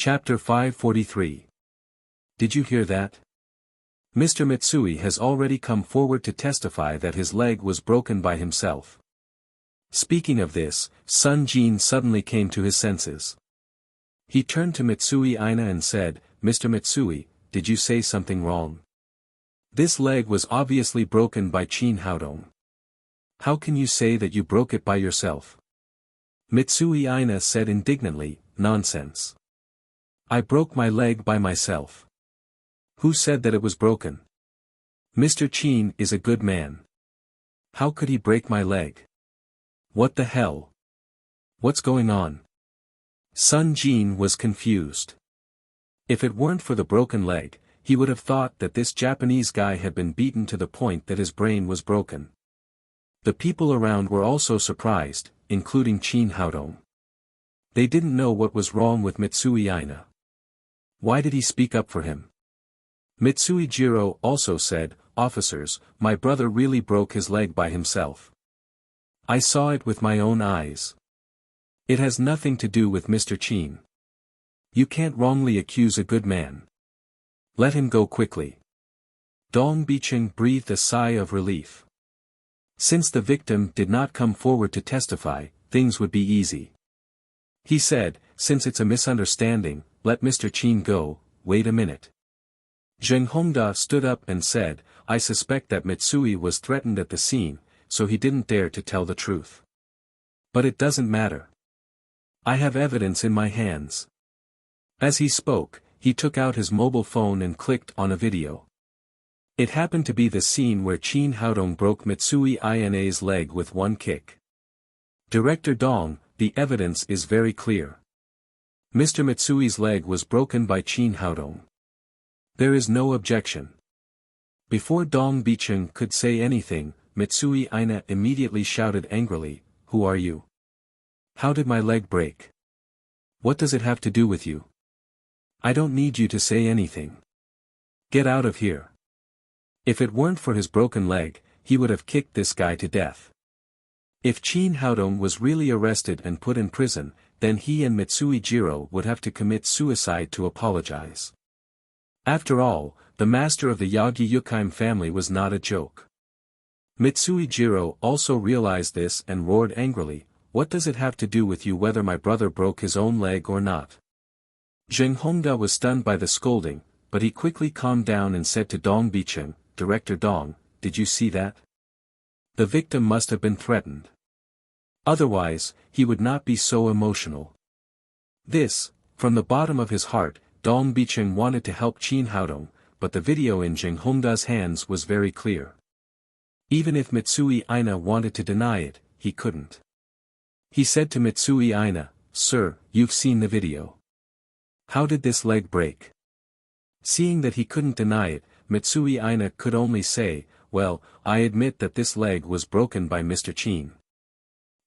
Chapter 543. Did you hear that? Mr. Mitsui has already come forward to testify that his leg was broken by himself. Speaking of this, Sun Jin suddenly came to his senses. He turned to Mitsui Aina and said, "Mr. Mitsui, did you say something wrong? This leg was obviously broken by Qin Haodong. How can you say that you broke it by yourself?" Mitsui Aina said indignantly, "Nonsense. I broke my leg by myself. Who said that it was broken? Mr. Qin is a good man. How could he break my leg? What the hell? What's going on?" Sun Jin was confused. If it weren't for the broken leg, he would have thought that this Japanese guy had been beaten to the point that his brain was broken. The people around were also surprised, including Qin Haodong. They didn't know what was wrong with Mitsui Aina. Why did he speak up for him? Mitsui Jiro also said, "Officers, my brother really broke his leg by himself. I saw it with my own eyes. It has nothing to do with Mr. Qin. You can't wrongly accuse a good man. Let him go quickly." Dong Bicheng breathed a sigh of relief. Since the victim did not come forward to testify, things would be easy. He said, "Since it's a misunderstanding, let Mr. Qin go. Wait a minute." Zheng Hongda stood up and said, "I suspect that Mitsui was threatened at the scene, so he didn't dare to tell the truth. But it doesn't matter. I have evidence in my hands." As he spoke, he took out his mobile phone and clicked on a video. It happened to be the scene where Qin Haodong broke Mitsui Ina's leg with one kick. "Director Dong, the evidence is very clear. Mr. Mitsui's leg was broken by Qin Haodong. There is no objection." Before Dong Bicheng could say anything, Mitsui Aina immediately shouted angrily, "Who are you? How did my leg break? What does it have to do with you? I don't need you to say anything. Get out of here." If it weren't for his broken leg, he would have kicked this guy to death. If Qin Haodong was really arrested and put in prison, then he and Mitsui Jiro would have to commit suicide to apologize. After all, the master of the Yagi Yukheim family was not a joke. Mitsui Jiro also realized this and roared angrily, "What does it have to do with you whether my brother broke his own leg or not?" Zheng Hongda was stunned by the scolding, but he quickly calmed down and said to Dong Bicheng, "Director Dong, did you see that? The victim must have been threatened. Otherwise, he would not be so emotional." This, from the bottom of his heart, Dong Bicheng wanted to help Qin Haodong, but the video in Zheng Hongda's hands was very clear. Even if Mitsui Aina wanted to deny it, he couldn't. He said to Mitsui Aina, "Sir, you've seen the video. How did this leg break?" Seeing that he couldn't deny it, Mitsui Aina could only say, "Well, I admit that this leg was broken by Mr. Qin.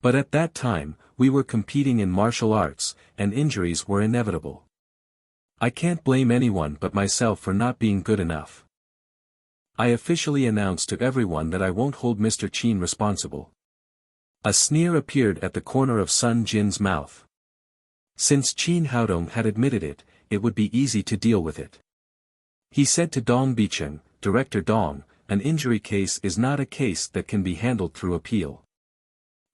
But at that time, we were competing in martial arts, and injuries were inevitable. I can't blame anyone but myself for not being good enough. I officially announce to everyone that I won't hold Mr. Qin responsible." A sneer appeared at the corner of Sun Jin's mouth. Since Qin Haodong had admitted it, it would be easy to deal with it. He said to Dong Bicheng, "Director Dong, an injury case is not a case that can be handled through appeal.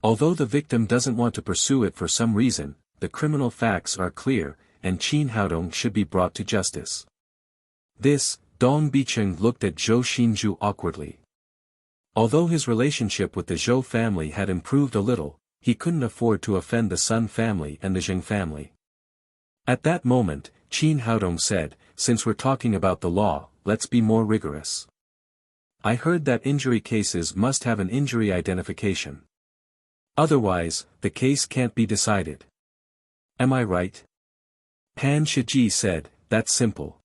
Although the victim doesn't want to pursue it for some reason, the criminal facts are clear, and Qin Haodong should be brought to justice." This, Dong Bicheng looked at Zhou Xinju awkwardly. Although his relationship with the Zhou family had improved a little, he couldn't afford to offend the Sun family and the Zheng family. At that moment, Qin Haodong said, "Since we're talking about the law, let's be more rigorous. I heard that injury cases must have an injury identification. Otherwise, the case can't be decided. Am I right?" Pan Shiji said, "That's simple.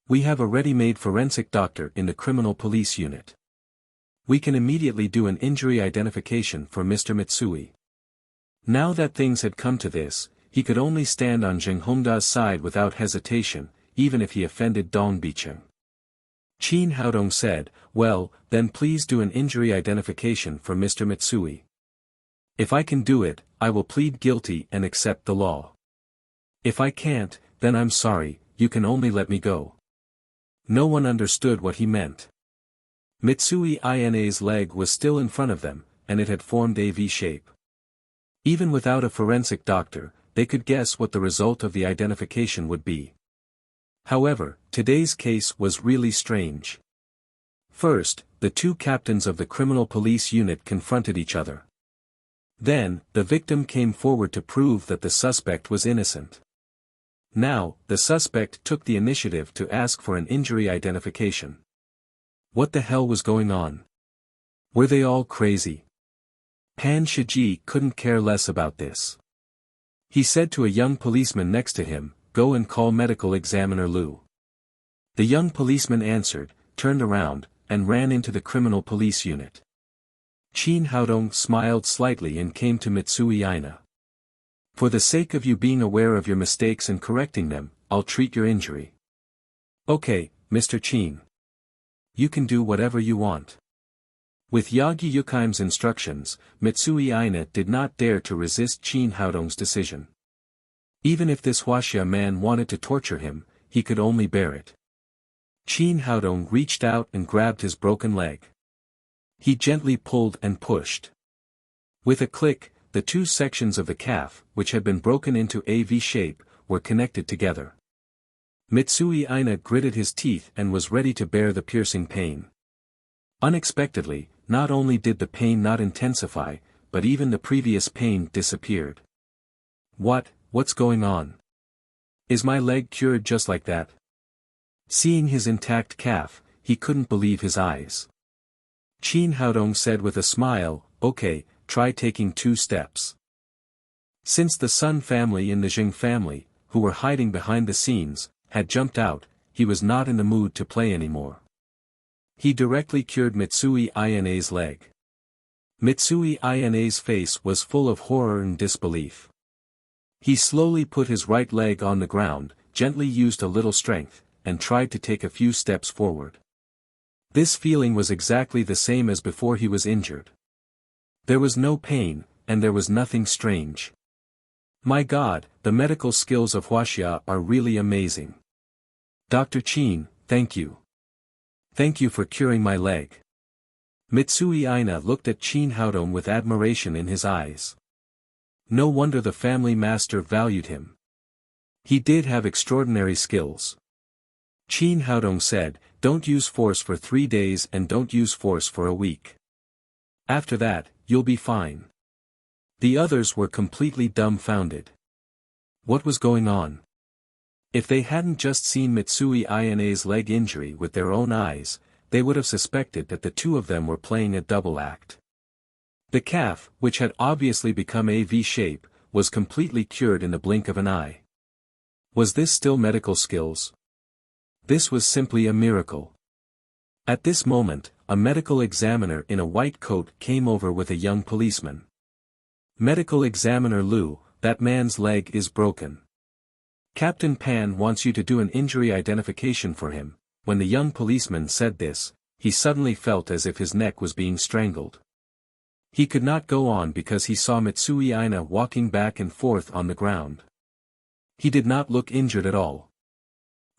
We have a ready-made forensic doctor in the criminal police unit. We can immediately do an injury identification for Mr. Mitsui." Now that things had come to this, he could only stand on Zheng Hongda's side without hesitation, even if he offended Dong Bicheng. Qin Haodong said, "Well, then please do an injury identification for Mr. Mitsui. If I can do it, I will plead guilty and accept the law. If I can't, then I'm sorry, you can only let me go. No one understood what he meant. Mitsui Ina's leg was still in front of them, and it had formed a V shape. Even without a forensic doctor, they could guess what the result of the identification would be. However, today's case was really strange. First, the two captains of the criminal police unit confronted each other. Then, the victim came forward to prove that the suspect was innocent. Now, the suspect took the initiative to ask for an injury identification. What the hell was going on? Were they all crazy? Pan Shiji couldn't care less about this. He said to a young policeman next to him, "Go and call medical examiner Liu." The young policeman answered, turned around, and ran into the criminal police unit. Qin Haodong smiled slightly and came to Mitsui Ina. "For the sake of you being aware of your mistakes and correcting them, I'll treat your injury." "Okay, Mr. Qin. You can do whatever you want." With Yagi Yukaim's instructions, Mitsui Ina did not dare to resist Qin Haodong's decision. Even if this Wuxia man wanted to torture him, he could only bear it. Qin Haodong reached out and grabbed his broken leg. He gently pulled and pushed. With a click, the two sections of the calf, which had been broken into a V shape, were connected together. Mitsui Ina gritted his teeth and was ready to bear the piercing pain. Unexpectedly, not only did the pain not intensify, but even the previous pain disappeared. What's going on? Is my leg cured just like that? Seeing his intact calf, he couldn't believe his eyes. Qin Haodong said with a smile, "Okay, try taking 2 steps." Since the Sun family and the Jing family, who were hiding behind the scenes, had jumped out, he was not in the mood to play anymore. He directly cured Mitsui Ina's leg. Mitsui Ina's face was full of horror and disbelief. He slowly put his right leg on the ground, gently used a little strength, and tried to take a few steps forward. This feeling was exactly the same as before he was injured. There was no pain, and there was nothing strange. My God, the medical skills of Wuxia are really amazing. Dr. Qin, thank you. Thank you for curing my leg. Mitsui Ina looked at Qin Haodong with admiration in his eyes. No wonder the family master valued him. He did have extraordinary skills. Qin Haodong said, "Don't use force for 3 days and don't use force for a week. After that, you'll be fine." The others were completely dumbfounded. What was going on? If they hadn't just seen Mitsui Ina's leg injury with their own eyes, they would have suspected that the two of them were playing a double act. The calf, which had obviously become a V shape, was completely cured in the blink of an eye. Was this still medical skills? This was simply a miracle. At this moment, a medical examiner in a white coat came over with a young policeman. "Medical examiner Liu, that man's leg is broken. Captain Pan wants you to do an injury identification for him." When the young policeman said this, he suddenly felt as if his neck was being strangled. He could not go on because he saw Mitsui Ina walking back and forth on the ground. He did not look injured at all.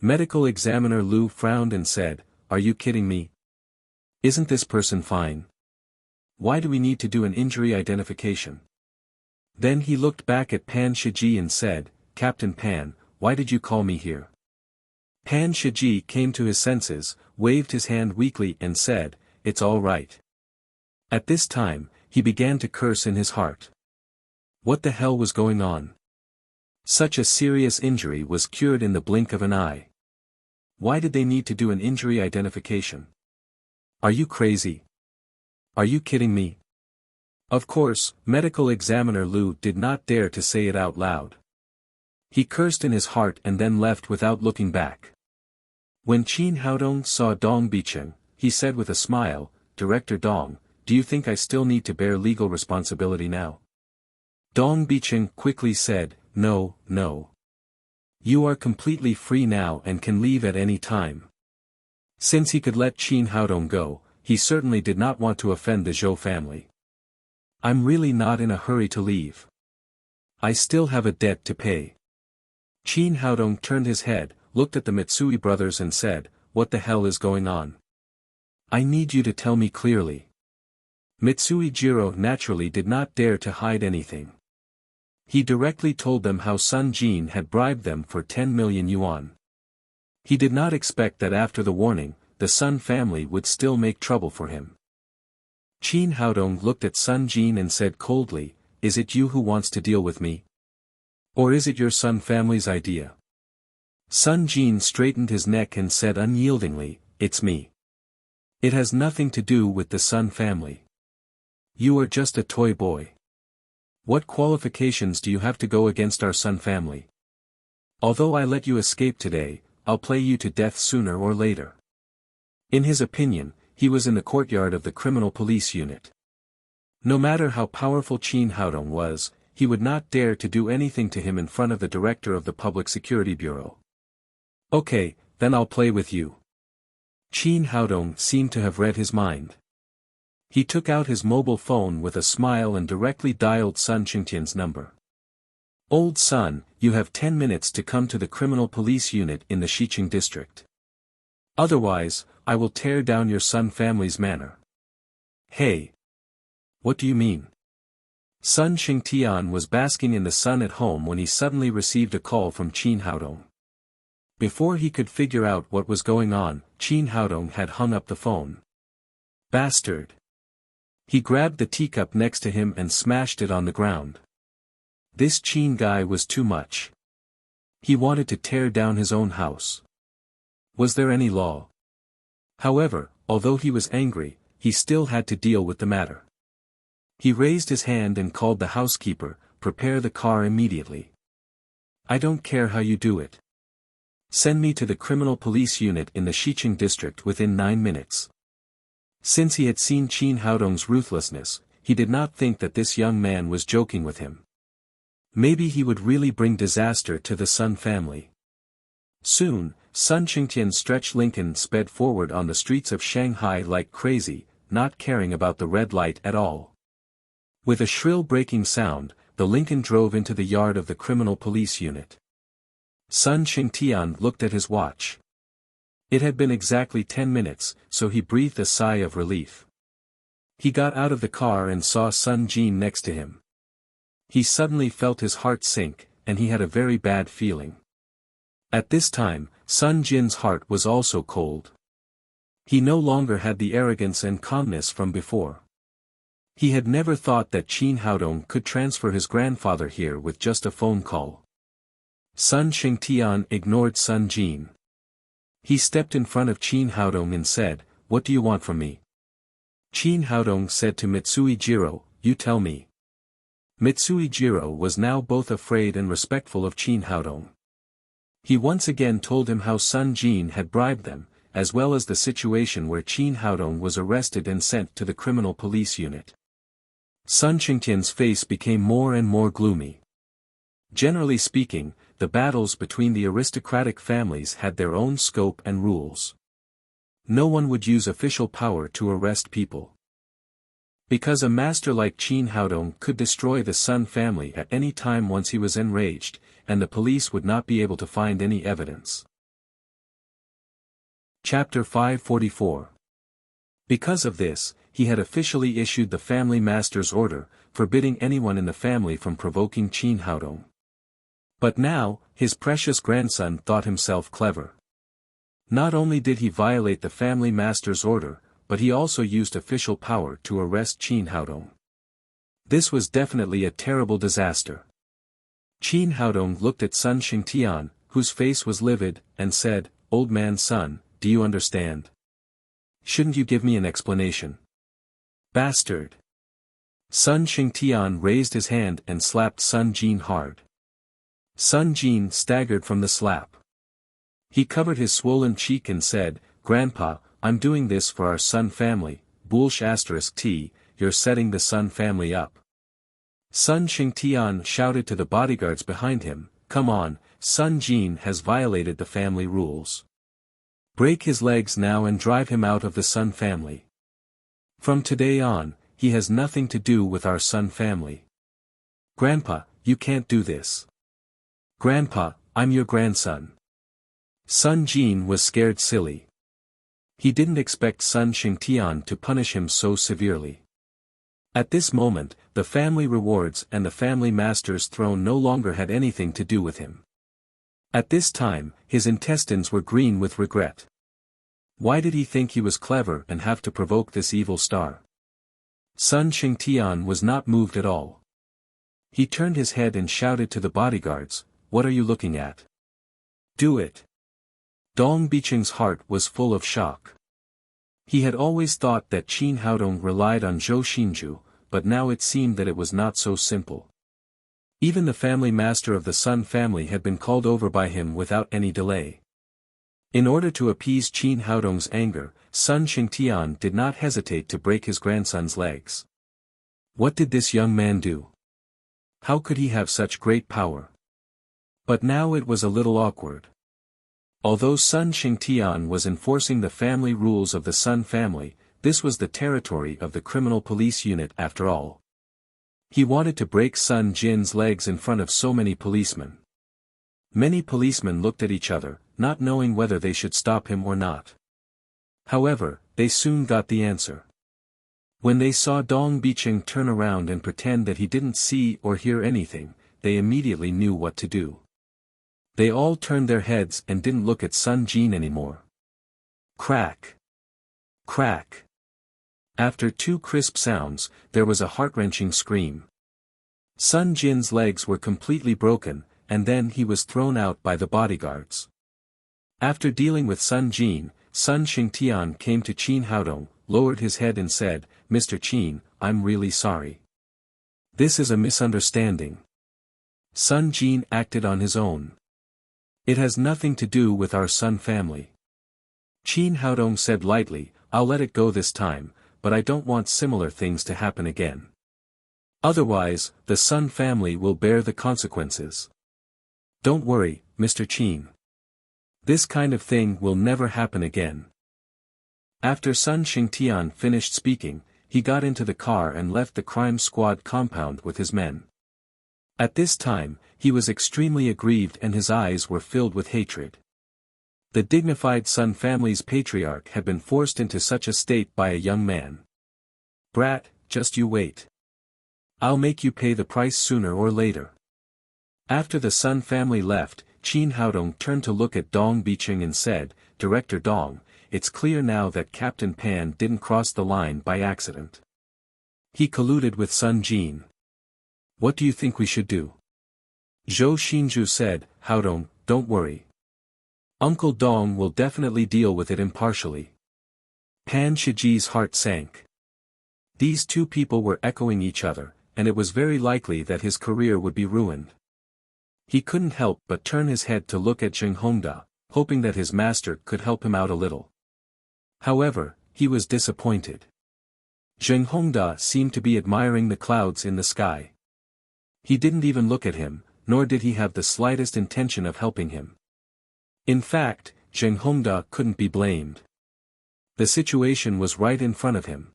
Medical examiner Liu frowned and said, "Are you kidding me? Isn't this person fine? Why do we need to do an injury identification?" Then he looked back at Pan Shiji and said, "Captain Pan, why did you call me here?" Pan Shiji came to his senses, waved his hand weakly and said, "It's all right." At this time, he began to curse in his heart. What the hell was going on? Such a serious injury was cured in the blink of an eye. Why did they need to do an injury identification? Are you crazy? Are you kidding me? Of course, medical examiner Liu did not dare to say it out loud. He cursed in his heart and then left without looking back. When Qin Haodong saw Dong Bicheng, he said with a smile, "Director Dong, do you think I still need to bear legal responsibility now?" Dong Bicheng quickly said, No. You are completely free now and can leave at any time." Since he could let Qin Haodong go, he certainly did not want to offend the Zhou family. "I'm really not in a hurry to leave. I still have a debt to pay. Qin Haodong turned his head, looked at the Mitsui brothers and said, "What the hell is going on? I need you to tell me clearly." Mitsui Jiro naturally did not dare to hide anything. He directly told them how Sun Jin had bribed them for 10 million yuan. He did not expect that after the warning, the Sun family would still make trouble for him. Qin Haodong looked at Sun Jin and said coldly, "Is it you who wants to deal with me? Or is it your Sun family's idea?" Sun Jin straightened his neck and said unyieldingly, "It's me. It has nothing to do with the Sun family. You are just a toy boy. What qualifications do you have to go against our Sun family? Although I let you escape today, I'll play you to death sooner or later." In his opinion, he was in the courtyard of the criminal police unit. No matter how powerful Qin Haodong was, he would not dare to do anything to him in front of the director of the Public Security Bureau. "Okay, then I'll play with you." Qin Haodong seemed to have read his mind. He took out his mobile phone with a smile and directly dialed Sun Qingtian's number. "Old Sun, you have 10 minutes to come to the criminal police unit in the Xiqing district. Otherwise, I will tear down your Sun family's manor." "Hey! What do you mean?" Sun Qingtian was basking in the sun at home when he suddenly received a call from Qin Haodong. Before he could figure out what was going on, Qin Haodong had hung up the phone. "Bastard!" He grabbed the teacup next to him and smashed it on the ground. This Qin guy was too much. He wanted to tear down his own house. Was there any law? However, although he was angry, he still had to deal with the matter. He raised his hand and called the housekeeper, "Prepare the car immediately. I don't care how you do it. Send me to the criminal police unit in the Xiqing district within 9 minutes. Since he had seen Qin Haodong's ruthlessness, he did not think that this young man was joking with him. Maybe he would really bring disaster to the Sun family. Soon, Sun Qingtian's stretch Lincoln sped forward on the streets of Shanghai like crazy, not caring about the red light at all. With a shrill braking sound, the Lincoln drove into the yard of the criminal police unit. Sun Qingtian looked at his watch. It had been exactly 10 minutes, so he breathed a sigh of relief. He got out of the car and saw Sun Jin next to him. He suddenly felt his heart sink, and he had a very bad feeling. At this time, Sun Jin's heart was also cold. He no longer had the arrogance and calmness from before. He had never thought that Qin Haodong could transfer his grandfather here with just a phone call. Sun Qingtian ignored Sun Jin. He stepped in front of Qin Haodong and said, "What do you want from me?" Qin Haodong said to Mitsui Jiro, "You tell me." Mitsui Jiro was now both afraid and respectful of Qin Haodong. He once again told him how Sun Jin had bribed them, as well as the situation where Qin Haodong was arrested and sent to the criminal police unit. Sun Qingtian's face became more and more gloomy. Generally speaking, the battles between the aristocratic families had their own scope and rules. No one would use official power to arrest people. Because a master like Qin Haodong could destroy the Sun family at any time once he was enraged, and the police would not be able to find any evidence. Chapter 544. Because of this, he had officially issued the family master's order, forbidding anyone in the family from provoking Qin Haodong. But now, his precious grandson thought himself clever. Not only did he violate the family master's order, but he also used official power to arrest Qin Haodong. This was definitely a terrible disaster. Qin Haodong looked at Sun Qingtian, whose face was livid, and said, "Old man Sun, do you understand? Shouldn't you give me an explanation?" "Bastard!" Sun Qingtian raised his hand and slapped Sun Jin hard. Sun Jin staggered from the slap. He covered his swollen cheek and said, "Grandpa, I'm doing this for our Sun family, *T, you're setting the Sun family up." Sun Qingtian shouted to the bodyguards behind him, "Come on, Sun Jin has violated the family rules. Break his legs now and drive him out of the Sun family. From today on, he has nothing to do with our Sun family." "Grandpa, you can't do this." "Grandpa, I'm your grandson. Sun Jin was scared silly. He didn't expect Sun Xingtian to punish him so severely. At this moment, the family rewards and the family master's throne no longer had anything to do with him. At this time, his intestines were green with regret. Why did he think he was clever and have to provoke this evil star? Sun Xingtian was not moved at all. He turned his head and shouted to the bodyguards, "What are you looking at? Do it." Dong Bicheng's heart was full of shock. He had always thought that Qin Haodong relied on Zhou Xinju, but now it seemed that it was not so simple. Even the family master of the Sun family had been called over by him without any delay. In order to appease Qin Haodong's anger, Sun Xingtian did not hesitate to break his grandson's legs. What did this young man do? How could he have such great power? But now it was a little awkward. Although Sun Xingtian was enforcing the family rules of the Sun family, this was the territory of the criminal police unit after all. He wanted to break Sun Jin's legs in front of so many policemen. Many policemen looked at each other, not knowing whether they should stop him or not. However, they soon got the answer. When they saw Dong Bicheng turn around and pretend that he didn't see or hear anything, they immediately knew what to do. They all turned their heads and didn't look at Sun Jin anymore. Crack! Crack! After two crisp sounds, there was a heart-wrenching scream. Sun Jin's legs were completely broken, and then he was thrown out by the bodyguards. After dealing with Sun Jin, Sun Xingtian came to Qin Haodong, lowered his head and said, "Mr. Qin, I'm really sorry. This is a misunderstanding. Sun Jin acted on his own. It has nothing to do with our Sun family." Qin Haodong said lightly, "I'll let it go this time, but I don't want similar things to happen again. Otherwise, the Sun family will bear the consequences. Don't worry, Mr. Qin. This kind of thing will never happen again." After Sun Xingtian finished speaking, he got into the car and left the crime squad compound with his men. At this time, he was extremely aggrieved and his eyes were filled with hatred. The dignified Sun family's patriarch had been forced into such a state by a young man. "Brat, just you wait. I'll make you pay the price sooner or later." After the Sun family left, Qin Haodong turned to look at Dong Bicheng and said, "Director Dong, it's clear now that Captain Pan didn't cross the line by accident. He colluded with Sun Jin. What do you think we should do?" Zhou Xinju said, "Haodong, don't worry. Uncle Dong will definitely deal with it impartially." Pan Shiji's heart sank. These two people were echoing each other, and it was very likely that his career would be ruined. He couldn't help but turn his head to look at Zheng Hongda, hoping that his master could help him out a little. However, he was disappointed. Zheng Hongda seemed to be admiring the clouds in the sky. He didn't even look at him, nor did he have the slightest intention of helping him. In fact, Zheng Hongda couldn't be blamed. The situation was right in front of him.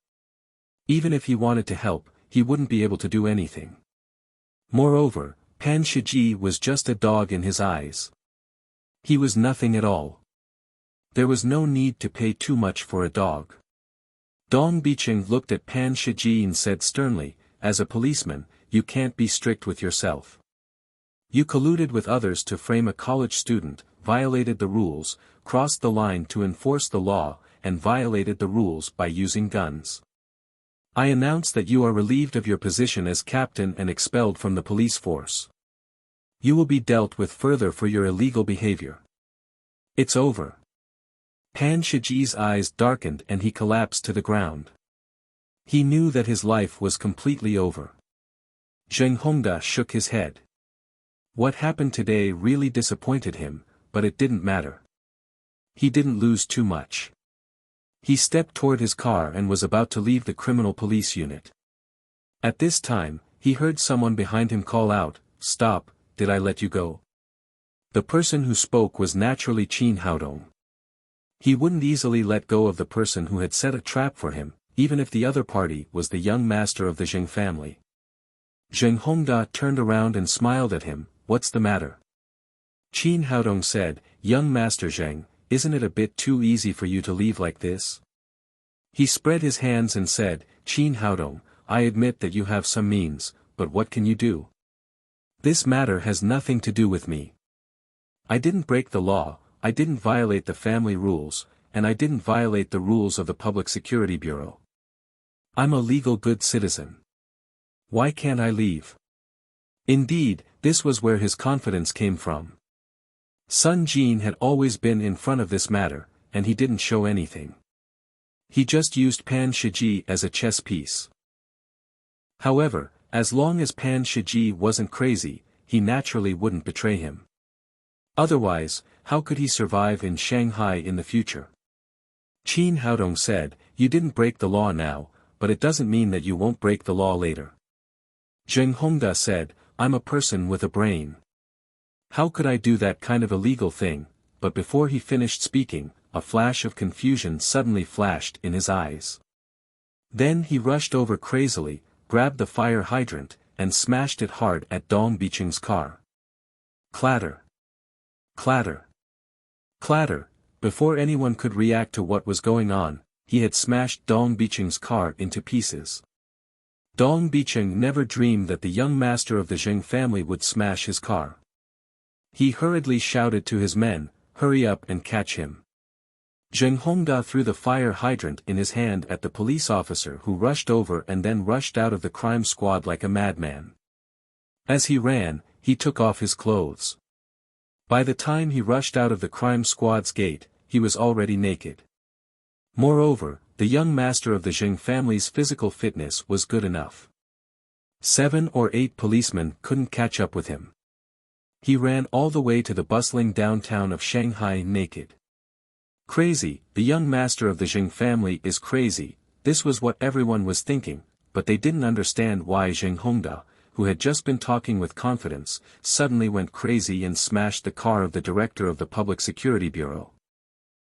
Even if he wanted to help, he wouldn't be able to do anything. Moreover, Pan Shiji was just a dog in his eyes. He was nothing at all. There was no need to pay too much for a dog. Dong Bicheng looked at Pan Shiji and said sternly, "As a policeman, you can't be strict with yourself. You colluded with others to frame a college student, violated the rules, crossed the line to enforce the law, and violated the rules by using guns. I announce that you are relieved of your position as captain and expelled from the police force. You will be dealt with further for your illegal behavior. It's over." Pan Shiji's eyes darkened and he collapsed to the ground. He knew that his life was completely over. Zheng Hongda shook his head. What happened today really disappointed him, but it didn't matter. He didn't lose too much. He stepped toward his car and was about to leave the criminal police unit. At this time, he heard someone behind him call out, "Stop, did I let you go?" The person who spoke was naturally Qin Haodong. He wouldn't easily let go of the person who had set a trap for him, even if the other party was the young master of the Zheng family. Zheng Hongda turned around and smiled at him, "What's the matter? Qin Haodong said, "Young Master Zheng, isn't it a bit too easy for you to leave like this?" He spread his hands and said, "Qin Haodong, I admit that you have some means, but what can you do? This matter has nothing to do with me. I didn't break the law, I didn't violate the family rules, and I didn't violate the rules of the Public Security Bureau. I'm a legal good citizen. Why can't I leave?" Indeed, this was where his confidence came from. Sun Jin had always been in front of this matter, and he didn't show anything. He just used Pan Shiji as a chess piece. However, as long as Pan Shiji wasn't crazy, he naturally wouldn't betray him. Otherwise, how could he survive in Shanghai in the future? Qin Haodong said, "You didn't break the law now, but it doesn't mean that you won't break the law later." Zheng Hongda said, "I'm a person with a brain. How could I do that kind of illegal thing?" But before he finished speaking, a flash of confusion suddenly flashed in his eyes. Then he rushed over crazily, grabbed the fire hydrant, and smashed it hard at Dong Bicheng's car. Clatter. Clatter. Clatter. Before anyone could react to what was going on, he had smashed Dong Bicheng's car into pieces. Dong Bicheng never dreamed that the young master of the Zheng family would smash his car. He hurriedly shouted to his men, "Hurry up and catch him." Zheng Hongda threw the fire hydrant in his hand at the police officer who rushed over and then rushed out of the crime squad like a madman. As he ran, he took off his clothes. By the time he rushed out of the crime squad's gate, he was already naked. Moreover, the young master of the Zheng family's physical fitness was good enough. 7 or 8 policemen couldn't catch up with him. He ran all the way to the bustling downtown of Shanghai naked. Crazy, the young master of the Zheng family is crazy, this was what everyone was thinking, but they didn't understand why Zheng Hongda, who had just been talking with confidence, suddenly went crazy and smashed the car of the director of the Public Security Bureau.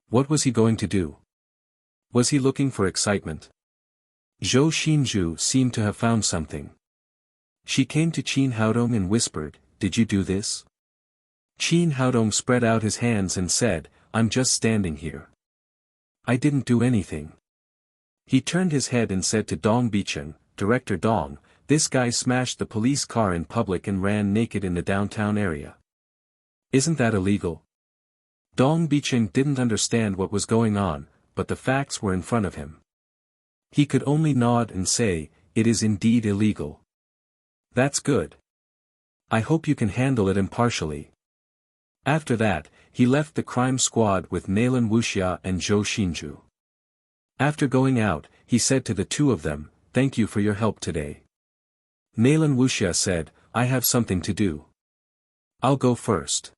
What was he going to do? Was he looking for excitement? Zhou Xinzhu seemed to have found something. She came to Qin Haodong and whispered, "Did you do this?" Qin Haodong spread out his hands and said, "I'm just standing here. I didn't do anything." He turned his head and said to Dong Bicheng, "Director Dong, this guy smashed the police car in public and ran naked in the downtown area. Isn't that illegal?" Dong Bicheng didn't understand what was going on, but the facts were in front of him. He could only nod and say, "It is indeed illegal." "That's good. I hope you can handle it impartially." After that, he left the crime squad with Nalan Wuxia and Zhou Xinzhu. After going out, he said to the two of them, "Thank you for your help today." Nalan Wuxia said, "I have something to do. I'll go first."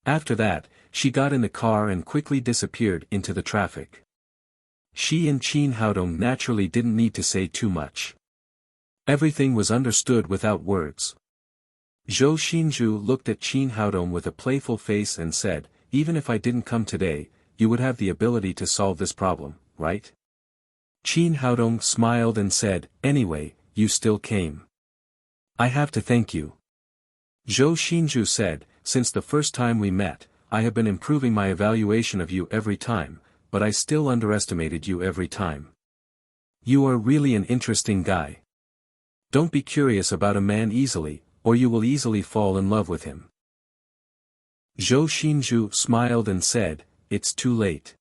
After that, she got in the car and quickly disappeared into the traffic. She and Qin Haodong naturally didn't need to say too much. Everything was understood without words. Zhou Xinzhu looked at Qin Haodong with a playful face and said, "Even if I didn't come today, you would have the ability to solve this problem, right?" Qin Haodong smiled and said, "Anyway, you still came. I have to thank you." Zhou Xinzhu said, "Since the first time we met, I have been improving my evaluation of you every time, but I still underestimated you every time. You are really an interesting guy. Don't be curious about a man easily, or you will easily fall in love with him." Zhou Xinzhu smiled and said, "It's too late.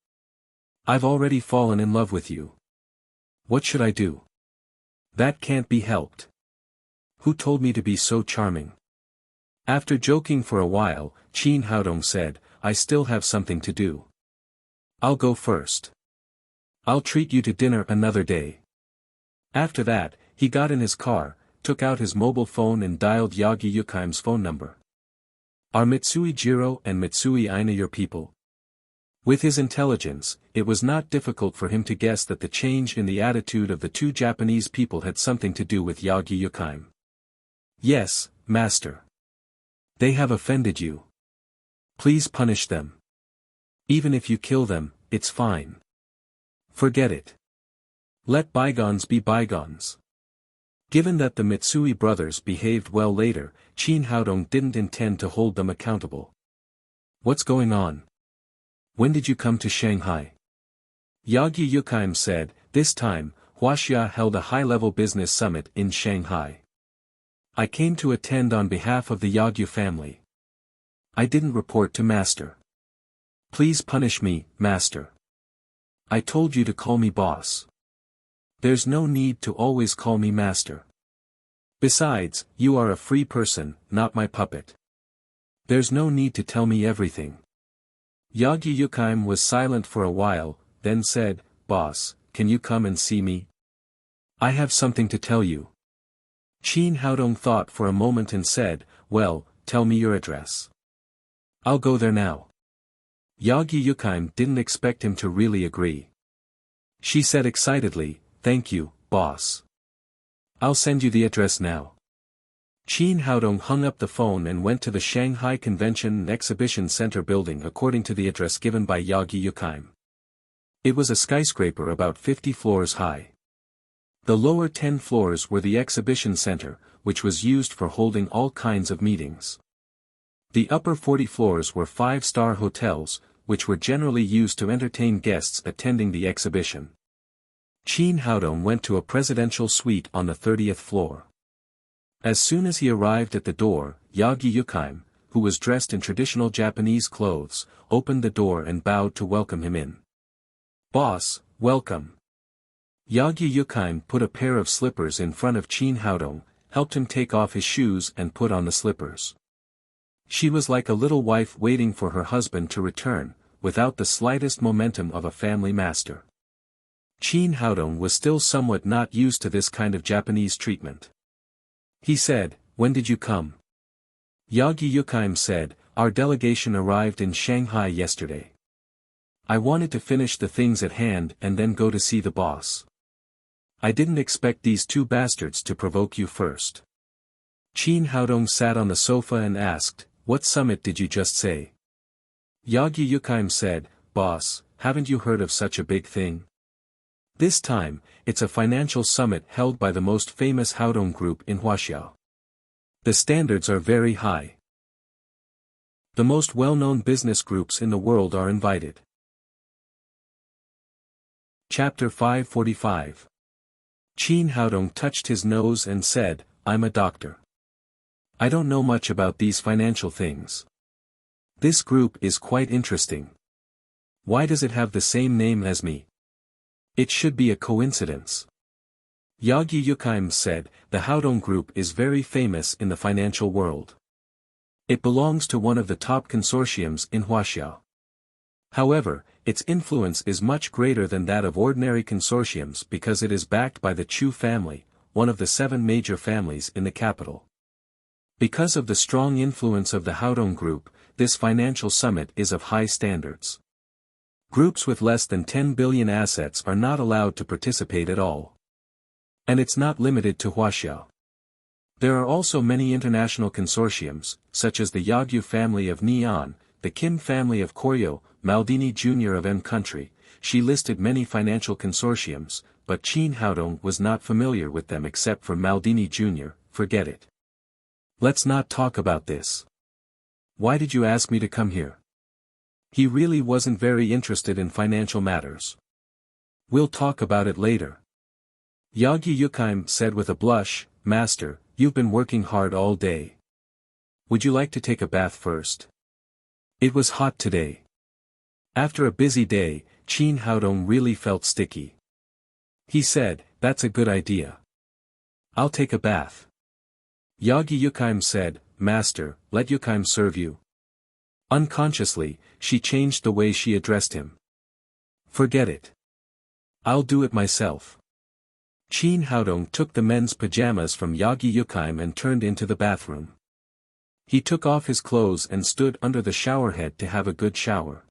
I've already fallen in love with you. What should I do?" "That can't be helped. Who told me to be so charming?" After joking for a while, Qin Haodong said, "I still have something to do. I'll go first. I'll treat you to dinner another day." After that, he got in his car, took out his mobile phone and dialed Yagi Yukaim's phone number. "Are Mitsui Jiro and Mitsui Aina your people?" With his intelligence, it was not difficult for him to guess that the change in the attitude of the two Japanese people had something to do with Yagi Yukaim. "Yes, master. They have offended you. Please punish them. Even if you kill them, it's fine. Forget it. Let bygones be bygones." Given that the Mitsui brothers behaved well later, Qin Haodong didn't intend to hold them accountable. What's going on? When did you come to Shanghai? Yagyu Yukheim said, this time, Wuxia held a high-level business summit in Shanghai. I came to attend on behalf of the Yagyu family. I didn't report to Master. Please punish me, Master. I told you to call me boss. There's no need to always call me Master. Besides, you are a free person, not my puppet. There's no need to tell me everything. Yagyu Yukheim was silent for a while, then said, Boss, can you come and see me? I have something to tell you. Qin Haodong thought for a moment and said, well, tell me your address. I'll go there now. Yagyu Yukheim didn't expect him to really agree. She said excitedly, thank you, boss. I'll send you the address now. Qin Haodong hung up the phone and went to the Shanghai Convention and Exhibition Center building according to the address given by Yagyu Yukheim. It was a skyscraper about 50 floors high. The lower 10 floors were the exhibition center, which was used for holding all kinds of meetings. The upper 40 floors were 5-star hotels, which were generally used to entertain guests attending the exhibition. Qin Haodong went to a presidential suite on the 30th floor. As soon as he arrived at the door, Yagyu Yukheim, who was dressed in traditional Japanese clothes, opened the door and bowed to welcome him in. Boss, welcome. Yagyu Yukheim put a pair of slippers in front of Qin Haodong, helped him take off his shoes and put on the slippers. She was like a little wife waiting for her husband to return, without the slightest momentum of a family master. Qin Haodong was still somewhat not used to this kind of Japanese treatment. He said, when did you come? Yagyu Yukheim said, our delegation arrived in Shanghai yesterday. I wanted to finish the things at hand and then go to see the boss. I didn't expect these two bastards to provoke you first. Qin Haodong sat on the sofa and asked, what summit did you just say? Yagyu Yukheim said, boss, haven't you heard of such a big thing? This time, it's a financial summit held by the most famous Haodong group in Wuxia. The standards are very high. The most well-known business groups in the world are invited. Chapter 545. Qin Haodong touched his nose and said, I'm a doctor. I don't know much about these financial things. This group is quite interesting. Why does it have the same name as me? It should be a coincidence. Yagyu Yukheim said, the Haodong group is very famous in the financial world. It belongs to one of the top consortiums in Wuxia. However, its influence is much greater than that of ordinary consortiums because it is backed by the Chu family, one of the 7 major families in the capital. Because of the strong influence of the Haodong group, this financial summit is of high standards. Groups with less than 10 billion assets are not allowed to participate at all. And it's not limited to Wuxia. There are also many international consortiums, such as the Yagyu family of Neon, the Kim family of Koryo, Maldini Jr. of M country. She listed many financial consortiums, but Qin Haodong was not familiar with them except for Maldini Jr., forget it. Let's not talk about this. Why did you ask me to come here? He really wasn't very interested in financial matters. We'll talk about it later. Yagyu Yukheim said with a blush, Master, you've been working hard all day. Would you like to take a bath first? It was hot today. After a busy day, Qin Haodong really felt sticky. He said, that's a good idea. I'll take a bath. Yagyu Yukheim said, Master, let Yukheim serve you. Unconsciously, she changed the way she addressed him. Forget it. I'll do it myself. Qin Haodong took the men's pajamas from Yagyu Yukheim and turned into the bathroom. He took off his clothes and stood under the showerhead to have a good shower.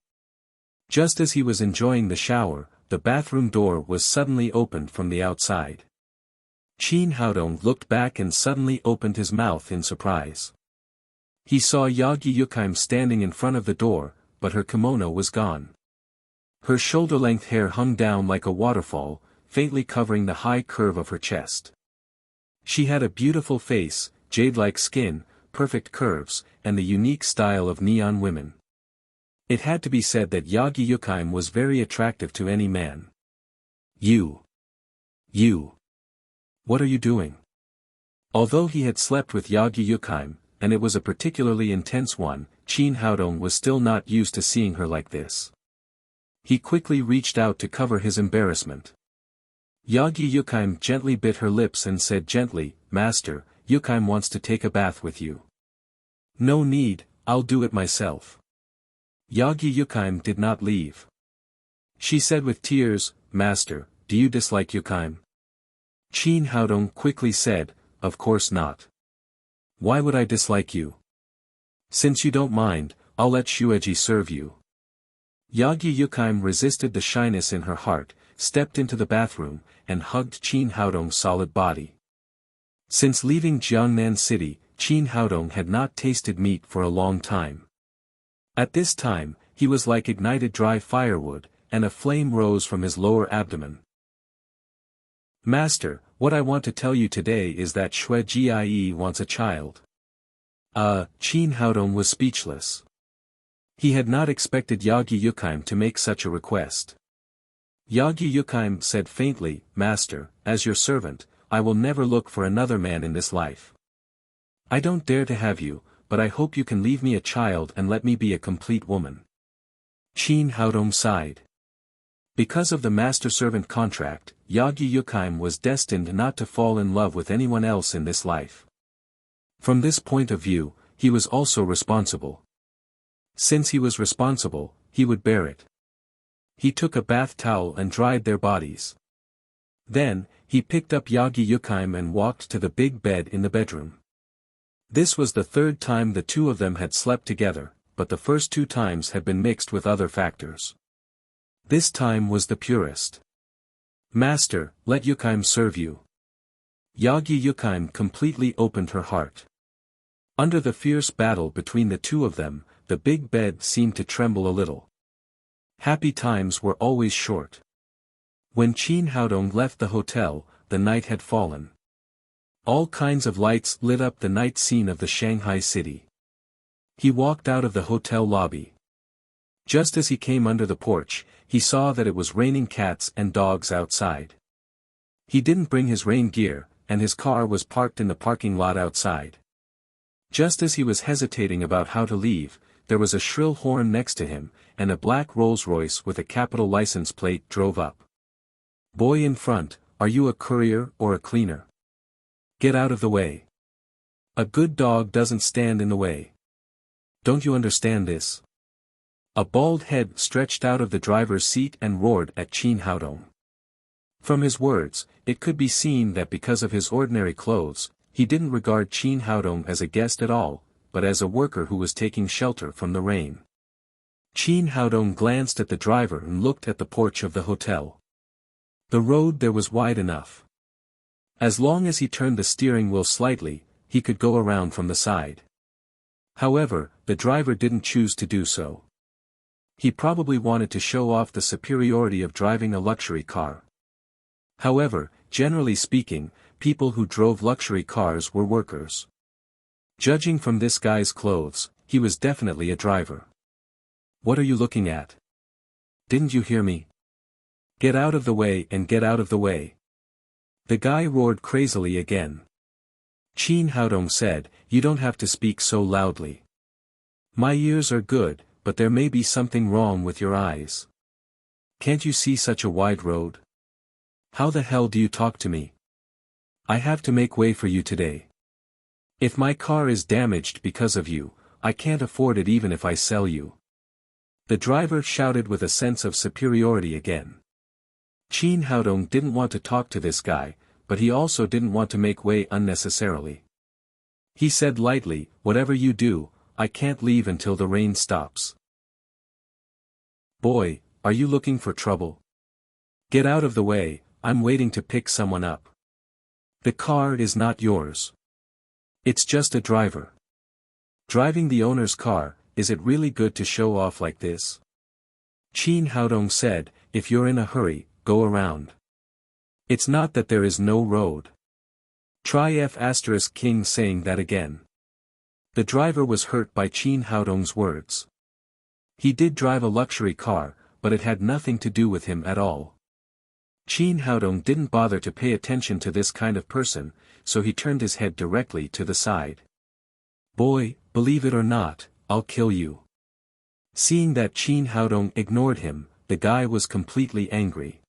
Just as he was enjoying the shower, the bathroom door was suddenly opened from the outside. Qin Haodong looked back and suddenly opened his mouth in surprise. He saw Yagyu Yukheim standing in front of the door, but her kimono was gone. Her shoulder-length hair hung down like a waterfall, faintly covering the high curve of her chest. She had a beautiful face, jade-like skin, perfect curves, and the unique style of Neon women. It had to be said that Yagi Yukheim was very attractive to any man. You. What are you doing? Although he had slept with Yagi Yukheim, and it was a particularly intense one, Qin Haodong was still not used to seeing her like this. He quickly reached out to cover his embarrassment. Yagi Yukheim gently bit her lips and said gently, "Master, Yukheim wants to take a bath with you." "No need, I'll do it myself." Yagi Yukheim did not leave. She said with tears, "Master, do you dislike Yukheim?" Qin Haodong quickly said, "Of course not. Why would I dislike you? Since you don't mind, I'll let Shueji serve you." Yagi Yukheim resisted the shyness in her heart, stepped into the bathroom, and hugged Qin Haodong's solid body. Since leaving Jiangnan City, Qin Haodong had not tasted meat for a long time. At this time, he was like ignited dry firewood, and a flame rose from his lower abdomen. "Master, what I want to tell you today is that Shui Jie wants a child." Qin Haodong was speechless. He had not expected Yagi Yukheim to make such a request. Yagi Yukheim said faintly, "Master, as your servant, I will never look for another man in this life. I don't dare to have you, but I hope you can leave me a child and let me be a complete woman." Qin Haodong sighed. Because of the master-servant contract, Yagi Yukheim was destined not to fall in love with anyone else in this life. From this point of view, he was also responsible. Since he was responsible, he would bear it. He took a bath towel and dried their bodies. Then, he picked up Yagi Yukheim and walked to the big bed in the bedroom. This was the third time the two of them had slept together, but the first two times had been mixed with other factors. This time was the purest. "Master, let Yukheim serve you." Yagi Yukheim completely opened her heart. Under the fierce battle between the two of them, the big bed seemed to tremble a little. Happy times were always short. When Qin Haodong left the hotel, the night had fallen. All kinds of lights lit up the night scene of the Shanghai city. He walked out of the hotel lobby. Just as he came under the porch, he saw that it was raining cats and dogs outside. He didn't bring his rain gear, and his car was parked in the parking lot outside. Just as he was hesitating about how to leave, there was a shrill horn next to him, and a black Rolls-Royce with a capital license plate drove up. "Boy in front, are you a courier or a cleaner? Get out of the way. A good dog doesn't stand in the way. Don't you understand this?" A bald head stretched out of the driver's seat and roared at Qin Haodong. From his words, it could be seen that because of his ordinary clothes, he didn't regard Qin Haodong as a guest at all, but as a worker who was taking shelter from the rain. Qin Haodong glanced at the driver and looked at the porch of the hotel. The road there was wide enough. As long as he turned the steering wheel slightly, he could go around from the side. However, the driver didn't choose to do so. He probably wanted to show off the superiority of driving a luxury car. However, generally speaking, people who drove luxury cars were workers. Judging from this guy's clothes, he was definitely a driver. "What are you looking at? Didn't you hear me? Get out of the way and get out of the way." The guy roared crazily again. Qin Haodong said, "You don't have to speak so loudly. My ears are good, but there may be something wrong with your eyes. Can't you see such a wide road? How the hell do you talk to me? I have to make way for you today. If my car is damaged because of you, I can't afford it even if I sell you." The driver shouted with a sense of superiority again. Qin Haodong didn't want to talk to this guy, but he also didn't want to make way unnecessarily. He said lightly, "Whatever you do, I can't leave until the rain stops." "Boy, are you looking for trouble? Get out of the way, I'm waiting to pick someone up. The car is not yours. It's just a driver. Driving the owner's car, is it really good to show off like this?" Qin Haodong said, "If you're in a hurry, go around. It's not that there is no road." Try F*King saying that again. The driver was hurt by Qin Haodong's words. He did drive a luxury car, but it had nothing to do with him at all. Qin Haodong didn't bother to pay attention to this kind of person, so he turned his head directly to the side. "Boy, believe it or not, I'll kill you." Seeing that Qin Haodong ignored him, the guy was completely angry.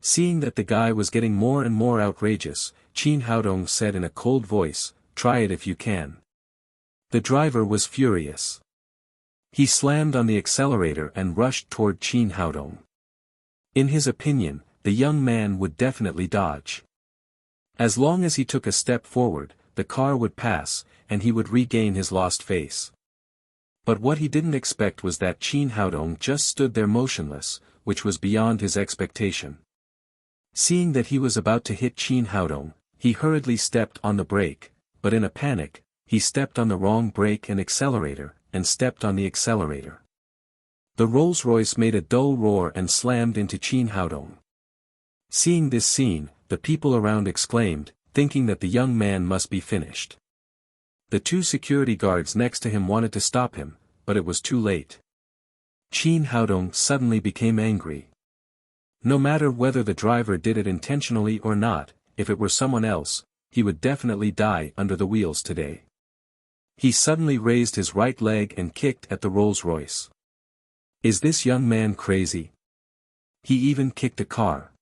Seeing that the guy was getting more and more outrageous, Qin Haodong said in a cold voice, "Try it if you can." The driver was furious. He slammed on the accelerator and rushed toward Qin Haodong. In his opinion, the young man would definitely dodge. As long as he took a step forward, the car would pass, and he would regain his lost face. But what he didn't expect was that Qin Haodong just stood there motionless, which was beyond his expectation. Seeing that he was about to hit Qin Haodong, he hurriedly stepped on the brake, but in a panic, he stepped on the wrong brake and accelerator, and stepped on the accelerator. The Rolls-Royce made a dull roar and slammed into Qin Haodong. Seeing this scene, the people around exclaimed, thinking that the young man must be finished. The two security guards next to him wanted to stop him, but it was too late. Qin Haodong suddenly became angry. No matter whether the driver did it intentionally or not, if it were someone else, he would definitely die under the wheels today. He suddenly raised his right leg and kicked at the Rolls-Royce. Is this young man crazy? He even kicked a car.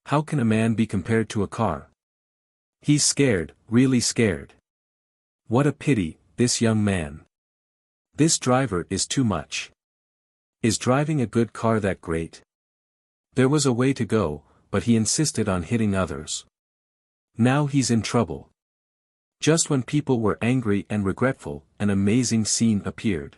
How can a man be compared to a car? He's scared, really scared. What a pity, this young man. This driver is too much. Is driving a good car that great? There was a way to go, but he insisted on hitting others. Now he's in trouble. Just when people were angry and regretful, an amazing scene appeared.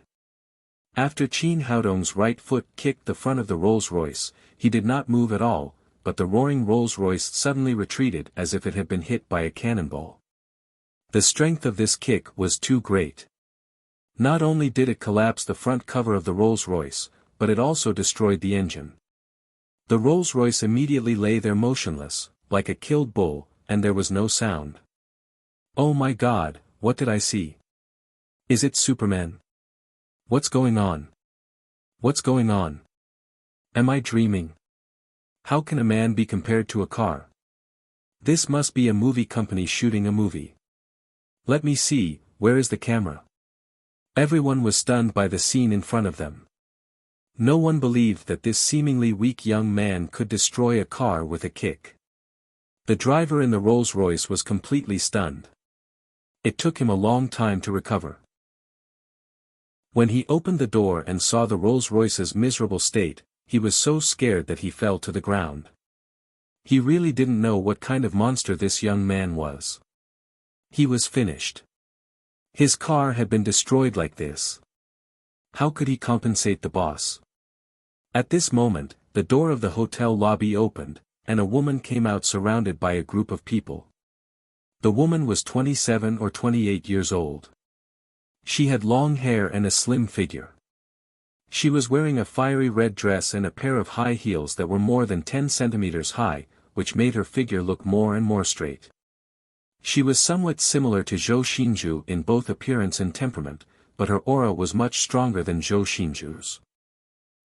After Qin Haodong's right foot kicked the front of the Rolls-Royce, he did not move at all, but the roaring Rolls-Royce suddenly retreated as if it had been hit by a cannonball. The strength of this kick was too great. Not only did it collapse the front cover of the Rolls-Royce, but it also destroyed the engine. The Rolls-Royce immediately lay there motionless, like a killed bull, and there was no sound. Oh my God, what did I see? Is it Superman? What's going on? What's going on? Am I dreaming? How can a man be compared to a car? This must be a movie company shooting a movie. Let me see, where is the camera? Everyone was stunned by the scene in front of them. No one believed that this seemingly weak young man could destroy a car with a kick. The driver in the Rolls-Royce was completely stunned. It took him a long time to recover. When he opened the door and saw the Rolls-Royce's miserable state, he was so scared that he fell to the ground. He really didn't know what kind of monster this young man was. He was finished. His car had been destroyed like this. How could he compensate the boss? At this moment, the door of the hotel lobby opened, and a woman came out surrounded by a group of people. The woman was 27 or 28 years old. She had long hair and a slim figure. She was wearing a fiery red dress and a pair of high heels that were more than 10 centimeters high, which made her figure look more and more straight. She was somewhat similar to Zhou Xinju in both appearance and temperament, but her aura was much stronger than Zhou Xinju's.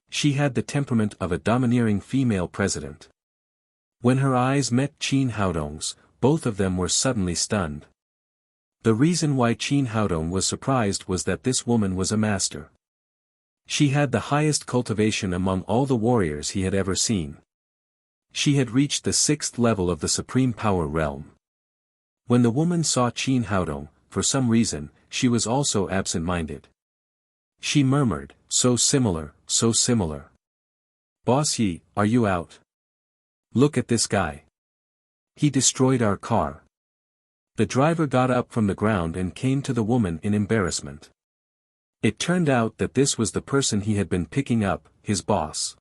She had the temperament of a domineering female president. When her eyes met Qin Haodong's, both of them were suddenly stunned. The reason why Qin Haodong was surprised was that this woman was a master. She had the highest cultivation among all the warriors he had ever seen. She had reached the 6th level of the supreme power realm. When the woman saw Qin Haodong, for some reason, she was also absent-minded. She murmured, "So similar, so similar. Boss Yi, are you out? Look at this guy. He destroyed our car." The driver got up from the ground and came to the woman in embarrassment. It turned out that this was the person he had been picking up, his boss.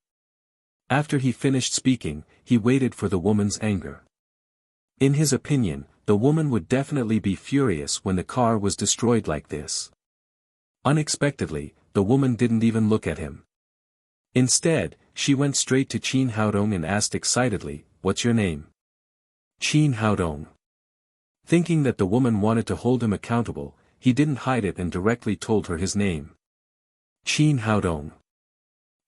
After he finished speaking, he waited for the woman's anger. In his opinion, the woman would definitely be furious when the car was destroyed like this. Unexpectedly, the woman didn't even look at him. Instead, she went straight to Qin Haodong and asked excitedly, "What's your name?" Qin Haodong. Thinking that the woman wanted to hold him accountable, he didn't hide it and directly told her his name. Qin Haodong.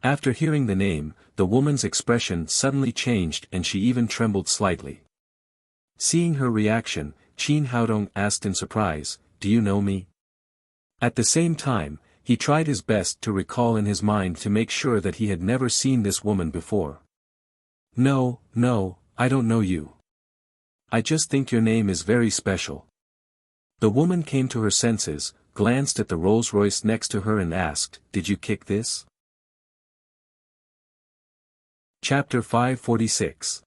After hearing the name, the woman's expression suddenly changed and she even trembled slightly. Seeing her reaction, Qin Haodong asked in surprise, "Do you know me?" At the same time, he tried his best to recall in his mind to make sure that he had never seen this woman before. No, I don't know you. I just think your name is very special." The woman came to her senses, glanced at the Rolls-Royce next to her and asked, "Did you kick this?" Chapter 546.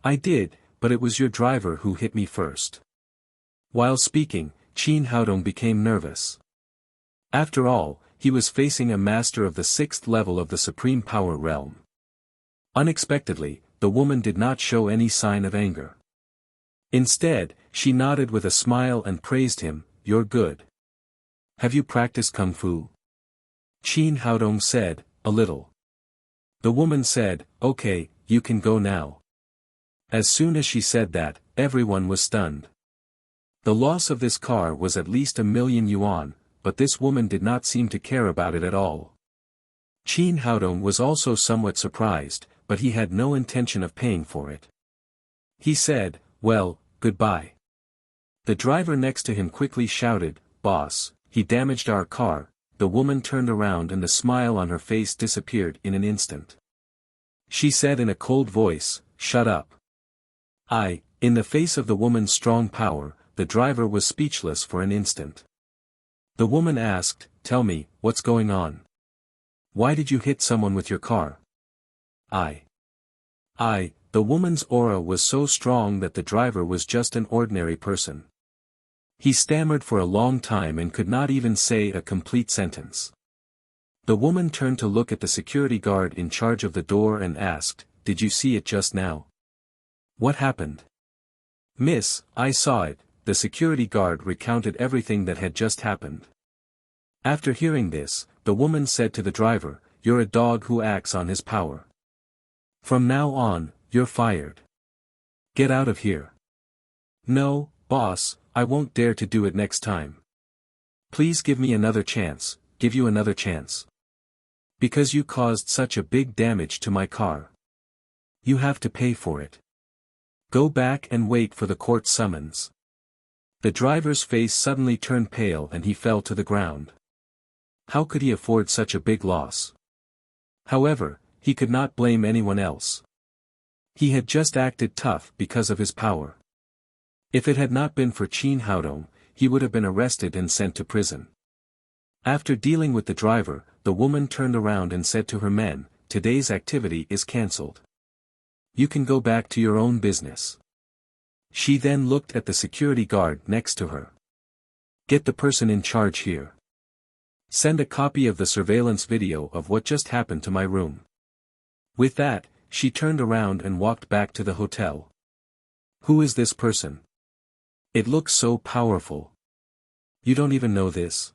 "I did, but it was your driver who hit me first." While speaking, Qin Haodong became nervous. After all, he was facing a master of the 6th level of the supreme power realm. Unexpectedly, the woman did not show any sign of anger. Instead, she nodded with a smile and praised him, "You're good. Have you practiced kung fu?" Qin Haodong said, "A little." The woman said, "Okay, you can go now." As soon as she said that, everyone was stunned. The loss of this car was at least 1,000,000 yuan, but this woman did not seem to care about it at all. Qin Haodong was also somewhat surprised, but he had no intention of paying for it. He said, "Well, goodbye." The driver next to him quickly shouted, "Boss, he damaged our car." The woman turned around and the smile on her face disappeared in an instant. She said in a cold voice, "Shut up." In the face of the woman's strong power, the driver was speechless for an instant. The woman asked, "Tell me, what's going on? Why did you hit someone with your car?" The woman's aura was so strong that the driver was just an ordinary person. He stammered for a long time and could not even say a complete sentence. The woman turned to look at the security guard in charge of the door and asked, "Did you see it just now? What happened?" "Miss, I saw it." The security guard recounted everything that had just happened. After hearing this, the woman said to the driver, "You're a dog who acts on his power. From now on, you're fired. Get out of here." "No, boss, I won't dare to do it next time. Please give me another chance." "Give you another chance? Because you caused such a big damage to my car. You have to pay for it. Go back and wait for the court summons." The driver's face suddenly turned pale and he fell to the ground. How could he afford such a big loss? However, he could not blame anyone else. He had just acted tough because of his power. If it had not been for Qin Haodong, he would have been arrested and sent to prison. After dealing with the driver, the woman turned around and said to her men, "Today's activity is cancelled. You can go back to your own business." She then looked at the security guard next to her. "Get the person in charge here. Send a copy of the surveillance video of what just happened to my room." With that, she turned around and walked back to the hotel. "Who is this person? It looks so powerful. You don't even know this?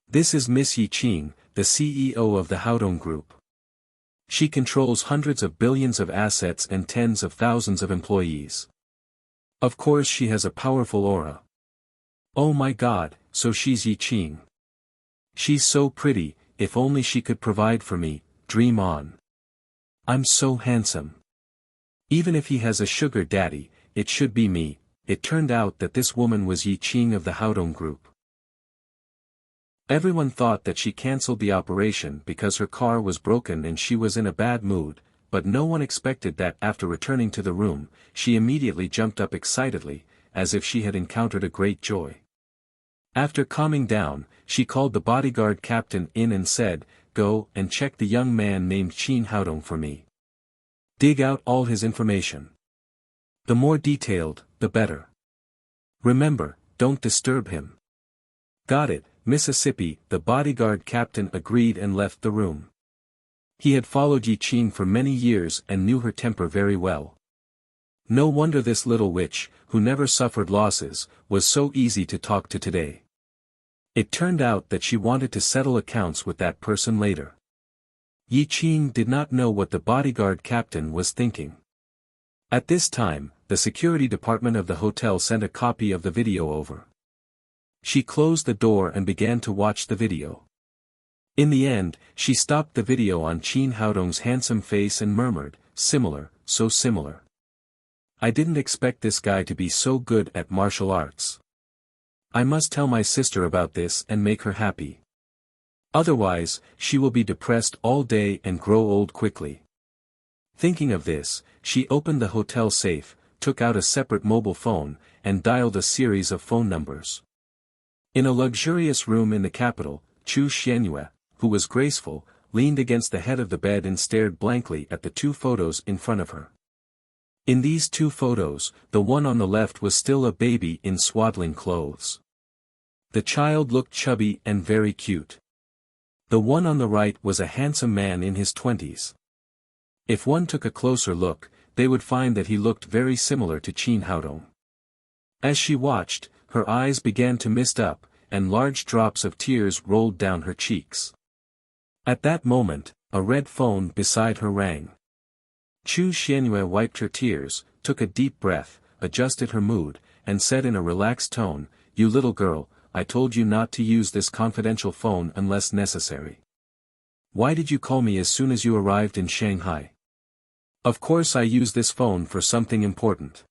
This is Miss Yi Qing, the CEO of the Haodong Group. She controls hundreds of billions of assets and tens of thousands of employees. Of course she has a powerful aura. Oh my God, so she's Yi Qing. She's so pretty, if only she could provide for me, dream on. I'm so handsome. Even if he has a sugar daddy, it should be me." It turned out that this woman was Yi Qing of the Haodong Group. Everyone thought that she cancelled the operation because her car was broken and she was in a bad mood, but no one expected that after returning to the room, she immediately jumped up excitedly, as if she had encountered a great joy. After calming down, she called the bodyguard captain in and said, "Go and check the young man named Qin Haodong for me. Dig out all his information. The more detailed, the better. Remember, don't disturb him." "Got it, Mississippi." The bodyguard captain agreed and left the room. He had followed Yi Qing for many years and knew her temper very well. No wonder this little witch, who never suffered losses, was so easy to talk to today. It turned out that she wanted to settle accounts with that person later. Yi Qing did not know what the bodyguard captain was thinking. At this time, the security department of the hotel sent a copy of the video over. She closed the door and began to watch the video. In the end, she stopped the video on Qin Haodong's handsome face and murmured, "Similar, so similar. I didn't expect this guy to be so good at martial arts. I must tell my sister about this and make her happy. Otherwise, she will be depressed all day and grow old quickly." Thinking of this, she opened the hotel safe, took out a separate mobile phone, and dialed a series of phone numbers. In a luxurious room in the capital, Chu Xianyue, who was graceful, leaned against the head of the bed and stared blankly at the two photos in front of her. In these two photos, the one on the left was still a baby in swaddling clothes. The child looked chubby and very cute. The one on the right was a handsome man in his 20s. If one took a closer look, they would find that he looked very similar to Qin Haodong. As she watched, her eyes began to mist up, and large drops of tears rolled down her cheeks. At that moment, a red phone beside her rang. Chu Xianyue wiped her tears, took a deep breath, adjusted her mood, and said in a relaxed tone, "You little girl, I told you not to use this confidential phone unless necessary. Why did you call me as soon as you arrived in Shanghai?" "Of course I use this phone for something important."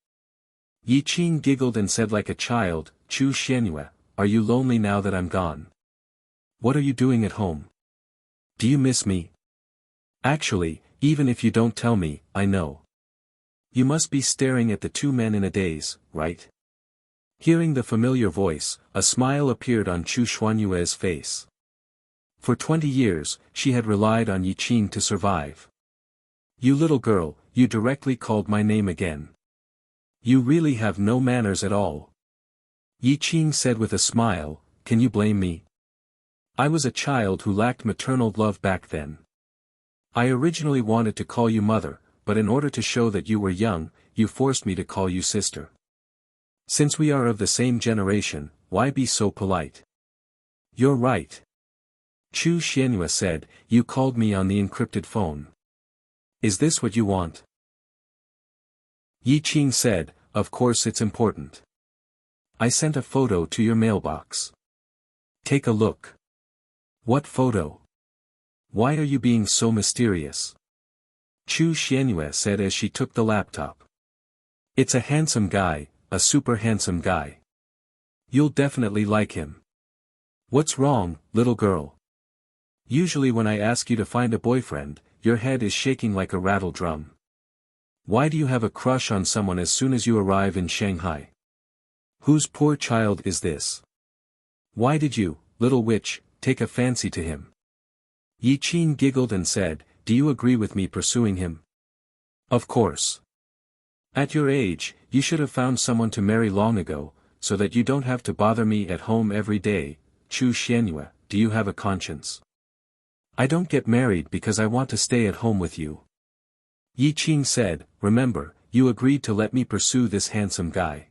Yi Qing giggled and said like a child, "Chu Xianyue, are you lonely now that I'm gone? What are you doing at home? Do you miss me? Actually, even if you don't tell me, I know. You must be staring at the two men in a daze, right?" Hearing the familiar voice, a smile appeared on Chu Xuanyue's face. For 20 years, she had relied on Yi Qing to survive. "You little girl, you directly called my name again. You really have no manners at all." Yi Qing said with a smile, "Can you blame me? I was a child who lacked maternal love back then. I originally wanted to call you mother, but in order to show that you were young, you forced me to call you sister. Since we are of the same generation, why be so polite?" "You're right." Chu Xianyue said, "You called me on the encrypted phone. Is this what you want?" Yi Qing said, "Of course it's important. I sent a photo to your mailbox. Take a look." "What photo? Why are you being so mysterious?" Chu Xianyue said as she took the laptop. "It's a handsome guy, a super handsome guy. You'll definitely like him." "What's wrong, little girl? Usually when I ask you to find a boyfriend, your head is shaking like a rattle drum. Why do you have a crush on someone as soon as you arrive in Shanghai? Whose poor child is this? Why did you, little witch, take a fancy to him?" Yi Qing giggled and said, "Do you agree with me pursuing him?" "Of course. At your age, you should have found someone to marry long ago, so that you don't have to bother me at home every day. Chu Xianyue, do you have a conscience?" "I don't get married because I want to stay at home with you." Yi Qing said, "Remember, you agreed to let me pursue this handsome guy.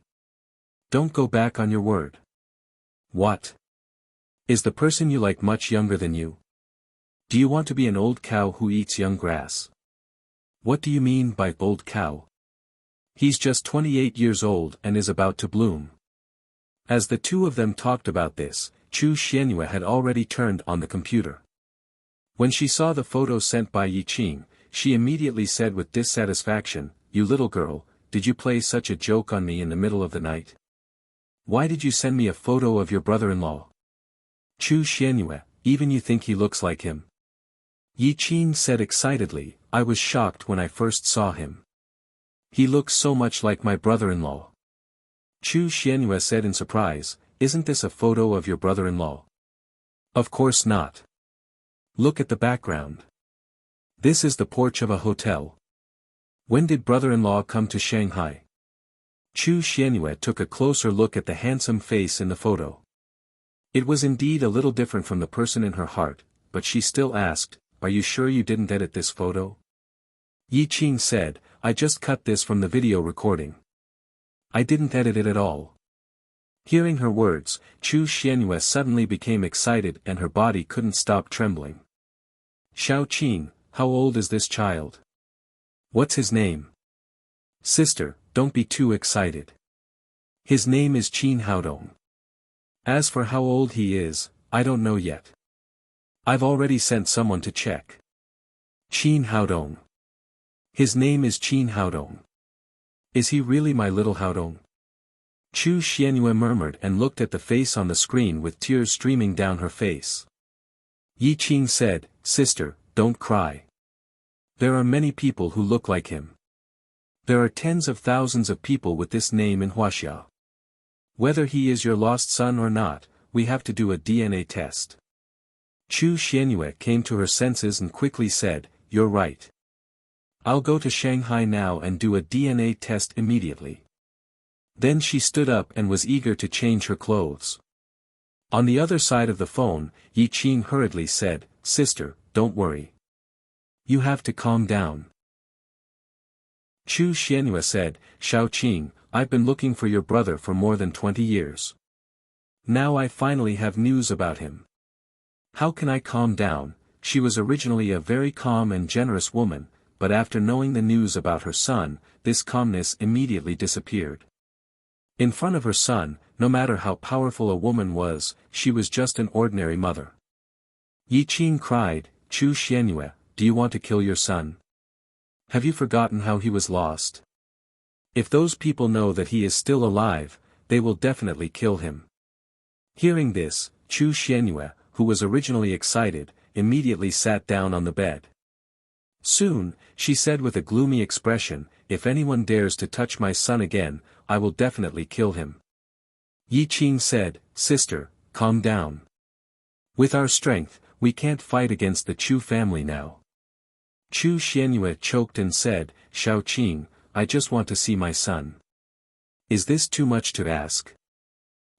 Don't go back on your word." "What? Is the person you like much younger than you? Do you want to be an old cow who eats young grass?" "What do you mean by old cow? He's just 28 years old and is about to bloom." As the two of them talked about this, Chu Xianyue had already turned on the computer. When she saw the photo sent by Yi Qing, she immediately said with dissatisfaction, "You little girl, did you play such a joke on me in the middle of the night? Why did you send me a photo of your brother-in-law? Chu Xianyue, even you think he looks like him?" Yi Qing said excitedly, "I was shocked when I first saw him. He looks so much like my brother-in-law." Chu Xianyue said in surprise, "Isn't this a photo of your brother-in-law?" "Of course not. Look at the background. This is the porch of a hotel. When did brother-in-law come to Shanghai?" Chu Xianyue took a closer look at the handsome face in the photo. It was indeed a little different from the person in her heart, but she still asked, "Are you sure you didn't edit this photo?" Yi Qing said, "I just cut this from the video recording. I didn't edit it at all." Hearing her words, Chu Xianyue suddenly became excited and her body couldn't stop trembling. "Xiao Qing, how old is this child? What's his name?" "Sister, don't be too excited. His name is Qin Haodong. As for how old he is, I don't know yet. I've already sent someone to check. Qin Haodong. His name is Qin Haodong. Is he really my little Haodong? Chu Xianyue murmured and looked at the face on the screen with tears streaming down her face. Yi Qing said, "Sister, don't cry. There are many people who look like him. There are tens of thousands of people with this name in Huaxia. Whether he is your lost son or not, we have to do a DNA test." Chu Xianyue came to her senses and quickly said, "You're right. I'll go to Shanghai now and do a DNA test immediately." Then she stood up and was eager to change her clothes. On the other side of the phone, Yi Qing hurriedly said, "Sister, don't worry. You have to calm down." Chu Xianyue said, "Shao Qing, I've been looking for your brother for more than 20 years. Now I finally have news about him. How can I calm down?" She was originally a very calm and generous woman, but after knowing the news about her son, this calmness immediately disappeared. In front of her son, no matter how powerful a woman was, she was just an ordinary mother. Yi Qing cried, "Chu Xianyue, do you want to kill your son? Have you forgotten how he was lost? If those people know that he is still alive, they will definitely kill him." Hearing this, Chu Xianyue, who was originally excited, immediately sat down on the bed. Soon, she said with a gloomy expression, "If anyone dares to touch my son again, I will definitely kill him." Yi Qing said, "Sister, calm down. With our strength, we can't fight against the Chu family now." Chu Xianyue choked and said, "Shao Qing, I just want to see my son. Is this too much to ask?"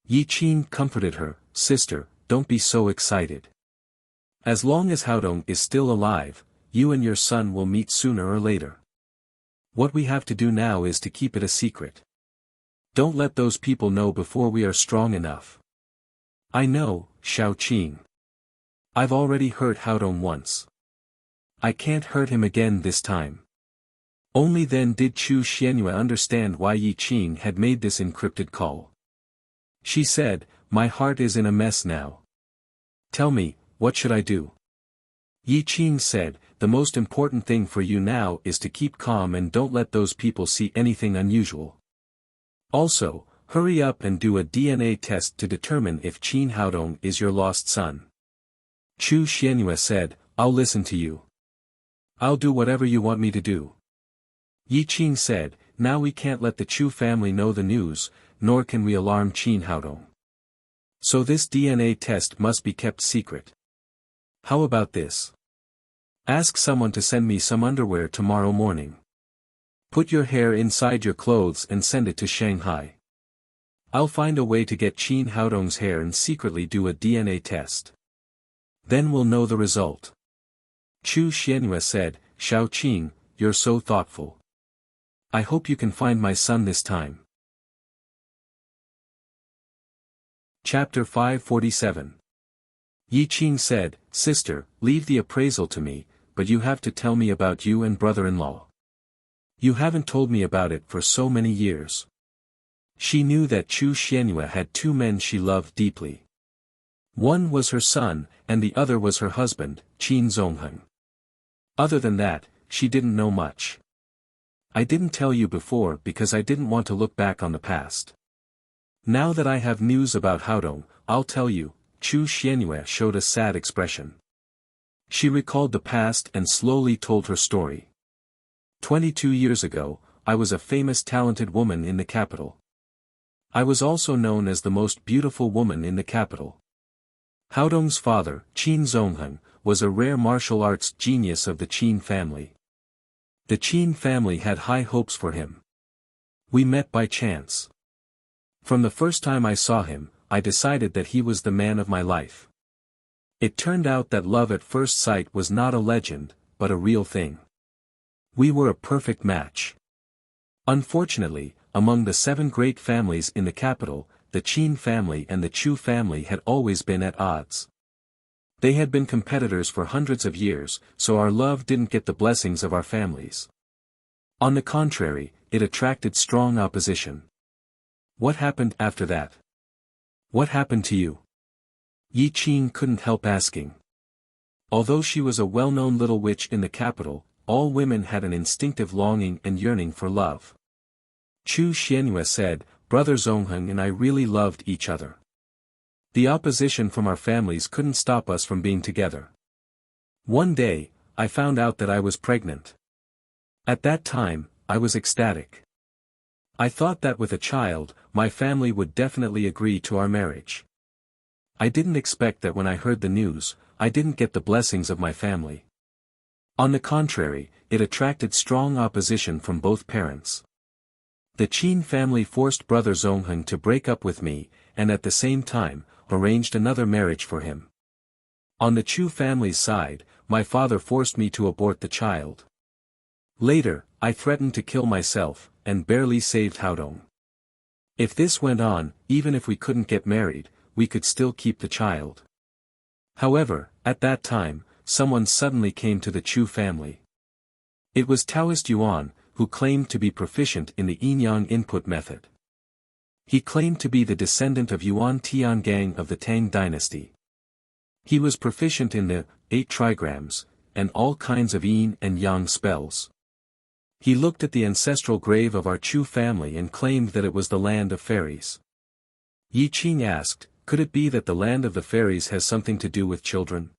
Yi Qing comforted her, "Sister, don't be so excited. As long as Haodong is still alive, you and your son will meet sooner or later. What we have to do now is to keep it a secret. Don't let those people know before we are strong enough." "I know, Shao Qing. I've already hurt Haodong once. I can't hurt him again this time." Only then did Chu Xianyue understand why Yi Qing had made this encrypted call. She said, "My heart is in a mess now. Tell me, what should I do?" Yi Qing said, "The most important thing for you now is to keep calm and don't let those people see anything unusual. Also, hurry up and do a DNA test to determine if Qin Haodong is your lost son." Chu Xianyue said, "I'll listen to you. I'll do whatever you want me to do." Yi Qing said, "Now we can't let the Chu family know the news, nor can we alarm Qin Haodong. So this DNA test must be kept secret. How about this? Ask someone to send me some underwear tomorrow morning. Put your hair inside your clothes and send it to Shanghai. I'll find a way to get Qin Haodong's hair and secretly do a DNA test. Then we'll know the result." Chu Xianyue said, "Shao Qing, you're so thoughtful. I hope you can find my son this time." Chapter 547. Yi Qing said, "Sister, leave the appraisal to me, but you have to tell me about you and brother-in-law. You haven't told me about it for so many years." She knew that Chu Xianyue had two men she loved deeply. One was her son, and the other was her husband, Qin Zongheng. Other than that, she didn't know much. "I didn't tell you before because I didn't want to look back on the past. Now that I have news about Haodong, I'll tell you." Chu Xianyue showed a sad expression. She recalled the past and slowly told her story. 22 years ago, I was a famous talented woman in the capital. I was also known as the most beautiful woman in the capital. Haodong's father, Qin Zongheng, was a rare martial arts genius of the Qin family. The Qin family had high hopes for him. We met by chance. From the first time I saw him, I decided that he was the man of my life. It turned out that love at first sight was not a legend, but a real thing. We were a perfect match. Unfortunately, among the 7 great families in the capital, the Qin family and the Chu family had always been at odds. They had been competitors for hundreds of years, so our love didn't get the blessings of our families. On the contrary, it attracted strong opposition. What happened after that? What happened to you? Yi Qing couldn't help asking. Although she was a well-known little witch in the capital, all women had an instinctive longing and yearning for love. Chu Xianyue said, "Brother Zongheng and I really loved each other. The opposition from our families couldn't stop us from being together. One day, I found out that I was pregnant. At that time, I was ecstatic. I thought that with a child, my family would definitely agree to our marriage. I didn't expect that when I heard the news, I didn't get the blessings of my family. On the contrary, it attracted strong opposition from both parents. The Qin family forced Brother Zongheng to break up with me, and at the same time, arranged another marriage for him. On the Chu family's side, my father forced me to abort the child. Later, I threatened to kill myself, and barely saved Haodong. If this went on, even if we couldn't get married, we could still keep the child. However, at that time, someone suddenly came to the Chu family. It was Taoist Yuan, who claimed to be proficient in the yin-yang input method. He claimed to be the descendant of Yuan Tiangang of the Tang dynasty. He was proficient in the 8 trigrams, and all kinds of yin and yang spells. He looked at the ancestral grave of our Chu family and claimed that it was the land of fairies. Yi Qing asked, "Could it be that the land of the fairies has something to do with children?"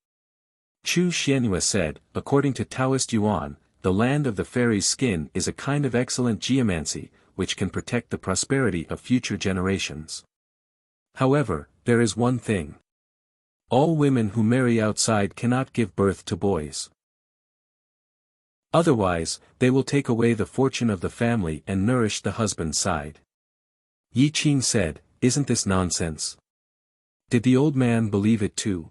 Chu Xianyue said, "According to Taoist Yuan, the land of the fairies' skin is a kind of excellent geomancy, which can protect the prosperity of future generations. However, there is one thing. All women who marry outside cannot give birth to boys. Otherwise, they will take away the fortune of the family and nourish the husband's side." Yi Qing said, "Isn't this nonsense? Did the old man believe it too?"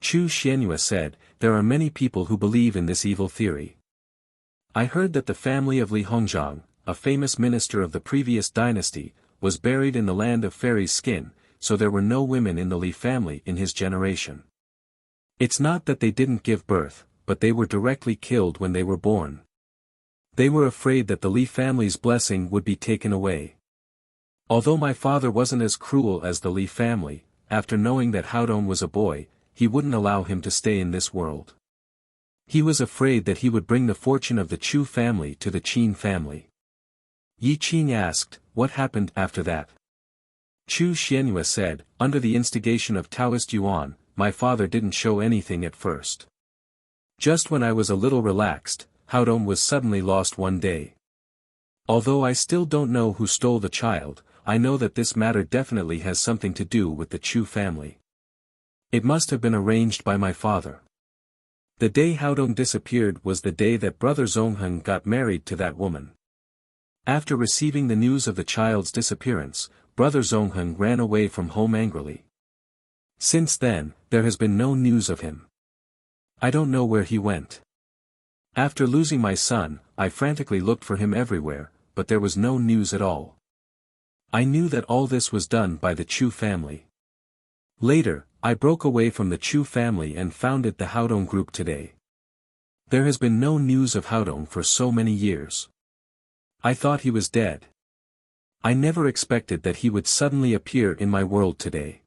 Chu Xianyue said, "There are many people who believe in this evil theory. I heard that the family of Li Hongzhang, a famous minister of the previous dynasty, was buried in the land of fairies' skin, so there were no women in the Li family in his generation. It's not that they didn't give birth, but they were directly killed when they were born. They were afraid that the Li family's blessing would be taken away. Although my father wasn't as cruel as the Li family, after knowing that Haodong was a boy, he wouldn't allow him to stay in this world. He was afraid that he would bring the fortune of the Chu family to the Qin family." Yi Qing asked, "What happened after that?" Chu Xianyue said, "Under the instigation of Taoist Yuan, my father didn't show anything at first. Just when I was a little relaxed, Haodong was suddenly lost one day. Although I still don't know who stole the child, I know that this matter definitely has something to do with the Chu family. It must have been arranged by my father. The day Haodong disappeared was the day that Brother Zongheng got married to that woman. After receiving the news of the child's disappearance, Brother Zongheng ran away from home angrily. Since then, there has been no news of him. I don't know where he went. After losing my son, I frantically looked for him everywhere, but there was no news at all. I knew that all this was done by the Chu family. Later, I broke away from the Chu family and founded the Haodong group today. There has been no news of Haodong for so many years. I thought he was dead. I never expected that he would suddenly appear in my world today."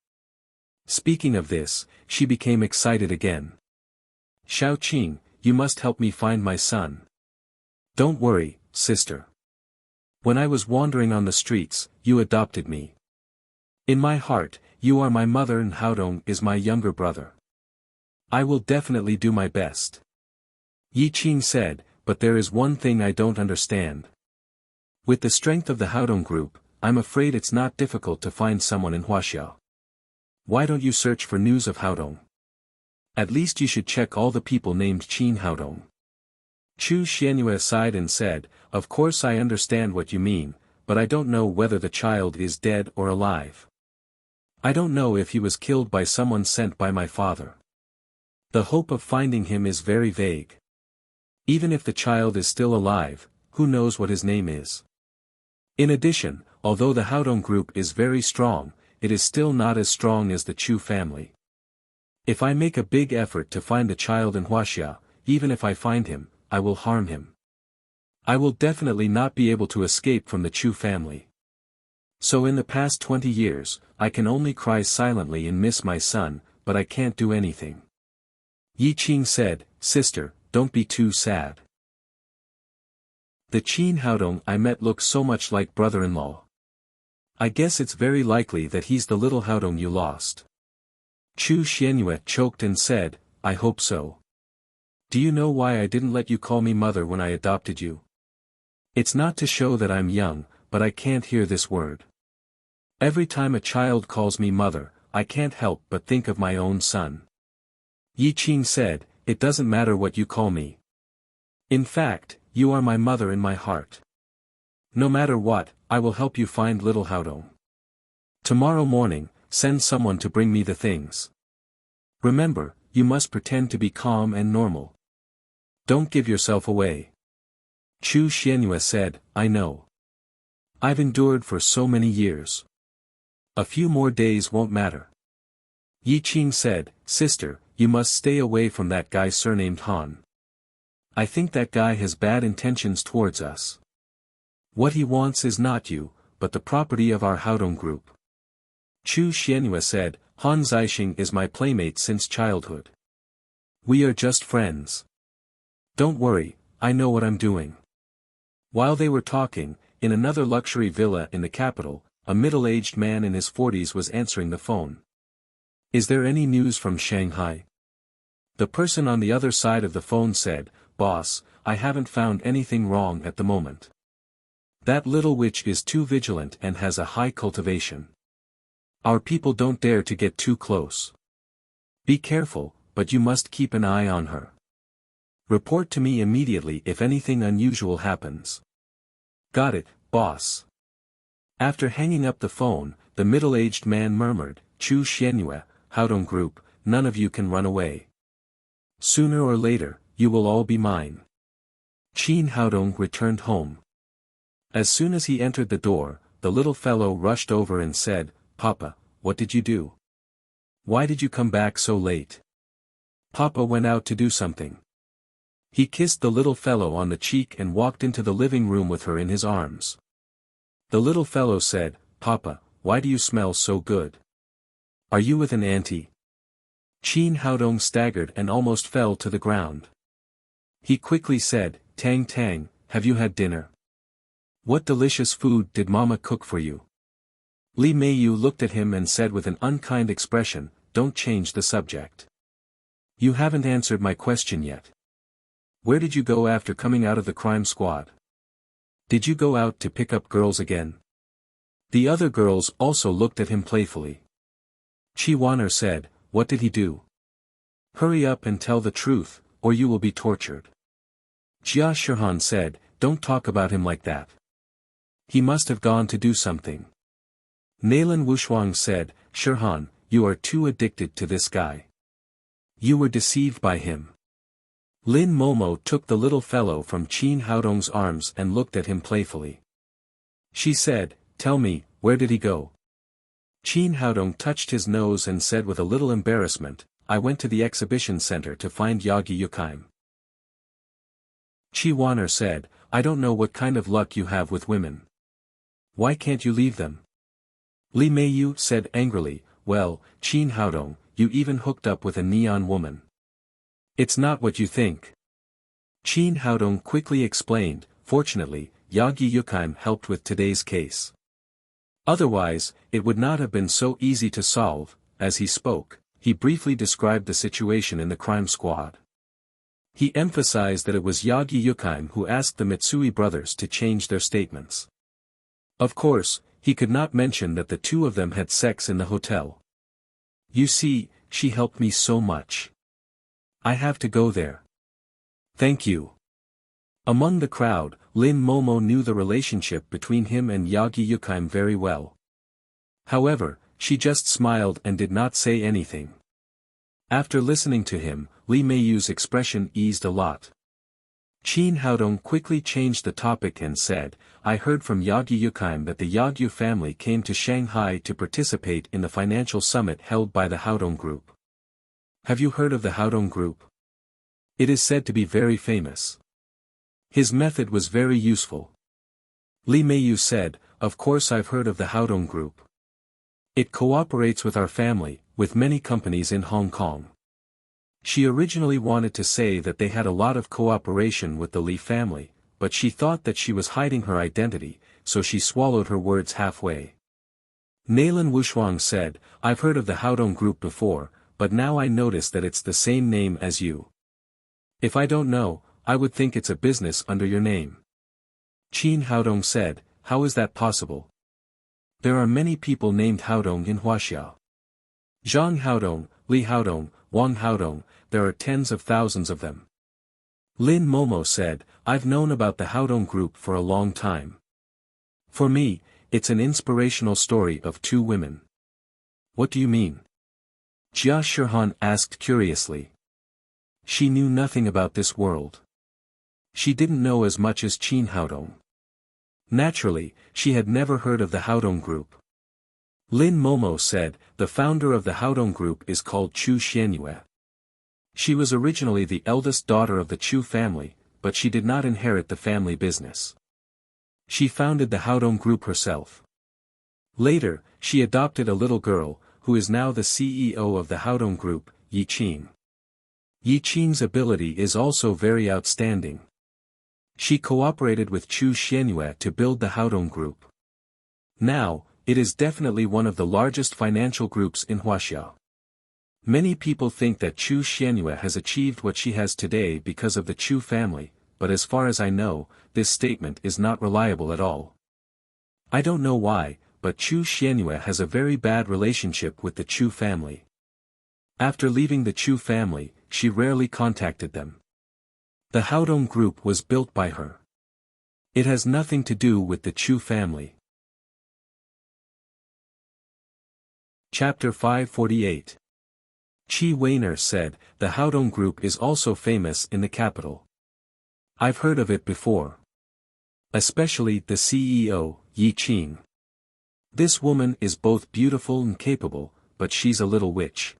Speaking of this, she became excited again. "Xiao Qing, you must help me find my son." "Don't worry, sister. When I was wandering on the streets, you adopted me. In my heart, you are my mother and Haodong is my younger brother. I will definitely do my best." Yi Qing said, "But there is one thing I don't understand. With the strength of the Haodong group, I'm afraid it's not difficult to find someone in Huaxia. Why don't you search for news of Haodong? At least you should check all the people named Qin Haodong." Chu Xianyue sighed and said, "Of course I understand what you mean, but I don't know whether the child is dead or alive. I don't know if he was killed by someone sent by my father. The hope of finding him is very vague. Even if the child is still alive, who knows what his name is? In addition, although the Haodong group is very strong, it is still not as strong as the Chu family. If I make a big effort to find the child in Huaxia, even if I find him, I will harm him. I will definitely not be able to escape from the Chu family. So in the past 20 years, I can only cry silently and miss my son, but I can't do anything. Yi Qing said, "Sister, don't be too sad. The Qin Haodong I met looks so much like brother-in-law. I guess it's very likely that he's the little Haodong you lost." Chu Xianyue choked and said, "I hope so. Do you know why I didn't let you call me mother when I adopted you? It's not to show that I'm young, but I can't hear this word. Every time a child calls me mother, I can't help but think of my own son." Yi Qing said, "It doesn't matter what you call me. In fact, you are my mother in my heart. No matter what, I will help you find little Haodong. Tomorrow morning, send someone to bring me the things. Remember, you must pretend to be calm and normal. Don't give yourself away." Chu Xianyue said, "I know. I've endured for so many years. A few more days won't matter." Yi Qing said, "Sister, you must stay away from that guy surnamed Han. I think that guy has bad intentions towards us. What he wants is not you, but the property of our Haodong group." Chu Xianyue said, "Han Zixing is my playmate since childhood. We are just friends. Don't worry, I know what I'm doing." While they were talking, in another luxury villa in the capital, a middle-aged man in his 40s was answering the phone. "Is there any news from Shanghai?" The person on the other side of the phone said, "Boss, I haven't found anything wrong at the moment. That little witch is too vigilant and has a high cultivation. Our people don't dare to get too close. Be careful, but you must keep an eye on her. Report to me immediately if anything unusual happens." "Got it, boss." After hanging up the phone, the middle-aged man murmured, "Chu Xianyue, Haodong Group, none of you can run away. Sooner or later, you will all be mine." Qin Haodong returned home. As soon as he entered the door, the little fellow rushed over and said, "Papa, what did you do? Why did you come back so late?" "Papa went out to do something." He kissed the little fellow on the cheek and walked into the living room with her in his arms. The little fellow said, "Papa, why do you smell so good? Are you with an auntie?" Qin Haodong staggered and almost fell to the ground. He quickly said, "Tang Tang, have you had dinner? What delicious food did Mama cook for you?" Li Meiyu looked at him and said with an unkind expression, "Don't change the subject. You haven't answered my question yet. Where did you go after coming out of the crime squad? Did you go out to pick up girls again?" The other girls also looked at him playfully. Chi Waner said, "What did he do? Hurry up and tell the truth, or you will be tortured." Jia Shirhan said, "Don't talk about him like that. He must have gone to do something." Nailan Wushuang said, "Shirhan, you are too addicted to this guy. You were deceived by him." Lin Momo took the little fellow from Qin Haodong's arms and looked at him playfully. She said, "Tell me, where did he go?" Qin Haodong touched his nose and said with a little embarrassment, "I went to the exhibition center to find Yagi Yukheim." Chi Waner said, "I don't know what kind of luck you have with women. Why can't you leave them?" Li Meiyu said angrily, "Well, Qin Haodong, you even hooked up with a neon woman. It's not what you think." Qin Haodong quickly explained, "Fortunately, Yagi Yukheim helped with today's case. Otherwise, it would not have been so easy to solve." As he spoke, he briefly described the situation in the crime squad. He emphasized that it was Yagi Yukheim who asked the Mitsui brothers to change their statements. Of course, he could not mention that the two of them had sex in the hotel. "You see, she helped me so much. I have to go there. Thank you." Among the crowd, Lin Momo knew the relationship between him and Yagi Yukheim very well. However, she just smiled and did not say anything. After listening to him, Li Meiyu's expression eased a lot. Qin Haodong quickly changed the topic and said, "I heard from Yagi Yukheim that the Yagyu family came to Shanghai to participate in the financial summit held by the Haodong Group. Have you heard of the Haodong Group? It is said to be very famous. His method was very useful." Li Meiyu said, "Of course I've heard of the Haodong Group. It cooperates with our family, with many companies in Hong Kong." She originally wanted to say that they had a lot of cooperation with the Li family, but she thought that she was hiding her identity, so she swallowed her words halfway. Naylan Wushuang said, I've heard of the Haodong group before, but now I notice that it's the same name as you. If I don't know, I would think it's a business under your name. Qin Haodong said, how is that possible? There are many people named Haodong in Huaxia. Zhang Haodong, Li Haodong, Wang Haodong, there are tens of thousands of them. Lin Momo said, I've known about the Haodong group for a long time. For me, it's an inspirational story of two women. What do you mean? Jia Shihan asked curiously. She knew nothing about this world. She didn't know as much as Qin Haodong. Naturally, she had never heard of the Haodong group. Lin Momo said, the founder of the Haodong group is called Chu Xianyue. She was originally the eldest daughter of the Chu family, but she did not inherit the family business. She founded the Haodong group herself. Later, she adopted a little girl, who is now the CEO of the Haodong group, Yi Qing. Yi Qing's ability is also very outstanding. She cooperated with Chu Xianyue to build the Haodong group. Now, it is definitely one of the largest financial groups in Huaxia. Many people think that Chu Xianyue has achieved what she has today because of the Chu family, but as far as I know, this statement is not reliable at all. I don't know why, but Chu Xianyue has a very bad relationship with the Chu family. After leaving the Chu family, she rarely contacted them. The Haodong group was built by her. It has nothing to do with the Chu family. Chapter 548. Qi Weiner said, the Haodong group is also famous in the capital. I've heard of it before. Especially the CEO, Yi Qing. This woman is both beautiful and capable, but she's a little witch.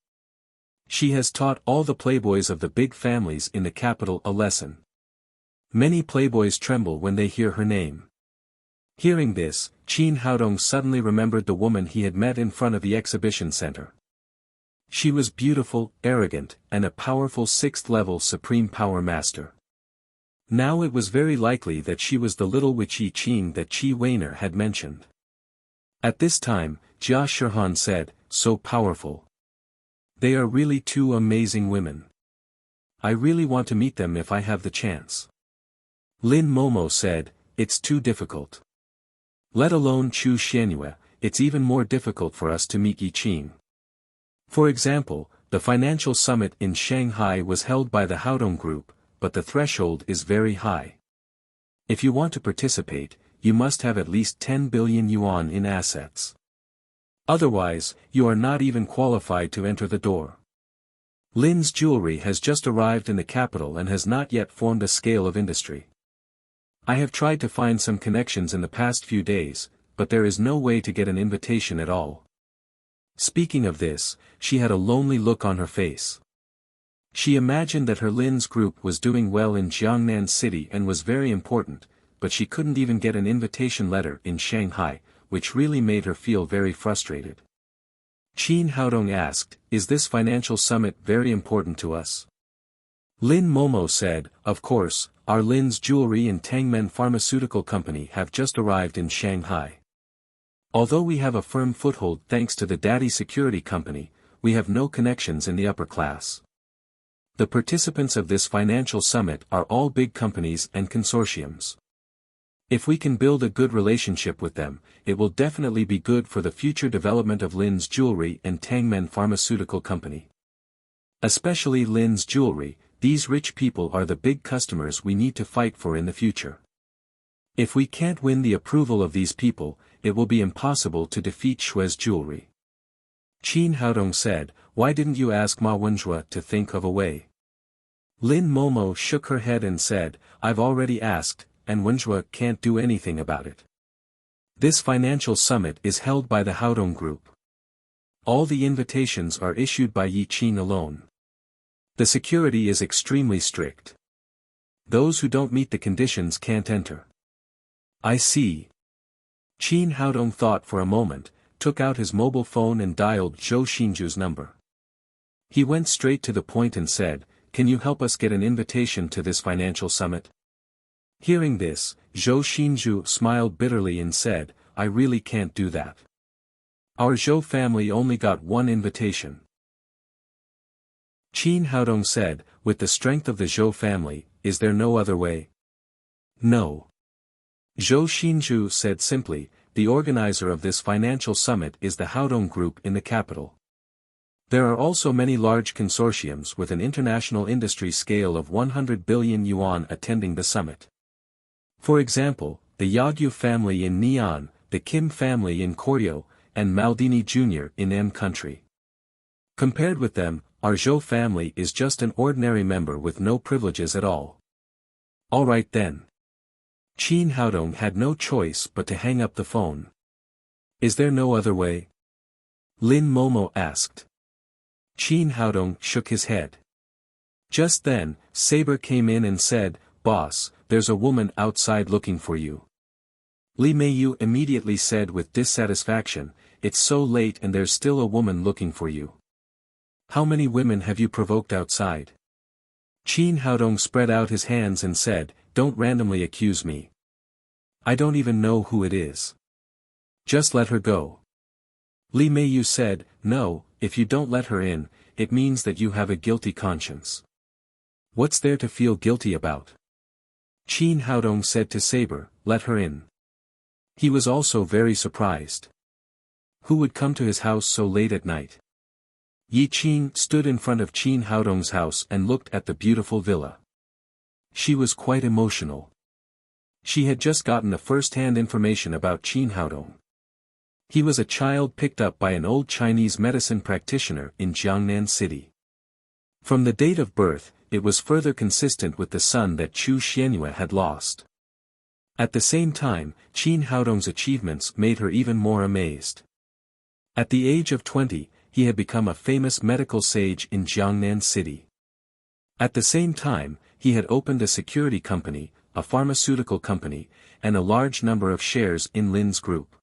She has taught all the playboys of the big families in the capital a lesson. Many playboys tremble when they hear her name. Hearing this, Qin Haodong suddenly remembered the woman he had met in front of the exhibition center. She was beautiful, arrogant, and a powerful sixth-level supreme power master. Now it was very likely that she was the little witch Yi Qing that Qi Weiner had mentioned. At this time, Jia Shihan said, so powerful. They are really two amazing women. I really want to meet them if I have the chance. Lin Momo said, it's too difficult. Let alone Chu Xianyue, it's even more difficult for us to meet Yi Qing. For example, the financial summit in Shanghai was held by the Haodong group, but the threshold is very high. If you want to participate, you must have at least 10 billion yuan in assets. Otherwise, you are not even qualified to enter the door. Lin's jewelry has just arrived in the capital and has not yet formed a scale of industry. I have tried to find some connections in the past few days, but there is no way to get an invitation at all. Speaking of this, she had a lonely look on her face. She imagined that her Lin's group was doing well in Jiangnan City and was very important, but she couldn't even get an invitation letter in Shanghai, which really made her feel very frustrated. Qin Haodong asked, is this financial summit very important to us? Lin Momo said, of course, our Lin's Jewelry and Tangmen Pharmaceutical Company have just arrived in Shanghai. Although we have a firm foothold thanks to the Daddy Security Company, we have no connections in the upper class. The participants of this financial summit are all big companies and consortiums. If we can build a good relationship with them, it will definitely be good for the future development of Lin's Jewelry and Tangmen Pharmaceutical Company. Especially Lin's Jewelry, these rich people are the big customers we need to fight for in the future. If we can't win the approval of these people, it will be impossible to defeat Shui's Jewelry. Qin Haodong said, why didn't you ask Ma Wenjue to think of a way? Lin Momo shook her head and said, I've already asked, and Wenjue can't do anything about it. This financial summit is held by the Haodong group. All the invitations are issued by Yi Qing alone. The security is extremely strict. Those who don't meet the conditions can't enter. I see. Qin Haodong thought for a moment, took out his mobile phone and dialed Zhou Xinju's number. He went straight to the point and said, "Can you help us get an invitation to this financial summit?" Hearing this, Zhou Xinzhu smiled bitterly and said, "I really can't do that. Our Zhou family only got one invitation." Qin Haodong said, "With the strength of the Zhou family, is there no other way?" "No." Zhou Xinzhu said simply, "The organizer of this financial summit is the Haodong Group in the capital. There are also many large consortiums with an international industry scale of 100 billion yuan attending the summit. For example, the Yagyu family in Nian, the Kim family in Koryo, and Maldini Jr. in M country. Compared with them, our Zhou family is just an ordinary member with no privileges at all." "All right then." Qin Haodong had no choice but to hang up the phone. "Is there no other way?" Lin Momo asked. Qin Haodong shook his head. Just then, Saber came in and said, "Boss, there's a woman outside looking for you." Li Meiyu immediately said with dissatisfaction, "It's so late and there's still a woman looking for you. How many women have you provoked outside?" Qin Haodong spread out his hands and said, "Don't randomly accuse me. I don't even know who it is. Just let her go." Li Meiyu said, "No, if you don't let her in, it means that you have a guilty conscience." "What's there to feel guilty about?" Qin Haodong said to Saber, "Let her in." He was also very surprised. Who would come to his house so late at night? Yi Qing stood in front of Qin Haodong's house and looked at the beautiful villa. She was quite emotional. She had just gotten the first-hand information about Qin Haodong. He was a child picked up by an old Chinese medicine practitioner in Jiangnan City. From the date of birth, it was further consistent with the son that Chu Xianyue had lost. At the same time, Qin Haodong's achievements made her even more amazed. At the age of 20, he had become a famous medical sage in Jiangnan City. At the same time, he had opened a security company, a pharmaceutical company, and a large number of shares in Lin's group.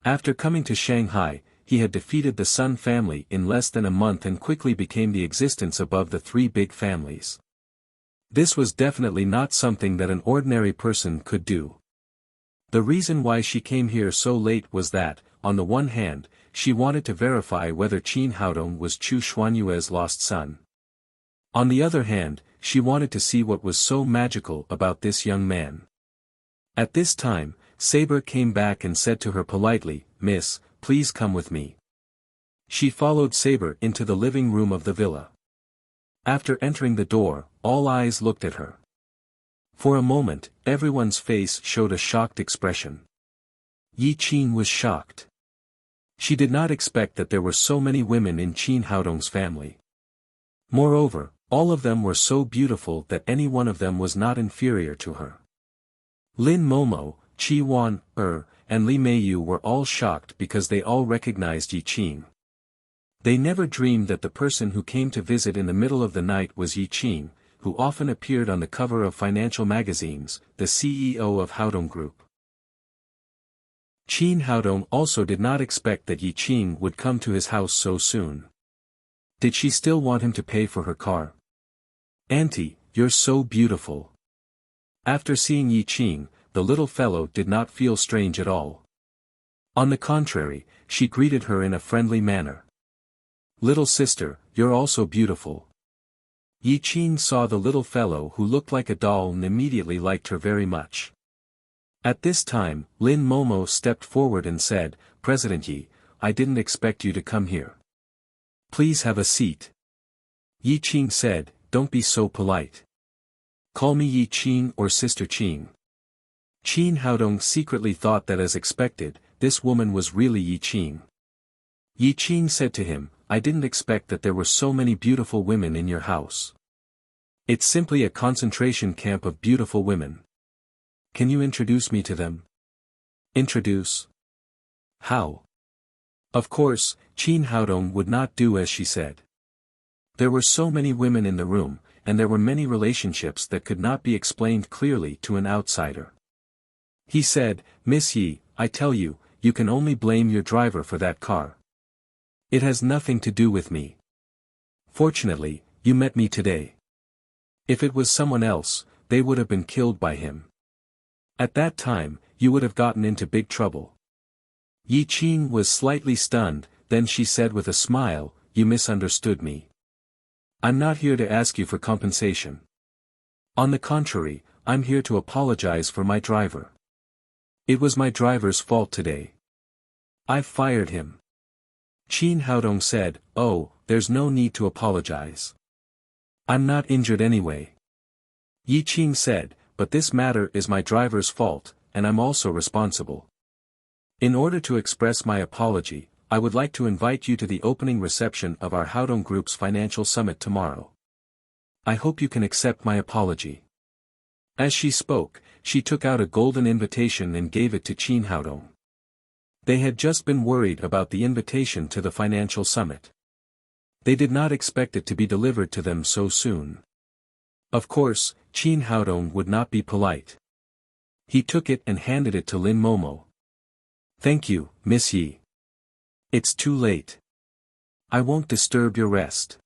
After coming to Shanghai, he had defeated the Sun family in less than a month and quickly became the existence above the three big families. This was definitely not something that an ordinary person could do. The reason why she came here so late was that, on the one hand, she wanted to verify whether Qin Haodong was Chu Xuanyue's lost son. On the other hand, she wanted to see what was so magical about this young man. At this time, Saber came back and said to her politely, "Miss, please come with me." She followed Saber into the living room of the villa. After entering the door, all eyes looked at her. For a moment, everyone's face showed a shocked expression. Yi Qin was shocked. She did not expect that there were so many women in Qin Haodong's family. Moreover, all of them were so beautiful that any one of them was not inferior to her. Lin Momo, Qi Wan, and Li Meiyu were all shocked because they all recognized Yi Qin. They never dreamed that the person who came to visit in the middle of the night was Yi Qin, who often appeared on the cover of financial magazines, the CEO of Haodong Group. Qin Haodong also did not expect that Yi Qin would come to his house so soon. Did she still want him to pay for her car? "Auntie, you're so beautiful." After seeing Yi Qin, the little fellow did not feel strange at all. On the contrary, she greeted her in a friendly manner. "Little sister, you're also beautiful." Yi Qin saw the little fellow who looked like a doll and immediately liked her very much. At this time, Lin Momo stepped forward and said, "President Yi, I didn't expect you to come here. Please have a seat." Yi Qin said, "Don't be so polite. Call me Yi Qin or Sister Qin." Qin Haodong secretly thought that as expected, this woman was really Yi Qin. Yi Qin said to him, "I didn't expect that there were so many beautiful women in your house. It's simply a concentration camp of beautiful women. Can you introduce me to them?" "Introduce? How?" Of course, Qin Haodong would not do as she said. There were so many women in the room, and there were many relationships that could not be explained clearly to an outsider. He said, "Miss Yi, I tell you, you can only blame your driver for that car. It has nothing to do with me. Fortunately, you met me today. If it was someone else, they would have been killed by him. At that time, you would have gotten into big trouble. Yi Qing was slightly stunned, then she said with a smile, you misunderstood me. I'm not here to ask you for compensation. On the contrary, I'm here to apologize for my driver. It was my driver's fault today. I've fired him. Qin Haodong said, oh, there's no need to apologize. I'm not injured anyway. Yi Qing said, but this matter is my driver's fault, and I'm also responsible. In order to express my apology, I would like to invite you to the opening reception of our Haodong Group's financial summit tomorrow. I hope you can accept my apology. As she spoke, she took out a golden invitation and gave it to Qin Haodong. They had just been worried about the invitation to the financial summit. They did not expect it to be delivered to them so soon. Of course, Qin Haodong would not be polite. He took it and handed it to Lin Momo. Thank you, Miss Yi. It's too late. I won't disturb your rest.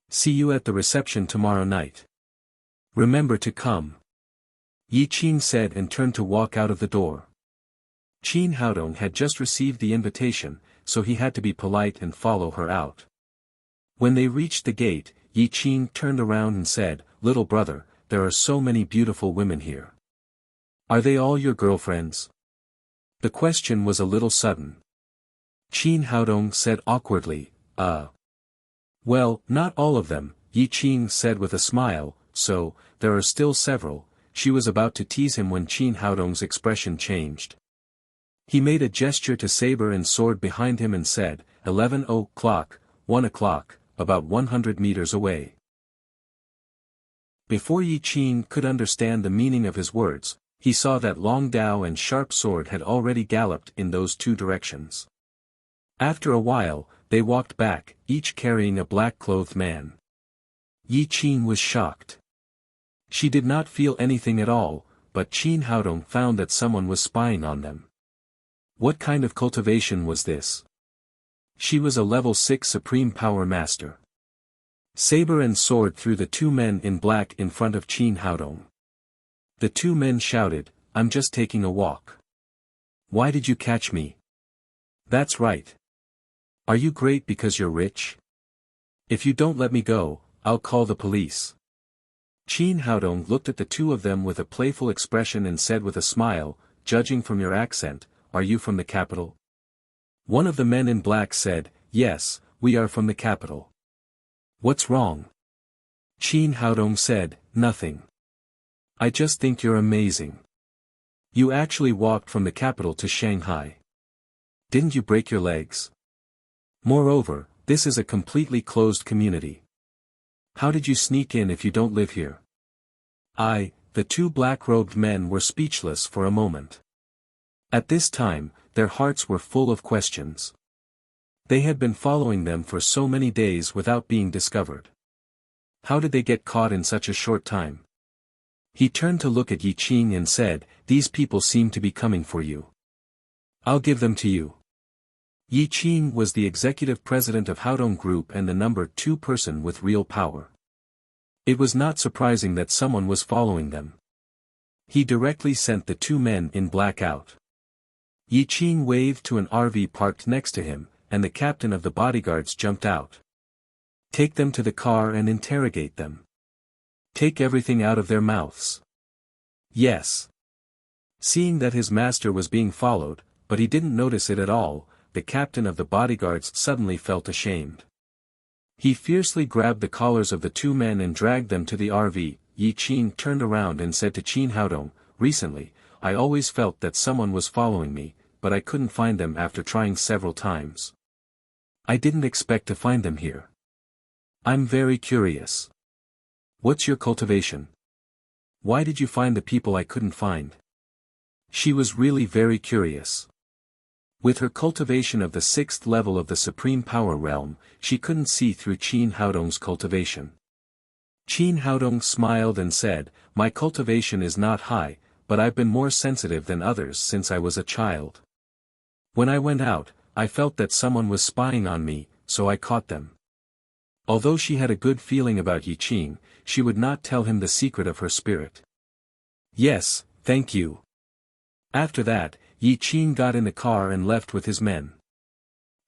See you at the reception tomorrow night. Remember to come. Yi Qing said and turned to walk out of the door. Qin Haodong had just received the invitation, so he had to be polite and follow her out. When they reached the gate, Yi Qing turned around and said, little brother, there are so many beautiful women here. Are they all your girlfriends? The question was a little sudden. Qin Haodong said awkwardly, Well, not all of them, Yi Qing said with a smile, so, there are still several. She was about to tease him when Qin Haodong's expression changed. He made a gesture to saber and sword behind him and said, 11 o'clock, 1 o'clock, about 100 meters away. Before Yi Qing could understand the meaning of his words, he saw that Long Dao and Sharp Sword had already galloped in those two directions. After a while, they walked back, each carrying a black-clothed man. Yi Qing was shocked. She did not feel anything at all, but Qin Haodong found that someone was spying on them. What kind of cultivation was this? She was a level 6 Supreme Power Master. Saber and sword threw the two men in black in front of Qin Haodong. The two men shouted, I'm just taking a walk. Why did you catch me? That's right. Are you great because you're rich? If you don't let me go, I'll call the police. Qin Haodong looked at the two of them with a playful expression and said with a smile, judging from your accent, are you from the capital? One of the men in black said, yes, we are from the capital. What's wrong? Qin Haodong said, nothing. I just think you're amazing. You actually walked from the capital to Shanghai. Didn't you break your legs? Moreover, this is a completely closed community. How did you sneak in if you don't live here? The two black-robed men were speechless for a moment. At this time, their hearts were full of questions. They had been following them for so many days without being discovered. How did they get caught in such a short time? He turned to look at Yi Qing and said, these people seem to be coming for you. I'll give them to you. Yi Qing was the executive president of Haodong Group and the number 2 person with real power. It was not surprising that someone was following them. He directly sent the two men in black out. Yi Qing waved to an RV parked next to him, and the captain of the bodyguards jumped out. Take them to the car and interrogate them. Take everything out of their mouths. Yes. Seeing that his master was being followed, but he didn't notice it at all, the captain of the bodyguards suddenly felt ashamed. He fiercely grabbed the collars of the two men and dragged them to the RV. Yi Qing turned around and said to Qin Haodong, recently, I always felt that someone was following me, but I couldn't find them after trying several times. I didn't expect to find them here. I'm very curious. What's your cultivation? Why did you find the people I couldn't find? She was really very curious. With her cultivation of the 6th level of the Supreme Power Realm, she couldn't see through Qin Haodong's cultivation. Qin Haodong smiled and said, my cultivation is not high, but I've been more sensitive than others since I was a child. When I went out, I felt that someone was spying on me, so I caught them. Although she had a good feeling about Yi Qing, she would not tell him the secret of her spirit. Yes, thank you. After that, Yi Qing got in the car and left with his men.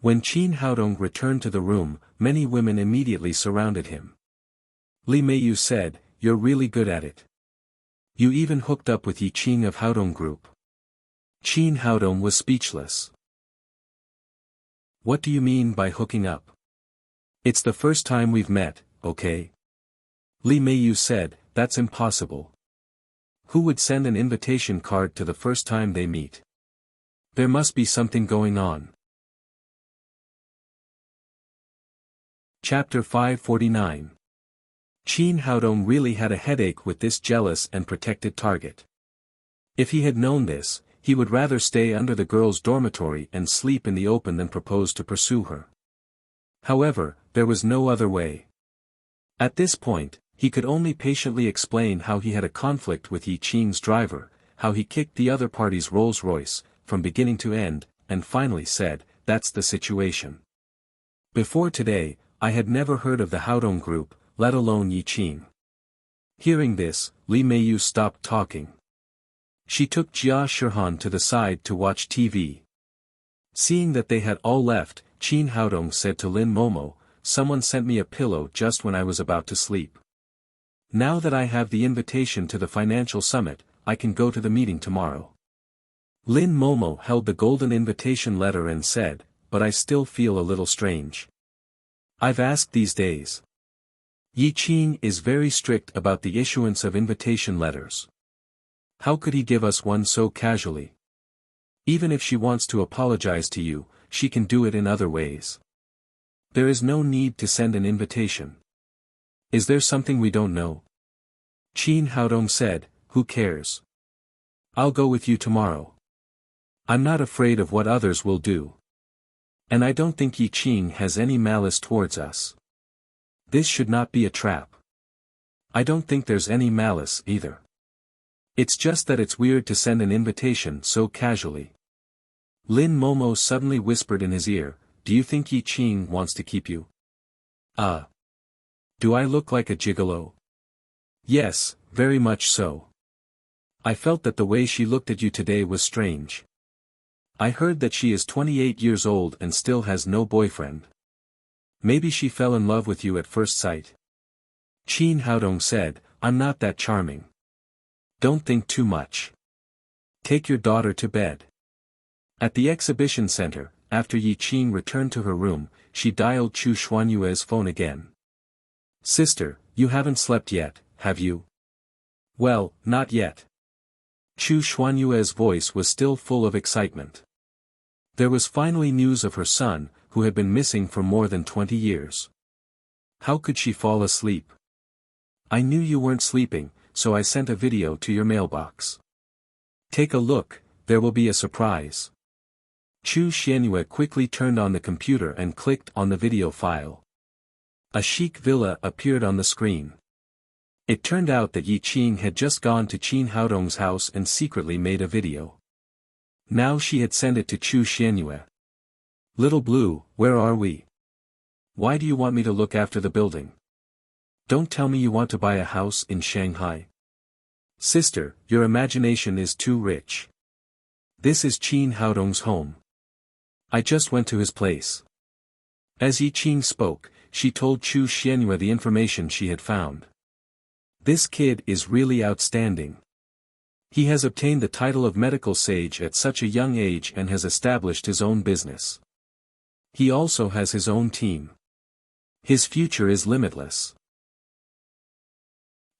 When Qin Haodong returned to the room, many women immediately surrounded him. Li Meiyu said, "You're really good at it. You even hooked up with Yi Qing of Haodong Group." Qin Haodong was speechless. "What do you mean by hooking up? It's the first time we've met, okay?" Li Meiyu said, "That's impossible. Who would send an invitation card to the first time they meet? There must be something going on." Chapter 549. Qin Haodong really had a headache with this jealous and protected target. If he had known this, he would rather stay under the girl's dormitory and sleep in the open than propose to pursue her. However, there was no other way. At this point, he could only patiently explain how he had a conflict with Yi Qing's driver, how he kicked the other party's Rolls-Royce, from beginning to end, and finally said, "That's the situation. Before today, I had never heard of the Haodong Group, let alone Yi Qing." Hearing this, Li Meiyu stopped talking. She took Jia Shihan to the side to watch TV. Seeing that they had all left, Qin Haodong said to Lin Momo, "Someone sent me a pillow just when I was about to sleep. Now that I have the invitation to the financial summit, I can go to the meeting tomorrow." Lin Momo held the golden invitation letter and said, "But I still feel a little strange. I've asked these days. Yi Qing is very strict about the issuance of invitation letters. How could he give us one so casually? Even if she wants to apologize to you, she can do it in other ways. There is no need to send an invitation. Is there something we don't know?" Qin Haodong said, "Who cares? I'll go with you tomorrow. I'm not afraid of what others will do. And I don't think Yi Qing has any malice towards us. This should not be a trap. I don't think there's any malice either. It's just that it's weird to send an invitation so casually." Lin Momo suddenly whispered in his ear, "Do you think Yi Qing wants to keep you?" Do I look like a gigolo?" "Yes, very much so. I felt that the way she looked at you today was strange. I heard that she is 28 years old and still has no boyfriend. Maybe she fell in love with you at first sight." Qin Haodong said, "I'm not that charming. Don't think too much. Take your daughter to bed." At the exhibition center, after Yi Qing returned to her room, she dialed Chu Xuanyue's phone again. "Sister, you haven't slept yet, have you?" "Well, not yet." Chu Xuanyue's voice was still full of excitement. There was finally news of her son, who had been missing for more than 20 years. How could she fall asleep? "I knew you weren't sleeping, so I sent a video to your mailbox. Take a look, there will be a surprise." Chu Xianyue quickly turned on the computer and clicked on the video file. A chic villa appeared on the screen. It turned out that Yi Qing had just gone to Qin Haodong's house and secretly made a video. Now she had sent it to Chu Xianyue. "Little Blue, where are we? Why do you want me to look after the building? Don't tell me you want to buy a house in Shanghai. Sister, your imagination is too rich. This is Qin Haodong's home. I just went to his place." As Yi Qing spoke, she told Chu Xianyue the information she had found. "This kid is really outstanding. He has obtained the title of medical sage at such a young age and has established his own business. He also has his own team. His future is limitless.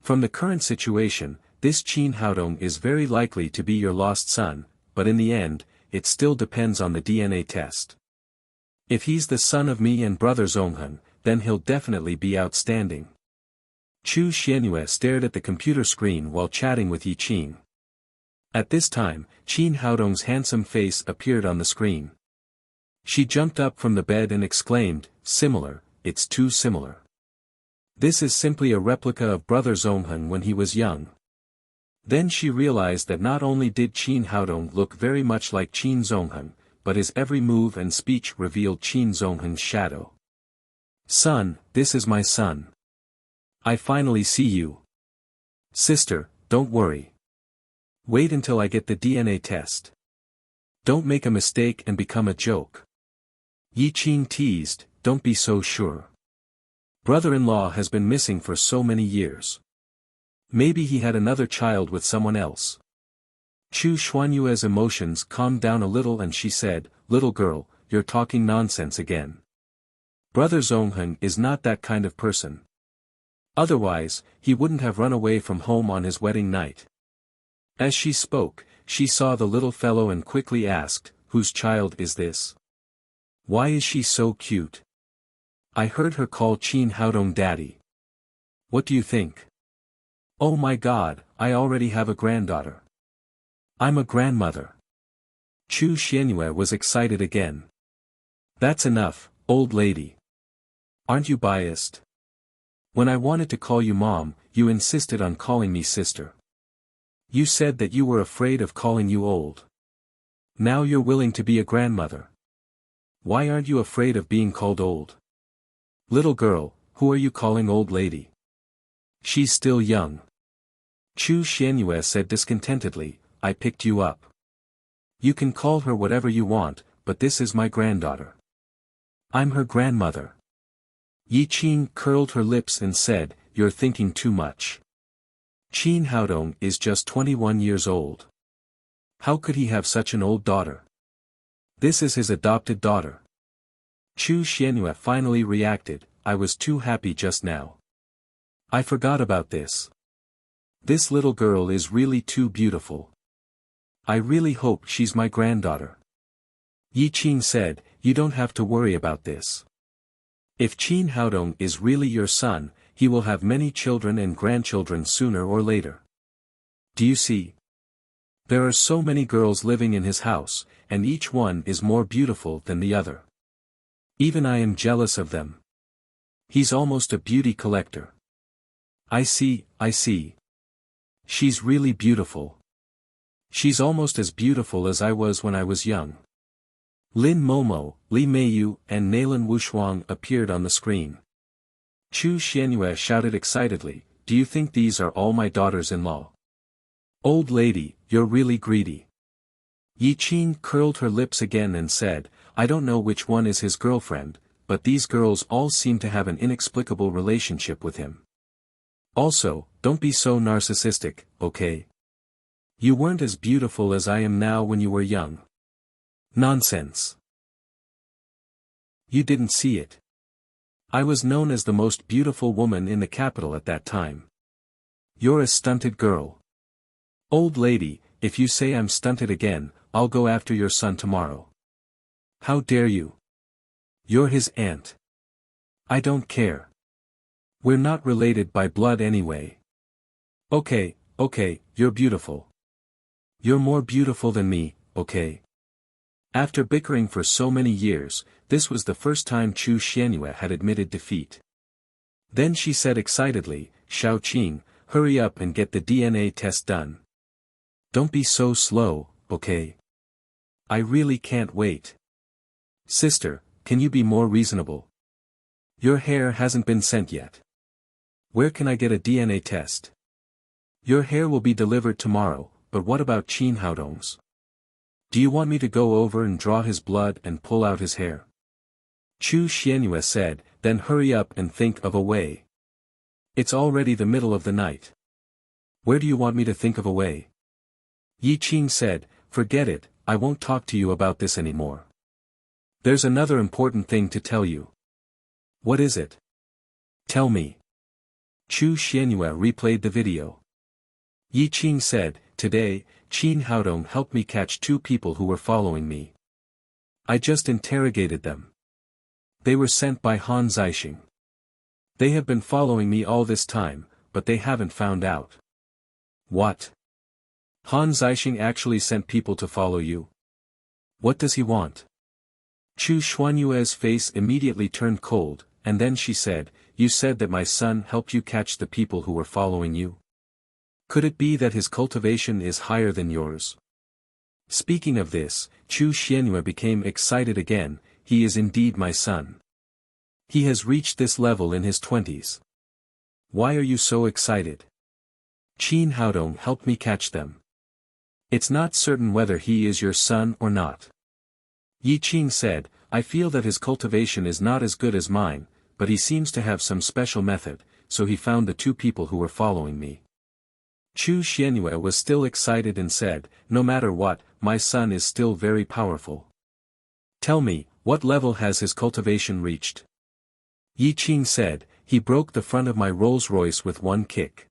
From the current situation, this Qin Haodong is very likely to be your lost son, but in the end, it still depends on the DNA test. If he's the son of me and brother Zhonghen, then he'll definitely be outstanding." Chu Xianyue stared at the computer screen while chatting with Yi Qing. At this time, Qin Haodong's handsome face appeared on the screen. She jumped up from the bed and exclaimed, "Similar, it's too similar. This is simply a replica of brother Zhonghen when he was young." Then she realized that not only did Qin Haodong look very much like Qin Zhonghen, but his every move and speech revealed Qin Zhonghen's shadow. Son, this is my son. I finally see you. Sister, don't worry. Wait until I get the DNA test. Don't make a mistake and become a joke. Yi Qing teased, don't be so sure. Brother-in-law has been missing for so many years. Maybe he had another child with someone else. Chu Xuanyue's emotions calmed down a little and she said, little girl, you're talking nonsense again. Brother Zongheng is not that kind of person. Otherwise, he wouldn't have run away from home on his wedding night. As she spoke, she saw the little fellow and quickly asked, whose child is this? Why is she so cute? I heard her call Qin Haodong daddy. What do you think? Oh my God, I already have a granddaughter. I'm a grandmother. Chu Xianyue was excited again. That's enough, old lady. Aren't you biased? When I wanted to call you mom, you insisted on calling me sister. You said that you were afraid of calling you old. Now you're willing to be a grandmother. Why aren't you afraid of being called old? Little girl, who are you calling old lady? She's still young. Chu Xianyue said discontentedly, I picked you up. You can call her whatever you want, but this is my granddaughter. I'm her grandmother. Yi Qing curled her lips and said, you're thinking too much. Qin Haodong is just 21 years old. How could he have such an old daughter? This is his adopted daughter. Chu Xianyue finally reacted, I was too happy just now. I forgot about this. This little girl is really too beautiful. I really hope she's my granddaughter. Yi Qing said, you don't have to worry about this. If Qin Haodong is really your son, he will have many children and grandchildren sooner or later. Do you see? There are so many girls living in his house, and each one is more beautiful than the other. Even I am jealous of them. He's almost a beauty collector. I see. She's really beautiful. She's almost as beautiful as I was when I was young. Lin Momo, Li Meiyu, and Nalan Wushuang appeared on the screen. Chu Xianyue shouted excitedly, do you think these are all my daughters-in-law? Old lady, you're really greedy. Yi Qing curled her lips again and said, I don't know which one is his girlfriend, but these girls all seem to have an inexplicable relationship with him. Also, don't be so narcissistic, okay? You weren't as beautiful as I am now when you were young. Nonsense. You didn't see it. I was known as the most beautiful woman in the capital at that time. You're a stunted girl. Old lady, if you say I'm stunted again, I'll go after your son tomorrow. How dare you? You're his aunt. I don't care. We're not related by blood anyway. Okay, you're beautiful. You're more beautiful than me, okay? After bickering for so many years, this was the first time Chu Xianyue had admitted defeat. Then she said excitedly, Xiao Qing, hurry up and get the DNA test done. Don't be so slow, okay? I really can't wait. Sister, can you be more reasonable? Your hair hasn't been sent yet. Where can I get a DNA test? Your hair will be delivered tomorrow, but what about Qin Haodong's? Do you want me to go over and draw his blood and pull out his hair? Chu Xianyue said, then hurry up and think of a way. It's already the middle of the night. Where do you want me to think of a way? Yi Qing said, forget it, I won't talk to you about this anymore. There's another important thing to tell you. What is it? Tell me. Chu Xianyue replayed the video. Yi Qing said, today, Qin Haodong helped me catch 2 people who were following me. I just interrogated them. They were sent by Han Zixing. They have been following me all this time, but they haven't found out. What? Han Zixing actually sent people to follow you? What does he want? Chu Xuanyue's face immediately turned cold, and then she said, you said that my son helped you catch the people who were following you? Could it be that his cultivation is higher than yours? Speaking of this, Chu Xianyue became excited again, he is indeed my son. He has reached this level in his 20s. Why are you so excited? Qin Haodong helped me catch them. It's not certain whether he is your son or not. Yi Qing said, I feel that his cultivation is not as good as mine, but he seems to have some special method, so he found the two people who were following me. Chu Xianyue was still excited and said, no matter what, my son is still very powerful. Tell me, what level has his cultivation reached? Yi Qing said, he broke the front of my Rolls-Royce with one kick.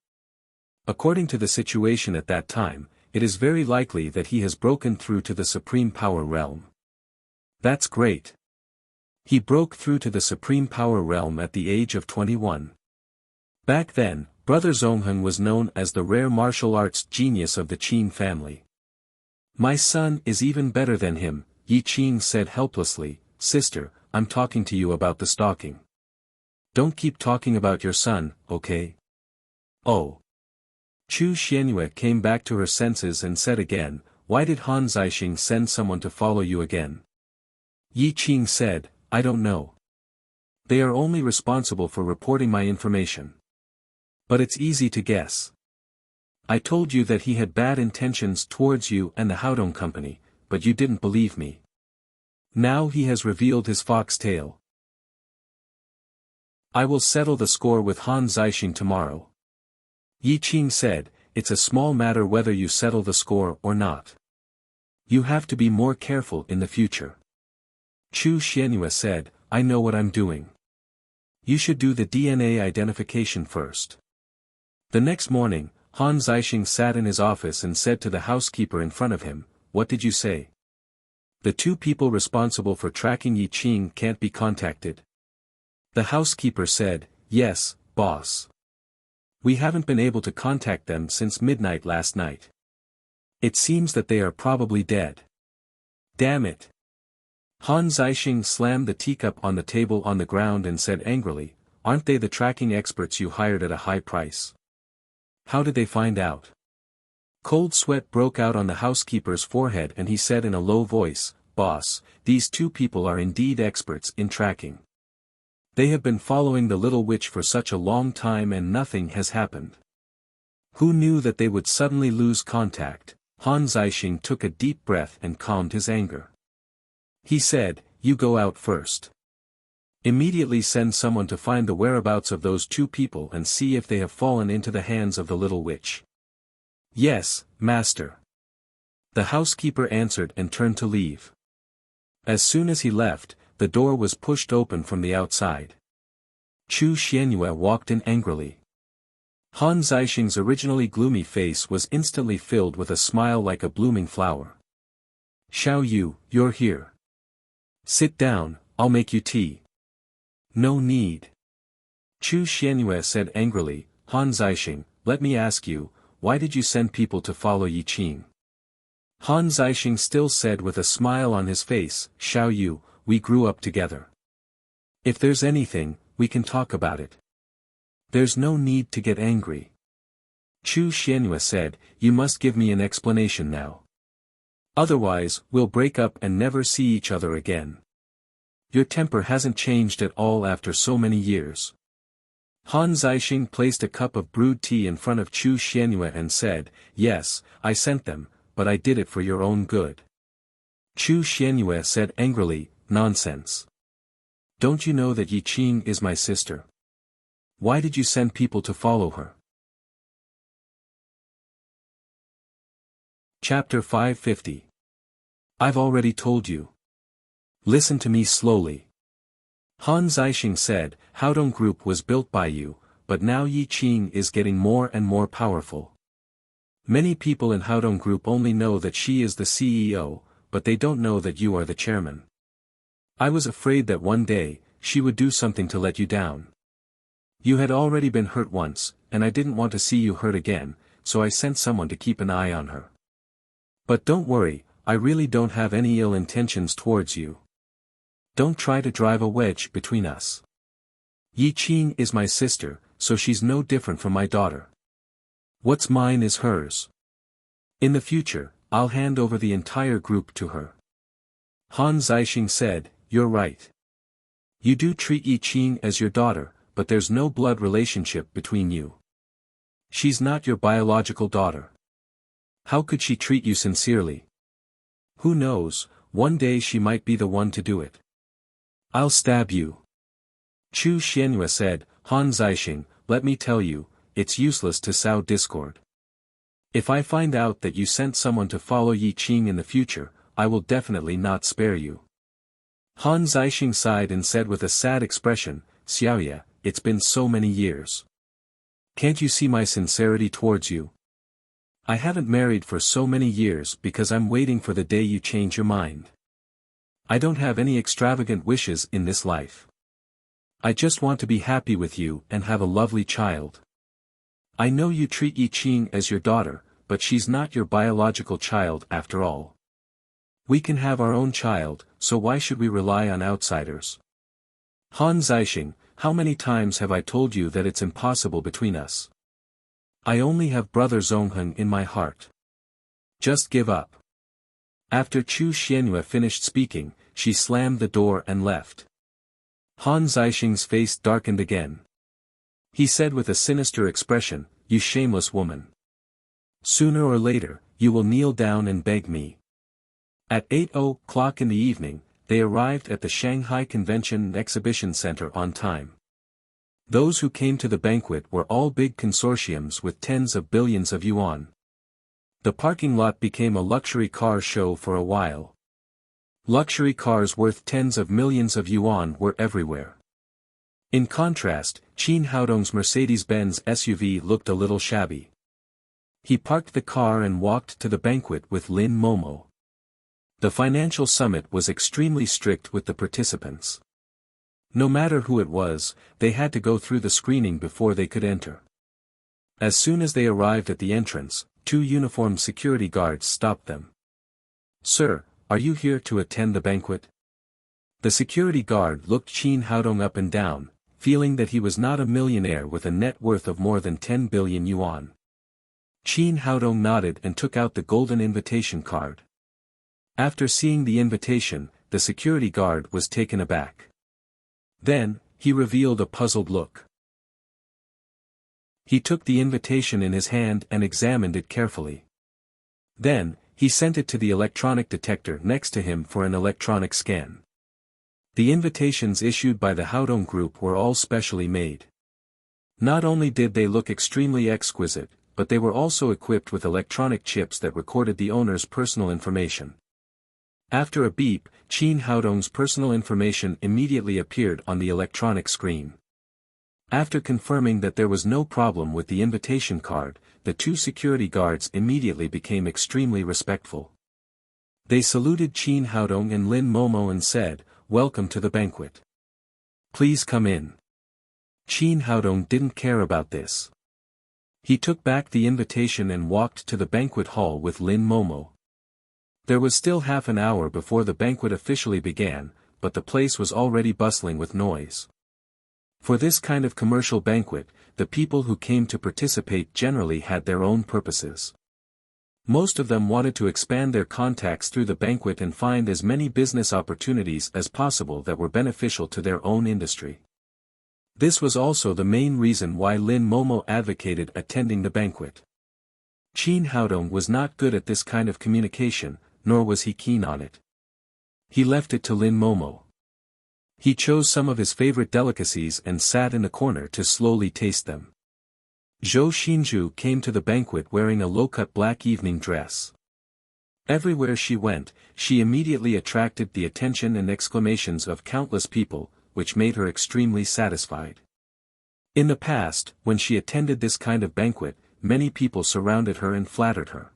According to the situation at that time, it is very likely that he has broken through to the supreme power realm. That's great. He broke through to the supreme power realm at the age of 21. Back then, Brother Zongheng was known as the rare martial arts genius of the Qin family. My son is even better than him, Yi Qing said helplessly. Sister, I'm talking to you about the stalking. Don't keep talking about your son, okay? Oh. Chu Xianyue came back to her senses and said again, why did Han Zixing send someone to follow you again? Yi Qing said, I don't know. They are only responsible for reporting my information. But it's easy to guess. I told you that he had bad intentions towards you and the Haodong company, but you didn't believe me. Now he has revealed his fox tail. I will settle the score with Han Zixing tomorrow. Yi Qing said, it's a small matter whether you settle the score or not. You have to be more careful in the future. Chu Xianyue said, I know what I'm doing. You should do the DNA identification first. The next morning, Han Zixing sat in his office and said to the housekeeper in front of him, what did you say? The two people responsible for tracking Yi Qing can't be contacted. The housekeeper said, yes, boss. We haven't been able to contact them since midnight last night. It seems that they are probably dead. Damn it. Han Zixing slammed the teacup on the table on the ground and said angrily, aren't they the tracking experts you hired at a high price? How did they find out? Cold sweat broke out on the housekeeper's forehead and he said in a low voice, boss, these two people are indeed experts in tracking. They have been following the little witch for such a long time and nothing has happened. Who knew that they would suddenly lose contact? Han Zixing took a deep breath and calmed his anger. He said, you go out first. Immediately send someone to find the whereabouts of those two people and see if they have fallen into the hands of the little witch. Yes, master. The housekeeper answered and turned to leave. As soon as he left, the door was pushed open from the outside. Chu Xianyue walked in angrily. Han Zixing's originally gloomy face was instantly filled with a smile like a blooming flower. Xiao Yu, you're here. Sit down, I'll make you tea. No need. Chu Xianyue said angrily, Han Zixing, let me ask you, why did you send people to follow Yi Qing? Han Zixing still said with a smile on his face, Xiao Yu, we grew up together. If there's anything, we can talk about it. There's no need to get angry. Chu Xianyue said, you must give me an explanation now. Otherwise, we'll break up and never see each other again. Your temper hasn't changed at all after so many years. Han Zixing placed a cup of brewed tea in front of Chu Xianyue and said, yes, I sent them, but I did it for your own good. Chu Xianyue said angrily, nonsense. Don't you know that Yi Qing is my sister? Why did you send people to follow her? Chapter 550. I've already told you. Listen to me slowly. Han Zixing said, Haodong Group was built by you, but now Yi Qing is getting more and more powerful. Many people in Haodong Group only know that she is the CEO, but they don't know that you are the chairman. I was afraid that one day, she would do something to let you down. You had already been hurt once, and I didn't want to see you hurt again, so I sent someone to keep an eye on her. But don't worry, I really don't have any ill intentions towards you. Don't try to drive a wedge between us. Yi Qing is my sister, so she's no different from my daughter. What's mine is hers. In the future, I'll hand over the entire group to her. Han Zixing said, you're right. You do treat Yi Qing as your daughter, but there's no blood relationship between you. She's not your biological daughter. How could she treat you sincerely? Who knows, one day she might be the one to do it. I'll stab you. Chu Xianyue said, Han Zixing, let me tell you, it's useless to sow discord. If I find out that you sent someone to follow Yi Qing in the future, I will definitely not spare you. Han Zixing sighed and said with a sad expression, Xiaoye, it's been so many years. Can't you see my sincerity towards you? I haven't married for so many years because I'm waiting for the day you change your mind. I don't have any extravagant wishes in this life. I just want to be happy with you and have a lovely child. I know you treat Yi Qing as your daughter, but she's not your biological child after all. We can have our own child, so why should we rely on outsiders? Han Zixing, how many times have I told you that it's impossible between us? I only have brother Zongheng in my heart. Just give up. After Chu Xianyue finished speaking, she slammed the door and left. Han Zixing's face darkened again. He said with a sinister expression, you shameless woman. Sooner or later, you will kneel down and beg me. At 8:00 in the evening, they arrived at the Shanghai Convention and Exhibition Center on time. Those who came to the banquet were all big consortiums with tens of billions of yuan. The parking lot became a luxury car show for a while. Luxury cars worth tens of millions of yuan were everywhere. In contrast, Qin Haodong's Mercedes-Benz SUV looked a little shabby. He parked the car and walked to the banquet with Lin Momo. The financial summit was extremely strict with the participants. No matter who it was, they had to go through the screening before they could enter. As soon as they arrived at the entrance, 2 uniformed security guards stopped them. Sir, are you here to attend the banquet? The security guard looked Qin Haodong up and down, feeling that he was not a millionaire with a net worth of more than 10 billion yuan. Qin Haodong nodded and took out the golden invitation card. After seeing the invitation, the security guard was taken aback. Then, he revealed a puzzled look. He took the invitation in his hand and examined it carefully. Then, he sent it to the electronic detector next to him for an electronic scan. The invitations issued by the Haodong Group were all specially made. Not only did they look extremely exquisite, but they were also equipped with electronic chips that recorded the owner's personal information. After a beep, Qin Haodong's personal information immediately appeared on the electronic screen. After confirming that there was no problem with the invitation card, the 2 security guards immediately became extremely respectful. They saluted Qin Haodong and Lin Momo and said, "Welcome to the banquet. Please come in." Qin Haodong didn't care about this. He took back the invitation and walked to the banquet hall with Lin Momo. There was still half an hour before the banquet officially began, but the place was already bustling with noise. For this kind of commercial banquet, the people who came to participate generally had their own purposes. Most of them wanted to expand their contacts through the banquet and find as many business opportunities as possible that were beneficial to their own industry. This was also the main reason why Lin Momo advocated attending the banquet. Qin Haodong was not good at this kind of communication, nor was he keen on it. He left it to Lin Momo. He chose some of his favorite delicacies and sat in a corner to slowly taste them. Zhou Xinzhu came to the banquet wearing a low-cut black evening dress. Everywhere she went, she immediately attracted the attention and exclamations of countless people, which made her extremely satisfied. In the past, when she attended this kind of banquet, many people surrounded her and flattered her.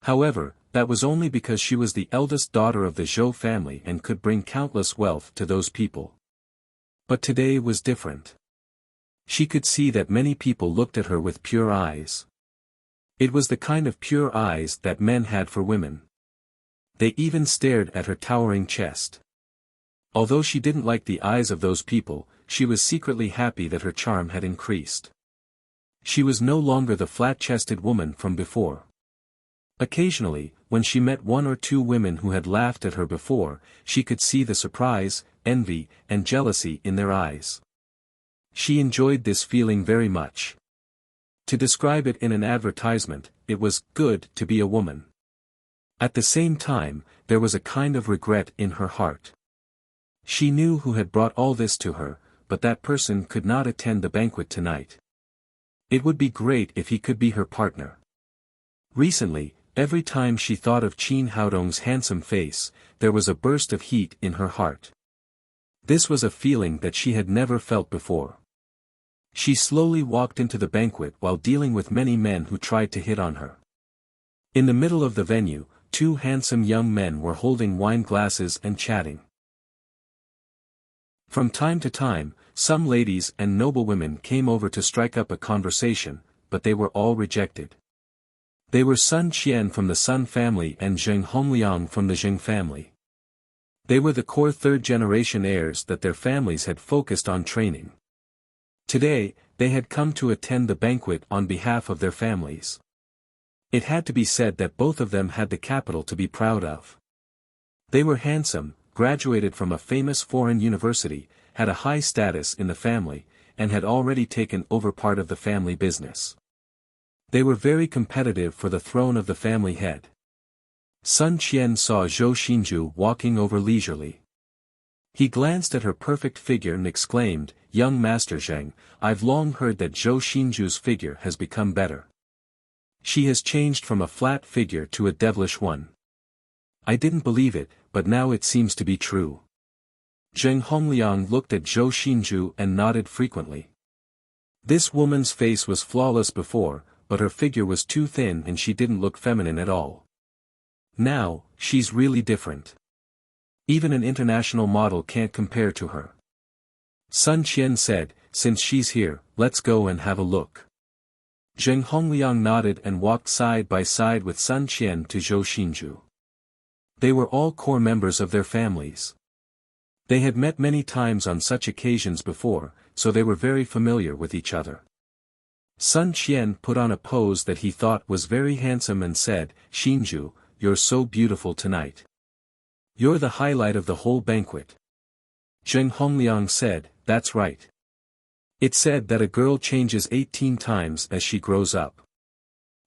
However, that was only because she was the eldest daughter of the Zhou family and could bring countless wealth to those people. But today was different. She could see that many people looked at her with pure eyes. It was the kind of pure eyes that men had for women. They even stared at her towering chest. Although she didn't like the eyes of those people, she was secretly happy that her charm had increased. She was no longer the flat-chested woman from before. Occasionally, when she met 1 or 2 women who had laughed at her before, she could see the surprise, envy, and jealousy in their eyes. She enjoyed this feeling very much. To describe it in an advertisement, it was good to be a woman. At the same time, there was a kind of regret in her heart. She knew who had brought all this to her, but that person could not attend the banquet tonight. It would be great if he could be her partner. Recently, every time she thought of Qin Haodong's handsome face, there was a burst of heat in her heart. This was a feeling that she had never felt before. She slowly walked into the banquet while dealing with many men who tried to hit on her. In the middle of the venue, two handsome young men were holding wine glasses and chatting. From time to time, some ladies and noblewomen came over to strike up a conversation, but they were all rejected. They were Sun Qian from the Sun family and Zheng Hongliang from the Zheng family. They were the core third-generation heirs that their families had focused on training. Today, they had come to attend the banquet on behalf of their families. It had to be said that both of them had the capital to be proud of. They were handsome, graduated from a famous foreign university, had a high status in the family, and had already taken over part of the family business. They were very competitive for the throne of the family head. Sun Qian saw Zhou Xinju walking over leisurely. He glanced at her perfect figure and exclaimed, "Young Master Zheng, I've long heard that Zhou Xinju's figure has become better. She has changed from a flat figure to a devilish one. I didn't believe it, but now it seems to be true." Zheng Hongliang looked at Zhou Xinju and nodded frequently. This woman's face was flawless before, but her figure was too thin and she didn't look feminine at all. Now, she's really different. Even an international model can't compare to her. Sun Qian said, "Since she's here, let's go and have a look." Zheng Hongliang nodded and walked side by side with Sun Qian to Zhou Xinju. They were all core members of their families. They had met many times on such occasions before, so they were very familiar with each other. Sun Qian put on a pose that he thought was very handsome and said, "Xinju, you're so beautiful tonight. You're the highlight of the whole banquet." Zheng Hongliang said, "That's right. It's said that a girl changes 18 times as she grows up.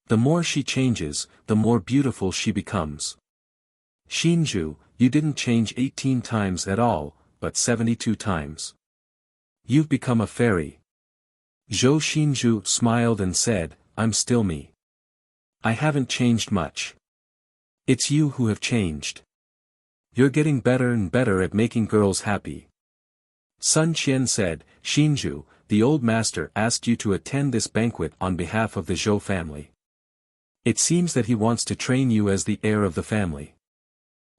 The more she changes, the more beautiful she becomes. Xinju, you didn't change 18 times at all, but 72 times. You've become a fairy." Zhou Xinju smiled and said, "I'm still me. I haven't changed much. It's you who have changed. You're getting better and better at making girls happy." Sun Qian said, "Xinju, the old master asked you to attend this banquet on behalf of the Zhou family. It seems that he wants to train you as the heir of the family."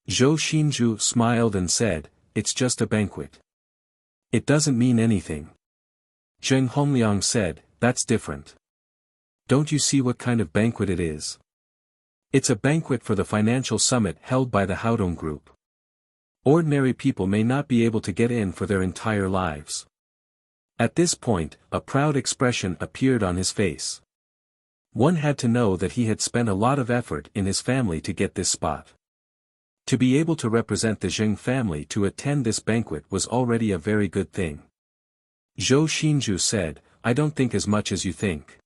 Zhou Xinju smiled and said, "It's just a banquet. It doesn't mean anything." Zheng Hongliang said, "That's different. Don't you see what kind of banquet it is? It's a banquet for the financial summit held by the Haodong Group. Ordinary people may not be able to get in for their entire lives." At this point, a proud expression appeared on his face. One had to know that he had spent a lot of effort in his family to get this spot. To be able to represent the Zheng family to attend this banquet was already a very good thing. Zhou Xinju said, "I don't think as much as you think.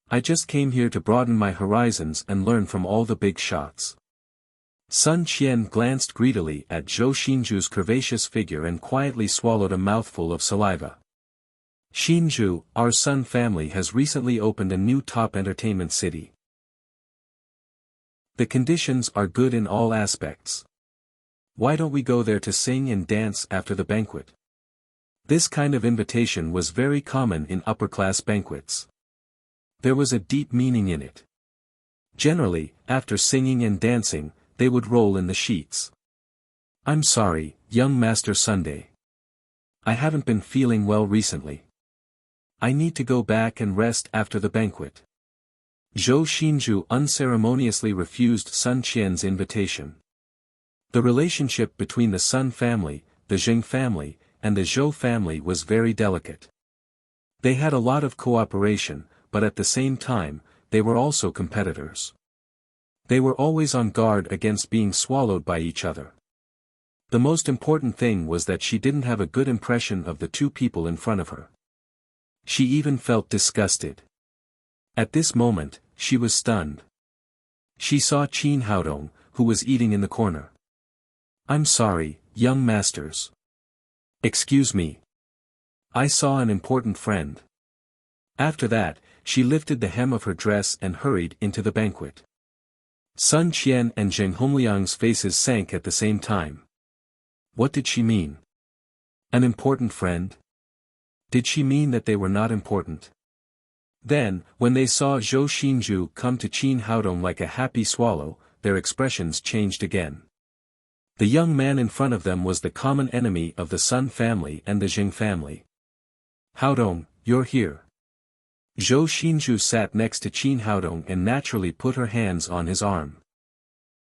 I just came here to broaden my horizons and learn from all the big shots." Sun Qian glanced greedily at Zhou Xinju's curvaceous figure and quietly swallowed a mouthful of saliva. "Xinju, our Sun family has recently opened a new top entertainment city. The conditions are good in all aspects. Why don't we go there to sing and dance after the banquet?" This kind of invitation was very common in upper-class banquets. There was a deep meaning in it. Generally, after singing and dancing, they would roll in the sheets. "I'm sorry, young Master Sunday. I haven't been feeling well recently. I need to go back and rest after the banquet." Zhou Xinju unceremoniously refused Sun Qian's invitation. The relationship between the Sun family, the Zheng family, and the Zhou family was very delicate. They had a lot of cooperation, but at the same time, they were also competitors. They were always on guard against being swallowed by each other. The most important thing was that she didn't have a good impression of the two people in front of her. She even felt disgusted. At this moment, she was stunned. She saw Qin Haodong, who was eating in the corner. "I'm sorry, young masters. Excuse me. I saw an important friend." After that, she lifted the hem of her dress and hurried into the banquet. Sun Qian and Zheng Hongliang's faces sank at the same time. What did she mean? An important friend? Did she mean that they were not important? Then, when they saw Zhou Xinju come to Qin Haodong like a happy swallow, their expressions changed again. The young man in front of them was the common enemy of the Sun family and the Jing family. "Haodong, you're here." Zhou Xinju sat next to Qin Haodong and naturally put her hands on his arm.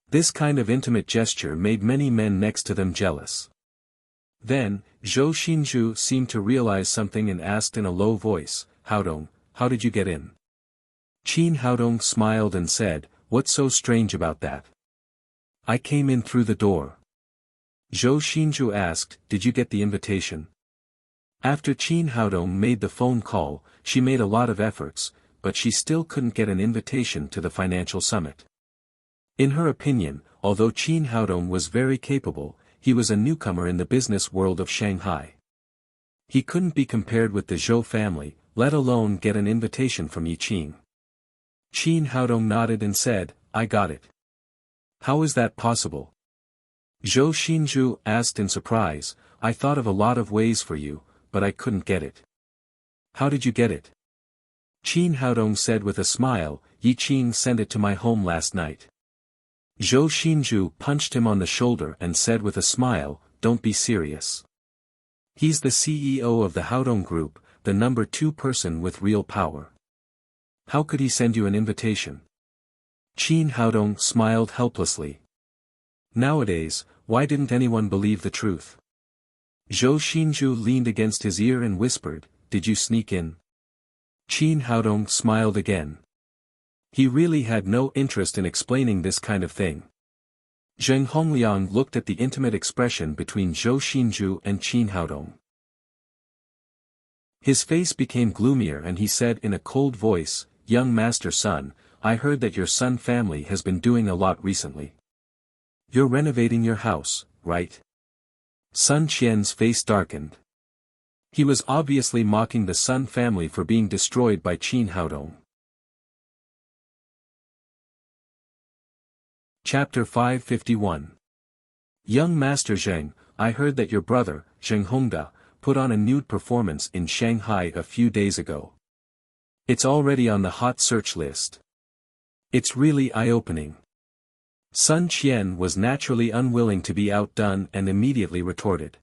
This kind of intimate gesture made many men next to them jealous. Then, Zhou Xinju seemed to realize something and asked in a low voice, "Haodong, how did you get in?" Qin Haodong smiled and said, "What's so strange about that? I came in through the door." Zhou Xinju asked, "Did you get the invitation?" After Qin Haodong made the phone call, she made a lot of efforts, but she still couldn't get an invitation to the financial summit. In her opinion, although Qin Haodong was very capable, he was a newcomer in the business world of Shanghai. He couldn't be compared with the Zhou family, let alone get an invitation from Yi Qing. Qin Haodong nodded and said, "I got it." "How is that possible?" Zhou Xinju asked in surprise. "I thought of a lot of ways for you, but I couldn't get it." "How did you get it?" Qin Haodong said with a smile, "Yi Qing sent it to my home last night." Zhou Xinju punched him on the shoulder and said with a smile, "Don't be serious. He's the CEO of the Haodong Group, the number 2 person with real power. How could he send you an invitation?" Qin Haodong smiled helplessly. Nowadays, why didn't anyone believe the truth? Zhou Xinju leaned against his ear and whispered, "Did you sneak in?" Qin Haodong smiled again. He really had no interest in explaining this kind of thing. Zheng Hongliang looked at the intimate expression between Zhou Xinju and Qin Haodong. His face became gloomier and he said in a cold voice, "Young master son, I heard that your Sun family has been doing a lot recently. You're renovating your house, right?" Sun Qian's face darkened. He was obviously mocking the Sun family for being destroyed by Qin Haodong. Chapter 551. Young Master Zheng, I heard that your brother, Zheng Hongda, put on a nude performance in Shanghai a few days ago. It's already on the hot search list. It's really eye-opening. Sun Qian was naturally unwilling to be outdone and immediately retorted.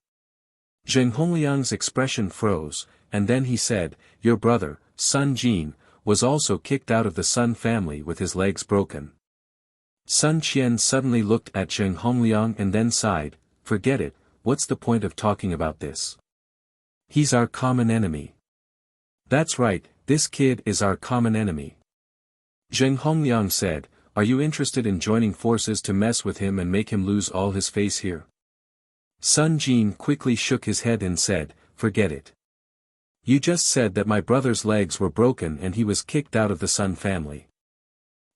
Zheng Hongliang's expression froze, and then he said, "Your brother, Sun Jin, was also kicked out of the Sun family with his legs broken." Sun Qian suddenly looked at Zheng Hongliang and then sighed, "Forget it, what's the point of talking about this? He's our common enemy." "That's right, this kid is our common enemy." Zheng Hongliang said, "Are you interested in joining forces to mess with him and make him lose all his face here?" Sun Jin quickly shook his head and said, "Forget it. You just said that my brother's legs were broken and he was kicked out of the Sun family.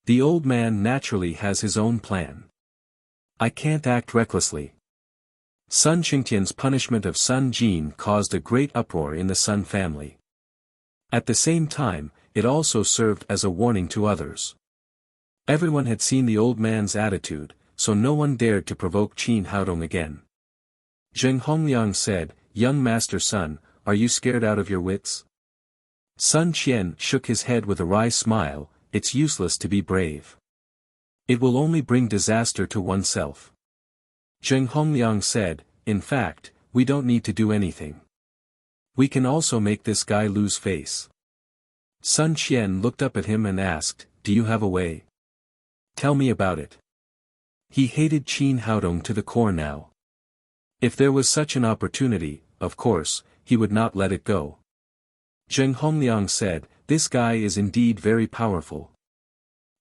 The old man naturally has his own plan. I can't act recklessly." Sun Qingtian's punishment of Sun Jin caused a great uproar in the Sun family. At the same time, it also served as a warning to others. Everyone had seen the old man's attitude, so no one dared to provoke Qin Haodong again. Zheng Hongliang said, "Young master son, are you scared out of your wits?" Sun Qian shook his head with a wry smile, "It's useless to be brave. It will only bring disaster to oneself." Zheng Hongliang said, "In fact, we don't need to do anything. We can also make this guy lose face." Sun Qian looked up at him and asked, "Do you have a way? Tell me about it." He hated Qin Haodong to the core now. If there was such an opportunity, of course, he would not let it go. Zheng Hongliang said, "This guy is indeed very powerful.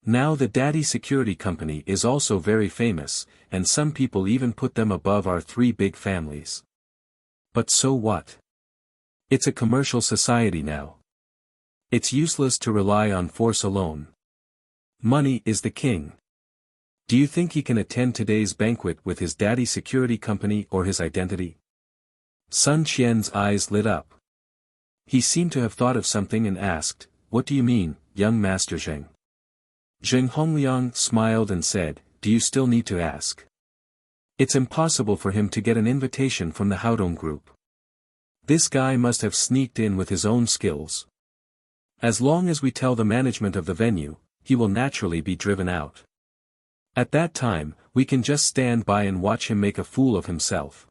Now the Daddy Security Company is also very famous, and some people even put them above our three big families. But so what? It's a commercial society now. It's useless to rely on force alone. Money is the king. Do you think he can attend today's banquet with his Daddy Security Company or his identity? Sun Qian's eyes lit up. He seemed to have thought of something and asked, "What do you mean, young Master Zheng?" Zheng Hongliang smiled and said, "Do you still need to ask? It's impossible for him to get an invitation from the Haodong group. This guy must have sneaked in with his own skills. As long as we tell the management of the venue, he will naturally be driven out. At that time, we can just stand by and watch him make a fool of himself.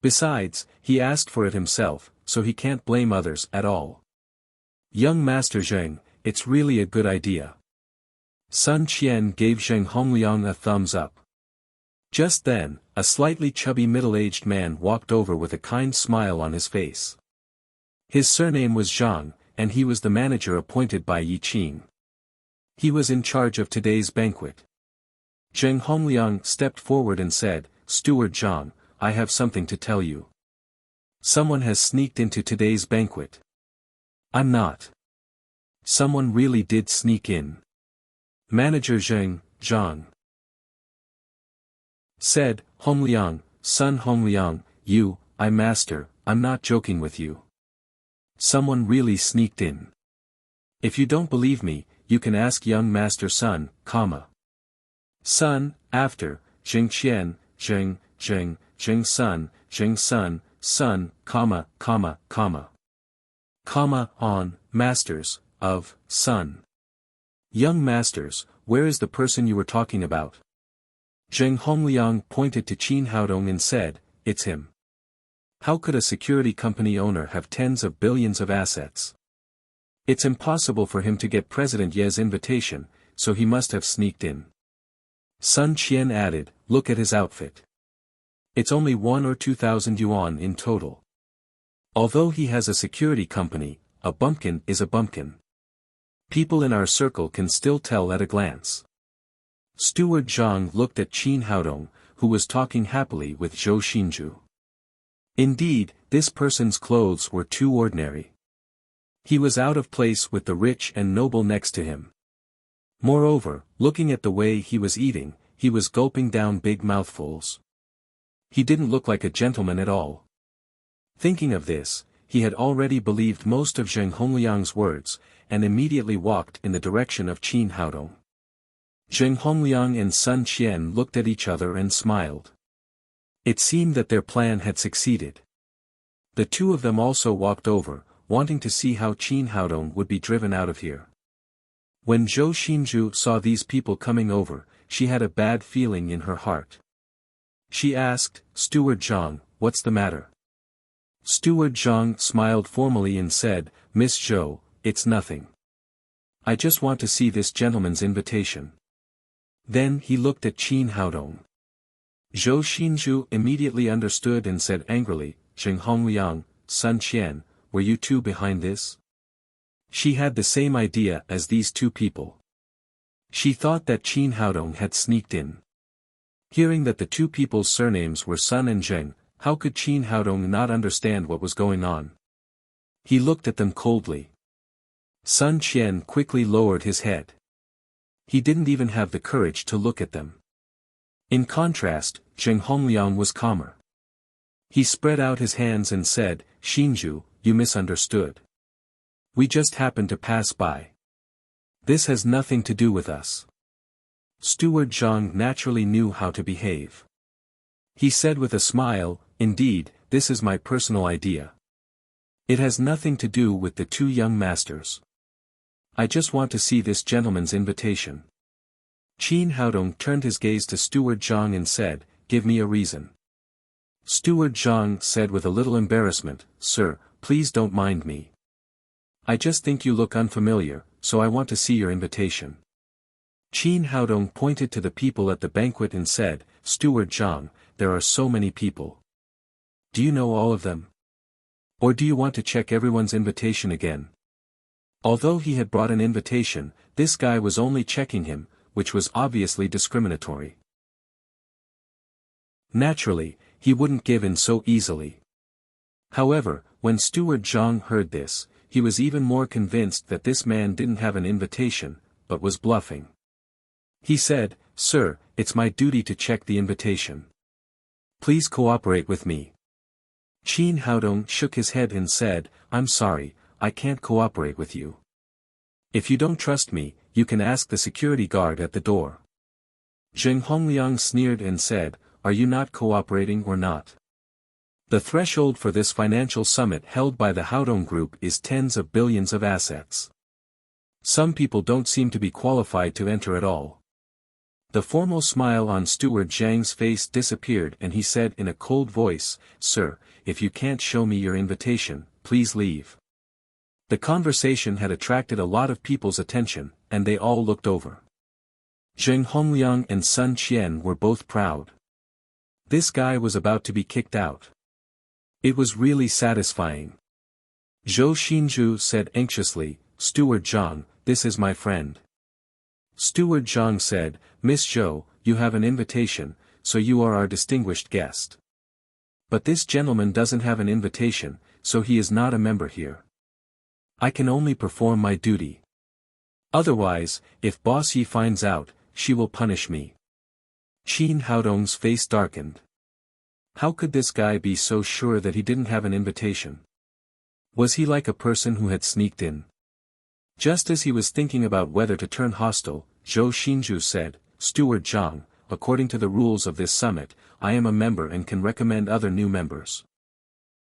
Besides, he asked for it himself, so he can't blame others at all. Young Master Zheng, it's really a good idea." Sun Qian gave Zheng Hongliang a thumbs up. Just then, a slightly chubby middle-aged man walked over with a kind smile on his face. His surname was Zhang, and he was the manager appointed by Yi Qing. He was in charge of today's banquet. Zheng Hongliang stepped forward and said, "Steward Zhang, I have something to tell you. Someone has sneaked into today's banquet." "I'm not." "Someone really did sneak in." Manager Zhang said, "Hongliang, Sun Hongliang, master, I'm not joking with you. Someone really sneaked in. If you don't believe me, you can ask young Master Sun, Sun, after, Zheng Qian, Zheng Sun, on, masters, of, Sun. Young masters, where is the person you were talking about?" Zheng Hongliang pointed to Qin Haodong and said, "It's him. How could a security company owner have tens of billions of assets? It's impossible for him to get President Ye's invitation, so he must have sneaked in." Sun Qian added, "Look at his outfit. It's only 1 or 2,000 yuan in total. Although he has a security company, a bumpkin is a bumpkin. People in our circle can still tell at a glance." Steward Zhang looked at Qin Haodong, who was talking happily with Zhou Xinju. Indeed, this person's clothes were too ordinary. He was out of place with the rich and noble next to him. Moreover, looking at the way he was eating, he was gulping down big mouthfuls. He didn't look like a gentleman at all. Thinking of this, he had already believed most of Zheng Hongliang's words, and immediately walked in the direction of Qin Haodong. Zheng Hongliang and Sun Qian looked at each other and smiled. It seemed that their plan had succeeded. The two of them also walked over, wanting to see how Qin Haodong would be driven out of here. When Zhou Xinju saw these people coming over, she had a bad feeling in her heart. She asked, "Steward Zhang, what's the matter?" Steward Zhang smiled formally and said, "Miss Zhou, it's nothing. I just want to see this gentleman's invitation." Then he looked at Qin Haodong. Zhou Xinju immediately understood and said angrily, "Zheng Hongliang, Sun Qian, were you two behind this?" She had the same idea as these two people. She thought that Qin Haodong had sneaked in. Hearing that the two people's surnames were Sun and Zheng, how could Qin Haodong not understand what was going on? He looked at them coldly. Sun Qian quickly lowered his head. He didn't even have the courage to look at them. In contrast, Zheng Hongliang was calmer. He spread out his hands and said, "Xinju, you misunderstood. We just happened to pass by. This has nothing to do with us." Steward Zhang naturally knew how to behave. He said with a smile, "Indeed, this is my personal idea. It has nothing to do with the two young masters. I just want to see this gentleman's invitation." Qin Haodong turned his gaze to Steward Zhang and said, "Give me a reason." Steward Zhang said with a little embarrassment, "Sir, please don't mind me. I just think you look unfamiliar, so I want to see your invitation." Qin Haodong pointed to the people at the banquet and said, "Steward Zhang, there are so many people. Do you know all of them? Or do you want to check everyone's invitation again?" Although he had brought an invitation, this guy was only checking him, which was obviously discriminatory. Naturally, he wouldn't give in so easily. However, when Steward Zhang heard this, he was even more convinced that this man didn't have an invitation, but was bluffing. He said, "Sir, it's my duty to check the invitation. Please cooperate with me." Qin Haodong shook his head and said, "I'm sorry, I can't cooperate with you. If you don't trust me, you can ask the security guard at the door." Zheng Hongliang sneered and said, "Are you not cooperating or not? The threshold for this financial summit held by the Haodong Group is tens of billions of assets. Some people don't seem to be qualified to enter at all." The formal smile on Steward Zhang's face disappeared and he said in a cold voice, "Sir, if you can't show me your invitation, please leave." The conversation had attracted a lot of people's attention, and they all looked over. Zheng Hongliang and Sun Qian were both proud. This guy was about to be kicked out. It was really satisfying. Zhou Xinzhu said anxiously, "Steward Zhang, this is my friend." Steward Zhang said, "Miss Zhou, you have an invitation, so you are our distinguished guest. But this gentleman doesn't have an invitation, so he is not a member here. I can only perform my duty. Otherwise, if Boss Yi finds out, she will punish me." Qin Haodong's face darkened. How could this guy be so sure that he didn't have an invitation? Was he like a person who had sneaked in? Just as he was thinking about whether to turn hostile, Zhou Xinzhu said, "Steward Zhang, according to the rules of this summit, I am a member and can recommend other new members.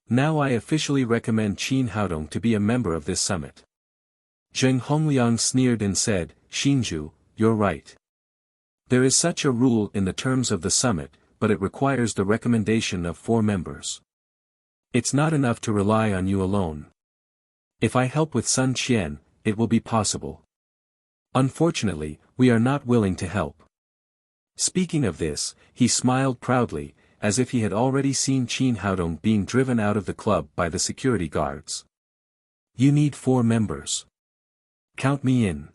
Now I officially recommend Qin Haodong to be a member of this summit." Zheng Hongliang sneered and said, "Xinzhu, you're right. There is such a rule in the terms of the summit, but it requires the recommendation of 4 members. It's not enough to rely on you alone. If I help with Sun Qian, it will be possible. Unfortunately, we are not willing to help." Speaking of this, he smiled proudly, as if he had already seen Qin Haodong being driven out of the club by the security guards. "You need 4 members. Count me in."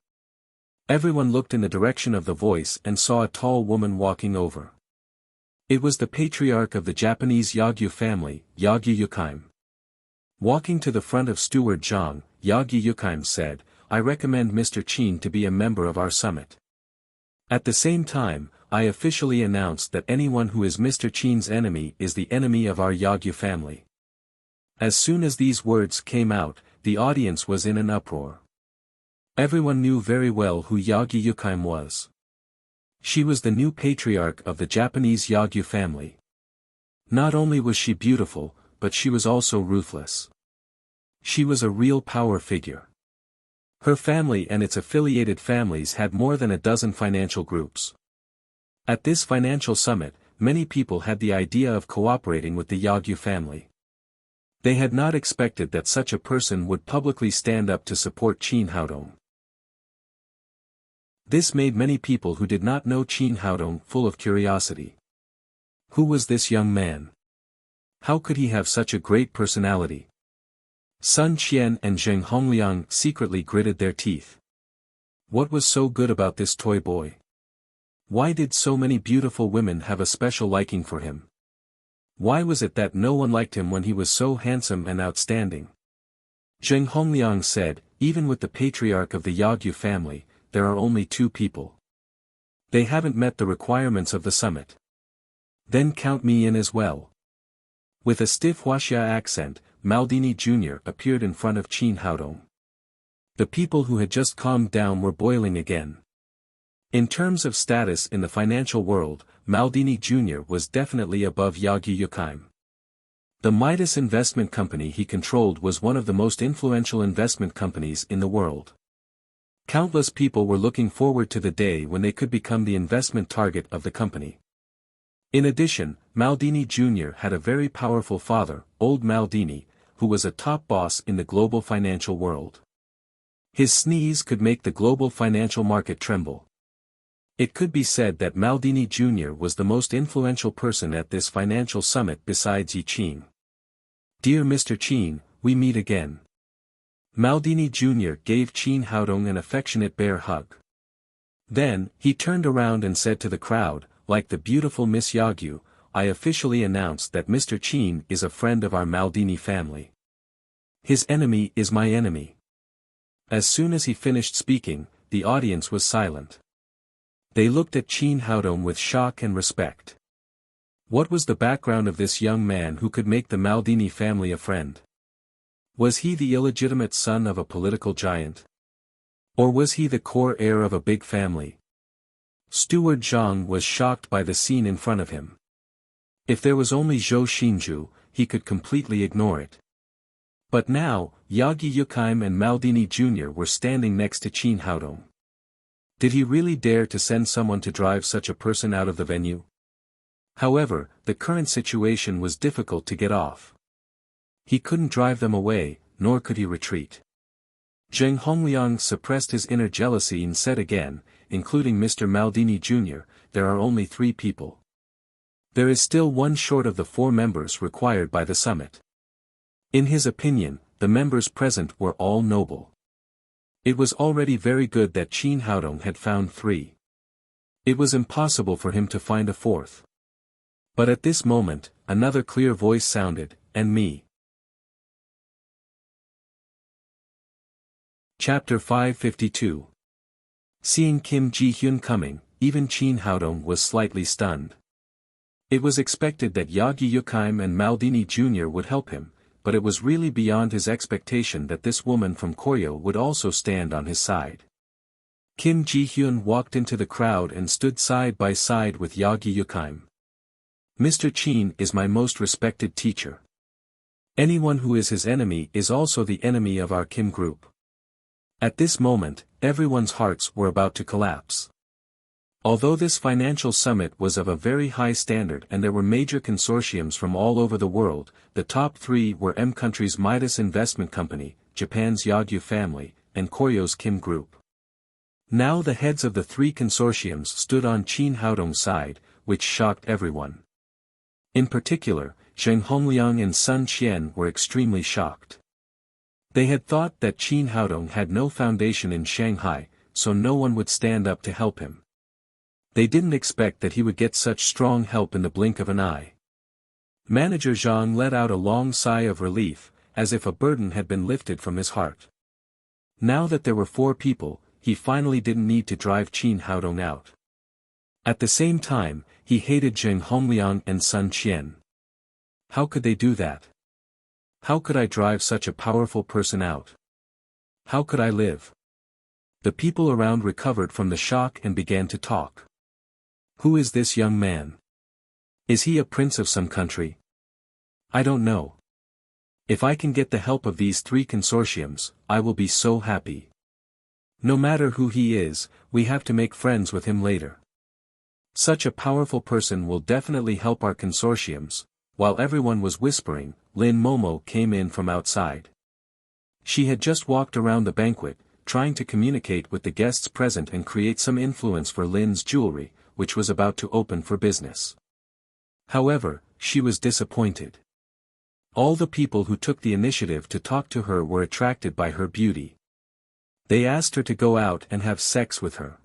Everyone looked in the direction of the voice and saw a tall woman walking over. It was the patriarch of the Japanese Yagyu family, Yagyu Yukaim. Walking to the front of Steward Zhang, Yagyu Yukaim said, "I recommend Mr. Qin to be a member of our summit. At the same time, I officially announce that anyone who is Mr. Qin's enemy is the enemy of our Yagyu family." As soon as these words came out, the audience was in an uproar. Everyone knew very well who Yagyu Yukaim was. She was the new patriarch of the Japanese Yagyu family. Not only was she beautiful, but she was also ruthless. She was a real power figure. Her family and its affiliated families had more than a dozen financial groups. At this financial summit, many people had the idea of cooperating with the Yagyu family. They had not expected that such a person would publicly stand up to support Qin Haodong. This made many people who did not know Qin Haodong full of curiosity. Who was this young man? How could he have such a great personality? Sun Qian and Zheng Hongliang secretly gritted their teeth. What was so good about this toy boy? Why did so many beautiful women have a special liking for him? Why was it that no one liked him when he was so handsome and outstanding? Zheng Hongliang said, "Even with the patriarch of the Yagyu family, there are only 2 people. They haven't met the requirements of the summit. Then count me in as well." With a stiff Wuxia accent, Maldini Jr. appeared in front of Qin Haodong. The people who had just calmed down were boiling again. In terms of status in the financial world, Maldini Jr. was definitely above Yagyu Yukaim. The Midas investment company he controlled was one of the most influential investment companies in the world. Countless people were looking forward to the day when they could become the investment target of the company. In addition, Maldini Jr. had a very powerful father, Old Maldini, who was a top boss in the global financial world. His sneeze could make the global financial market tremble. It could be said that Maldini Jr. was the most influential person at this financial summit besides Yi Qin. "Dear Mr. Qin, we meet again. Maldini Jr. gave Qin Haodong an affectionate bear hug. Then, he turned around and said to the crowd, like the beautiful Miss Yagyu, I officially announce that Mr. Qin is a friend of our Maldini family. His enemy is my enemy. As soon as he finished speaking, the audience was silent. They looked at Qin Haodong with shock and respect. What was the background of this young man who could make the Maldini family a friend? Was he the illegitimate son of a political giant? Or was he the core heir of a big family? Steward Zhang was shocked by the scene in front of him. If there was only Zhou Xinju, he could completely ignore it. But now, Yagi Yukheim and Maldini Jr. were standing next to Qin Haodong. Did he really dare to send someone to drive such a person out of the venue? However, the current situation was difficult to get off. He couldn't drive them away, nor could he retreat. Zheng Hongliang suppressed his inner jealousy and said again, including Mr. Maldini Jr., there are only 3 people. There is still one short of the 4 members required by the summit. In his opinion, the members present were all noble. It was already very good that Qin Haodong had found 3. It was impossible for him to find a 4th. But at this moment, another clear voice sounded, and me. Chapter 552. Seeing Kim Ji-hyun coming, even Qin Haodong was slightly stunned. It was expected that Yagi Yukheim and Maldini Jr. would help him, but it was really beyond his expectation that this woman from Koryo would also stand on his side. Kim Ji-hyun walked into the crowd and stood side by side with Yagi Yukheim. Mr. Qin is my most respected teacher. Anyone who is his enemy is also the enemy of our Kim group. At this moment, everyone's hearts were about to collapse. Although this financial summit was of a very high standard and there were major consortiums from all over the world, the top 3 were M Country's Midas Investment Company, Japan's Yagyu family, and Koryo's Kim Group. Now the heads of the 3 consortiums stood on Qin Haodong's side, which shocked everyone. In particular, Zheng Hongliang and Sun Qian were extremely shocked. They had thought that Qin Haodong had no foundation in Shanghai, so no one would stand up to help him. They didn't expect that he would get such strong help in the blink of an eye. Manager Zhang let out a long sigh of relief, as if a burden had been lifted from his heart. Now that there were 4 people, he finally didn't need to drive Qin Haodong out. At the same time, he hated Zheng Hongliang and Sun Qian. How could they do that? How could I drive such a powerful person out? How could I live? The people around recovered from the shock and began to talk. Who is this young man? Is he a prince of some country? I don't know. If I can get the help of these 3 consortiums, I will be so happy. No matter who he is, we have to make friends with him later. Such a powerful person will definitely help our consortiums. While everyone was whispering, Lin Momo came in from outside. She had just walked around the banquet, trying to communicate with the guests present and create some influence for Lin's jewelry, which was about to open for business. However, she was disappointed. All the people who took the initiative to talk to her were attracted by her beauty. They asked her to go out and have sex with her.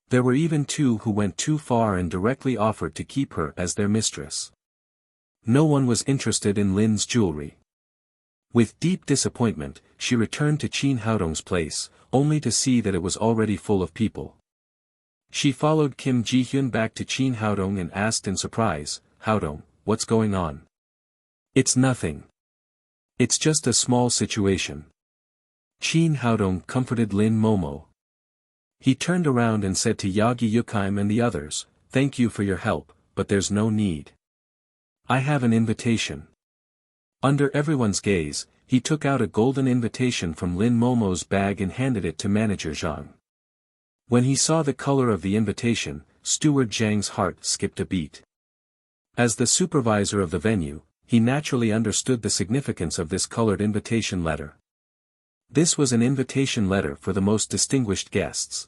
There were even 2 who went too far and directly offered to keep her as their mistress. No one was interested in Lin's jewelry. With deep disappointment, she returned to Qin Haodong's place, only to see that it was already full of people. She followed Kim Ji-hyun back to Qin Haodong and asked in surprise, Haodong, what's going on? It's nothing. It's just a small situation. Qin Haodong comforted Lin Momo. He turned around and said to Yagi Yukheim and the others, thank you for your help, but there's no need. I have an invitation. Under everyone's gaze, he took out a golden invitation from Lin Momo's bag and handed it to Manager Zhang. When he saw the color of the invitation, Steward Zhang's heart skipped a beat. As the supervisor of the venue, he naturally understood the significance of this colored invitation letter. This was an invitation letter for the most distinguished guests.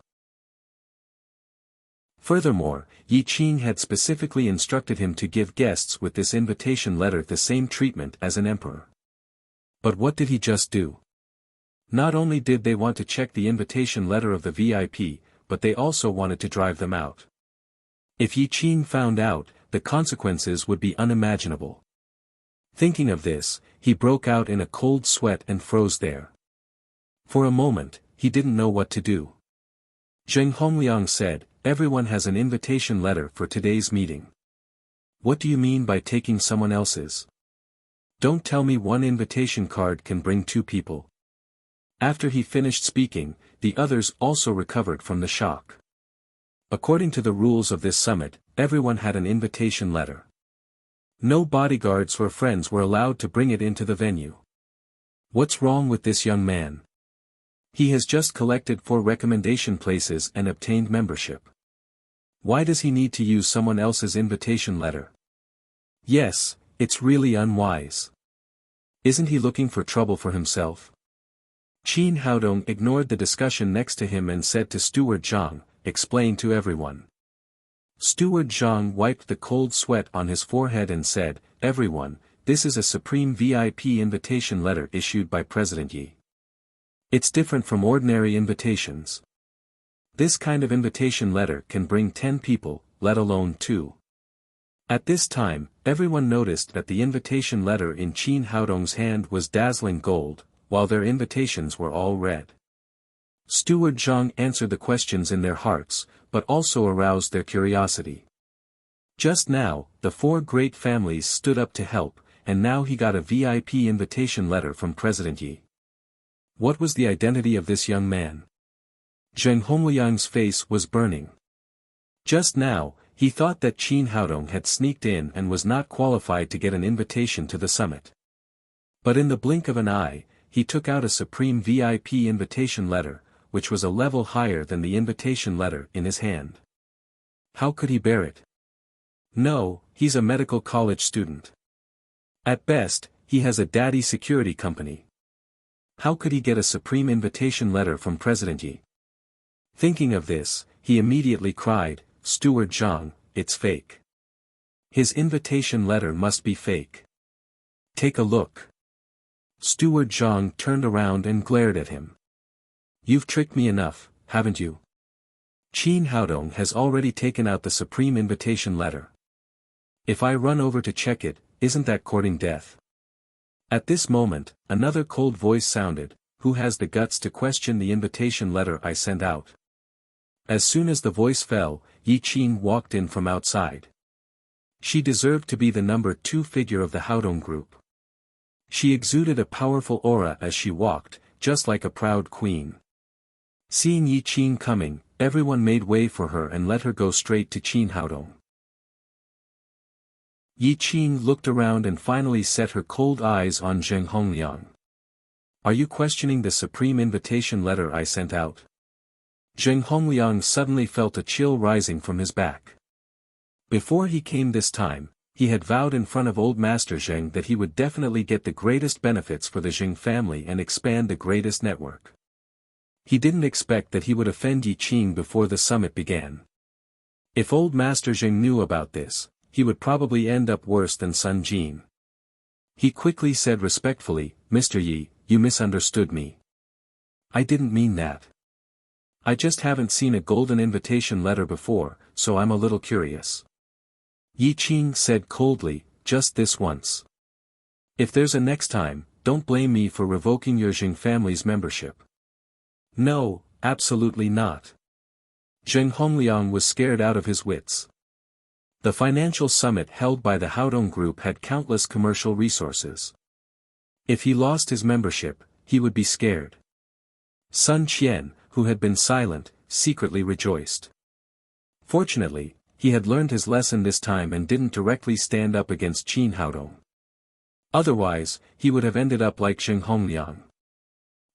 Furthermore, Yi Qin had specifically instructed him to give guests with this invitation letter the same treatment as an emperor. But what did he just do? Not only did they want to check the invitation letter of the VIP, but they also wanted to drive them out. If Yi Qing found out, the consequences would be unimaginable. Thinking of this, he broke out in a cold sweat and froze there. For a moment, he didn't know what to do. Zheng Hongliang said, "Everyone has an invitation letter for today's meeting. What do you mean by taking someone else's? Don't tell me one invitation card can bring two people." After he finished speaking, the others also recovered from the shock. According to the rules of this summit, everyone had an invitation letter. No bodyguards or friends were allowed to bring it into the venue. What's wrong with this young man? He has just collected 4 recommendation places and obtained membership. Why does he need to use someone else's invitation letter? Yes, it's really unwise. Isn't he looking for trouble for himself? Qin Haodong ignored the discussion next to him and said to Steward Zhang, "Explain to everyone." Steward Zhang wiped the cold sweat on his forehead and said, "Everyone, this is a supreme VIP invitation letter issued by President Yi. It's different from ordinary invitations. This kind of invitation letter can bring 10 people, let alone 2. At this time, everyone noticed that the invitation letter in Qin Haodong's hand was dazzling gold, while their invitations were all red. Steward Zhang answered the questions in their hearts, but also aroused their curiosity. Just now, the 4 great families stood up to help, and now he got a VIP invitation letter from President Yi. What was the identity of this young man? Zheng Hongliang's face was burning. Just now, he thought that Qin Haodong had sneaked in and was not qualified to get an invitation to the summit. But in the blink of an eye, he took out a supreme VIP invitation letter, which was a level higher than the invitation letter in his hand. How could he bear it? No, he's a medical college student. At best, he has a daddy security company. How could he get a supreme invitation letter from President Yi? Thinking of this, he immediately cried, "Steward Zhang, it's fake. His invitation letter must be fake. Take a look." Steward Zhang turned around and glared at him. "You've tricked me enough, haven't you? Qin Haodong has already taken out the supreme invitation letter. If I run over to check it, isn't that courting death?" At this moment, another cold voice sounded, "Who has the guts to question the invitation letter I sent out?" As soon as the voice fell, Yi Qing walked in from outside. She deserved to be the number 2 figure of the Haodong group. She exuded a powerful aura as she walked, just like a proud queen. Seeing Yi Qing coming, everyone made way for her and let her go straight to Qin Haodong. Yi Qing looked around and finally set her cold eyes on Zheng Hongliang. "Are you questioning the supreme invitation letter I sent out?" Zheng Hongliang suddenly felt a chill rising from his back. Before he came this time, he had vowed in front of old Master Zheng that he would definitely get the greatest benefits for the Zheng family and expand the greatest network. He didn't expect that he would offend Yi Qing before the summit began. If old Master Zheng knew about this, he would probably end up worse than Sun Jin. He quickly said respectfully, "Mr. Yi, you misunderstood me. I didn't mean that. I just haven't seen a golden invitation letter before, so I'm a little curious." Yi Qing said coldly, "Just this once. If there's a next time, don't blame me for revoking your Zheng family's membership." "No, absolutely not." Zheng Hongliang was scared out of his wits. The financial summit held by the Haodong group had countless commercial resources. If he lost his membership, he would be scared. Sun Qian, who had been silent, secretly rejoiced. Fortunately, he had learned his lesson this time and didn't directly stand up against Qin Haodong. Otherwise, he would have ended up like Zheng Hongliang.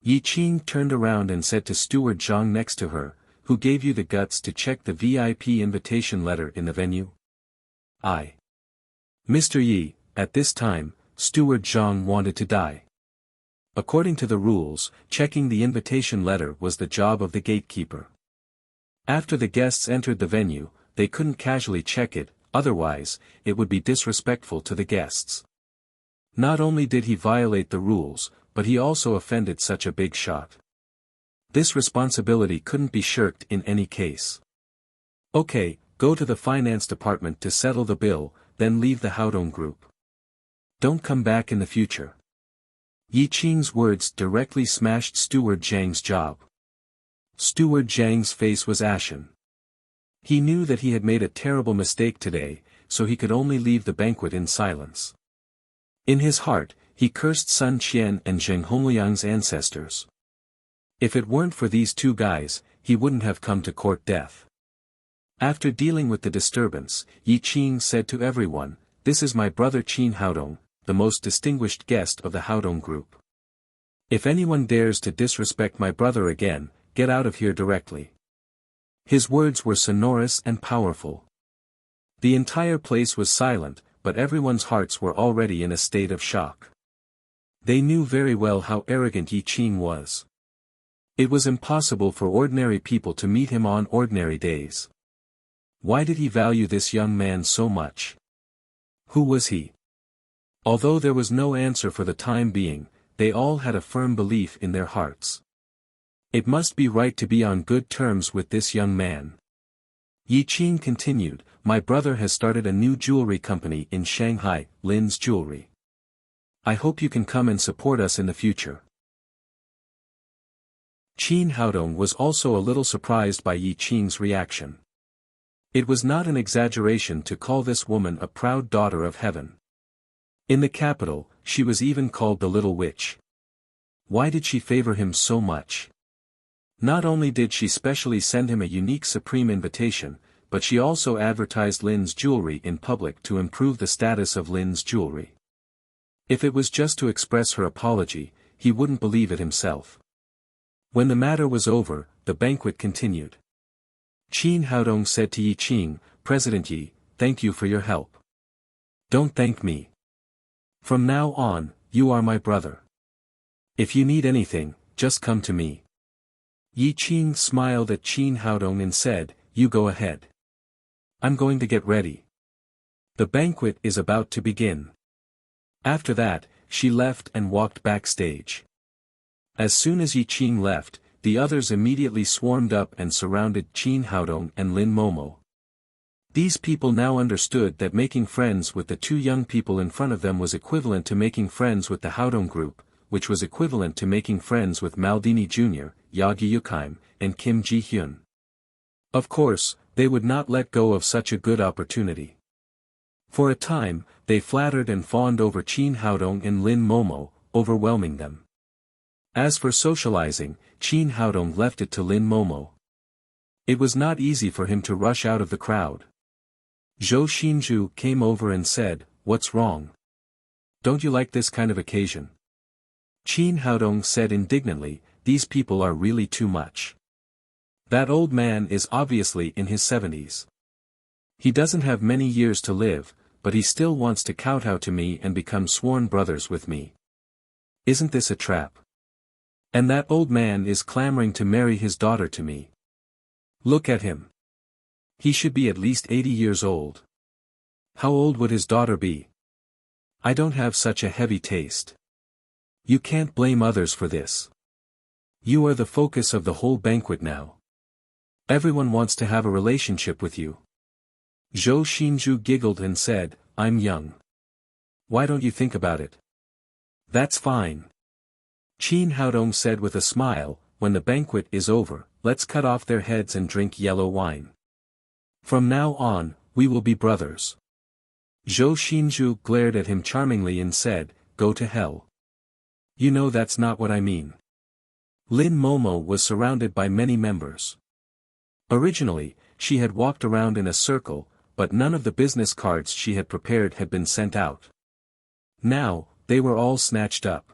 Yi Qing turned around and said to Steward Zhang next to her, "Who gave you the guts to check the VIP invitation letter in the venue?" "I." "Mr. Yi." At this time, Steward Zhang wanted to die. According to the rules, checking the invitation letter was the job of the gatekeeper. After the guests entered the venue, they couldn't casually check it, otherwise, it would be disrespectful to the guests. Not only did he violate the rules, but he also offended such a big shot. This responsibility couldn't be shirked in any case. Okay, go to the finance department to settle the bill, then leave the Haodong group. Don't come back in the future. Yi Qing's words directly smashed Steward Zhang's job. Steward Zhang's face was ashen. He knew that he had made a terrible mistake today, so he could only leave the banquet in silence. In his heart, he cursed Sun Qian and Zheng Hongliang's ancestors. If it weren't for these two guys, he wouldn't have come to court death. After dealing with the disturbance, Yi Qing said to everyone, "This is my brother Qin Haodong, the most distinguished guest of the Haodong group. If anyone dares to disrespect my brother again, get out of here directly." His words were sonorous and powerful. The entire place was silent, but everyone's hearts were already in a state of shock. They knew very well how arrogant Yi Qing was. It was impossible for ordinary people to meet him on ordinary days. Why did he value this young man so much? Who was he? Although there was no answer for the time being, they all had a firm belief in their hearts. It must be right to be on good terms with this young man. Yi Qing continued, "My brother has started a new jewelry company in Shanghai, Lin's Jewelry. I hope you can come and support us in the future." Qin Haodong was also a little surprised by Yi Qing's reaction. It was not an exaggeration to call this woman a proud daughter of heaven. In the capital, she was even called the Little Witch. Why did she favor him so much? Not only did she specially send him a unique supreme invitation, but she also advertised Lin's Jewelry in public to improve the status of Lin's Jewelry. If it was just to express her apology, he wouldn't believe it himself. When the matter was over, the banquet continued. Qin Haodong said to Yi Qing, "President Yi, thank you for your help. Don't thank me. From now on, you are my brother. If you need anything, just come to me." Yi Qing smiled at Qin Haodong and said, "You go ahead. I'm going to get ready. The banquet is about to begin." After that, she left and walked backstage. As soon as Yi Qing left, the others immediately swarmed up and surrounded Qin Haodong and Lin Momo. These people now understood that making friends with the two young people in front of them was equivalent to making friends with the Haodong group, which was equivalent to making friends with Maldini Jr., Yagi Yukheim, and Kim Ji-hyun. Of course, they would not let go of such a good opportunity. For a time, they flattered and fawned over Qin Haodong and Lin Momo, overwhelming them. As for socializing, Qin Haodong left it to Lin Momo. It was not easy for him to rush out of the crowd. Zhou Xinzhu came over and said, "What's wrong? Don't you like this kind of occasion?" Qin Haodong said indignantly, "These people are really too much. That old man is obviously in his 70s. He doesn't have many years to live, but he still wants to kowtow to me and become sworn brothers with me. Isn't this a trap? And that old man is clamoring to marry his daughter to me. Look at him. He should be at least 80 years old. How old would his daughter be? I don't have such a heavy taste. You can't blame others for this. You are the focus of the whole banquet now. Everyone wants to have a relationship with you." Zhou Xinzhu giggled and said, "I'm young. Why don't you think about it?" "That's fine." Qin Haodong said with a smile, "When the banquet is over, let's cut off their heads and drink yellow wine. From now on, we will be brothers." Zhou Xinzhu glared at him charmingly and said, "Go to hell. You know that's not what I mean." Lin Momo was surrounded by many members. Originally, she had walked around in a circle, but none of the business cards she had prepared had been sent out. Now, they were all snatched up.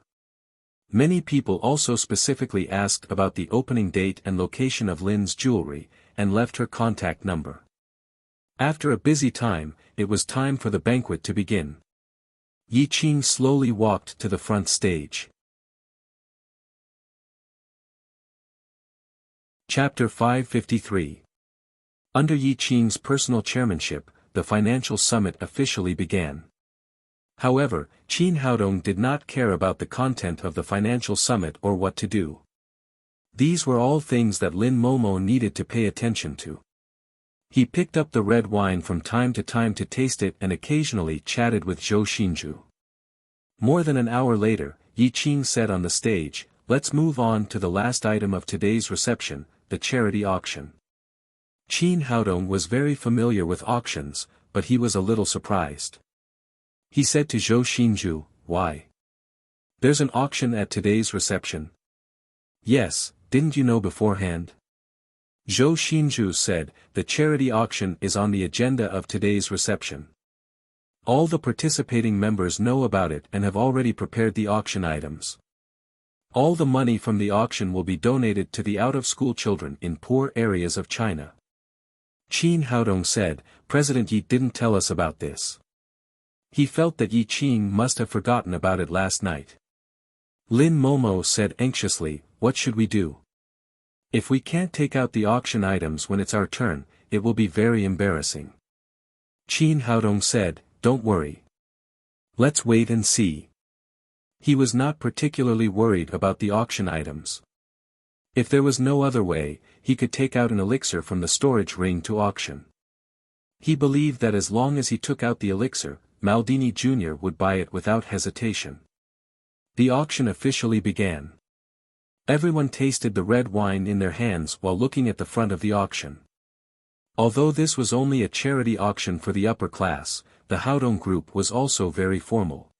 Many people also specifically asked about the opening date and location of Lin's Jewelry, and left her contact number. After a busy time, it was time for the banquet to begin. Yi Qing slowly walked to the front stage. Chapter 553. Under Yi Qing's personal chairmanship, the financial summit officially began. However, Qin Haodong did not care about the content of the financial summit or what to do. These were all things that Lin Momo needed to pay attention to. He picked up the red wine from time to time to taste it and occasionally chatted with Zhou Xinju. More than an hour later, Yi Qing said on the stage, "Let's move on to the last item of today's reception, the charity auction." Qin Haodong was very familiar with auctions, but he was a little surprised. He said to Zhou Xinju, "Why? There's an auction at today's reception." "Yes, didn't you know beforehand?" Zhou Xinju said, "The charity auction is on the agenda of today's reception. All the participating members know about it and have already prepared the auction items. All the money from the auction will be donated to the out-of-school children in poor areas of China." Qin Haodong said, "President Yi didn't tell us about this." He felt that Yi Qing must have forgotten about it last night. Lin Momo said anxiously, "What should we do? If we can't take out the auction items when it's our turn, it will be very embarrassing." Qin Haodong said, "Don't worry. Let's wait and see." He was not particularly worried about the auction items. If there was no other way, he could take out an elixir from the storage ring to auction. He believed that as long as he took out the elixir, Maldini Jr. would buy it without hesitation. The auction officially began. Everyone tasted the red wine in their hands while looking at the front of the auction. Although this was only a charity auction for the upper class, the Haodong group was also very formal.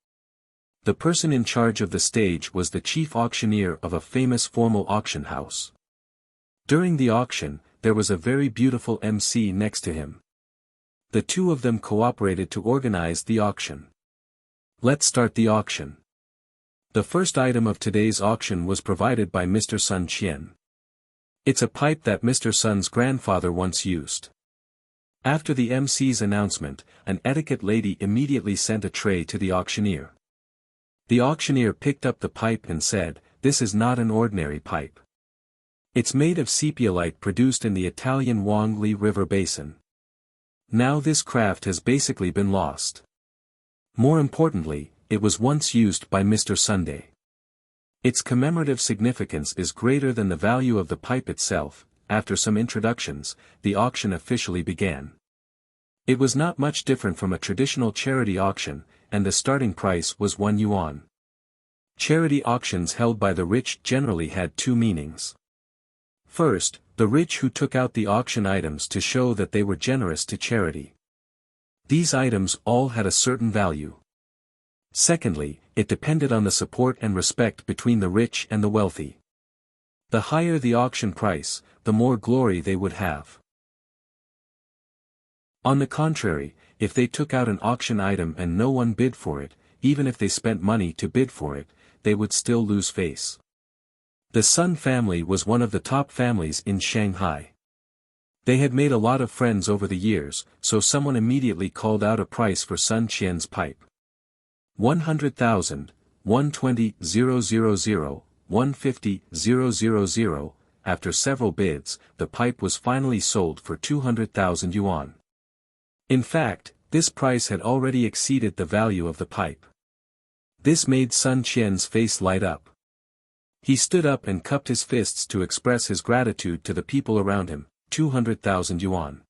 The person in charge of the stage was the chief auctioneer of a famous formal auction house. During the auction, there was a very beautiful MC next to him. The two of them cooperated to organize the auction. Let's start the auction. The first item of today's auction was provided by Mr. Sun Qian. It's a pipe that Mr. Sun's grandfather once used. After the MC's announcement, an etiquette lady immediately sent a tray to the auctioneer. The auctioneer picked up the pipe and said, "This is not an ordinary pipe. It's made of sepiolite produced in the Italian Huangli River basin. Now this craft has basically been lost. More importantly, it was once used by Mr. Sunday. Its commemorative significance is greater than the value of the pipe itself." After some introductions, the auction officially began. It was not much different from a traditional charity auction, and the starting price was 1 yuan. Charity auctions held by the rich generally had two meanings. First, the rich who took out the auction items to show that they were generous to charity. These items all had a certain value. Secondly, it depended on the support and respect between the rich and the wealthy. The higher the auction price, the more glory they would have. On the contrary, if they took out an auction item and no one bid for it, even if they spent money to bid for it, they would still lose face. The Sun family was one of the top families in Shanghai. They had made a lot of friends over the years, so someone immediately called out a price for Sun Qian's pipe. 100,000, 120,000, 150,000. After several bids, the pipe was finally sold for 200,000 yuan. In fact, this price had already exceeded the value of the pipe. This made Sun Qian's face light up. He stood up and cupped his fists to express his gratitude to the people around him. 200,000 yuan.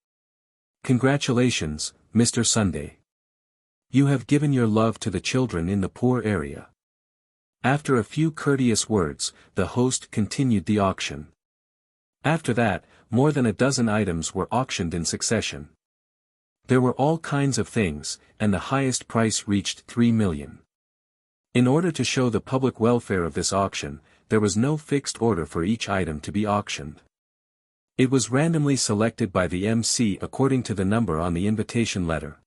Congratulations, Mr. Sunday. You have given your love to the children in the poor area. After a few courteous words, the host continued the auction. After that, more than a dozen items were auctioned in succession. There were all kinds of things, and the highest price reached 3 million. In order to show the public welfare of this auction, there was no fixed order for each item to be auctioned. It was randomly selected by the MC according to the number on the invitation letter.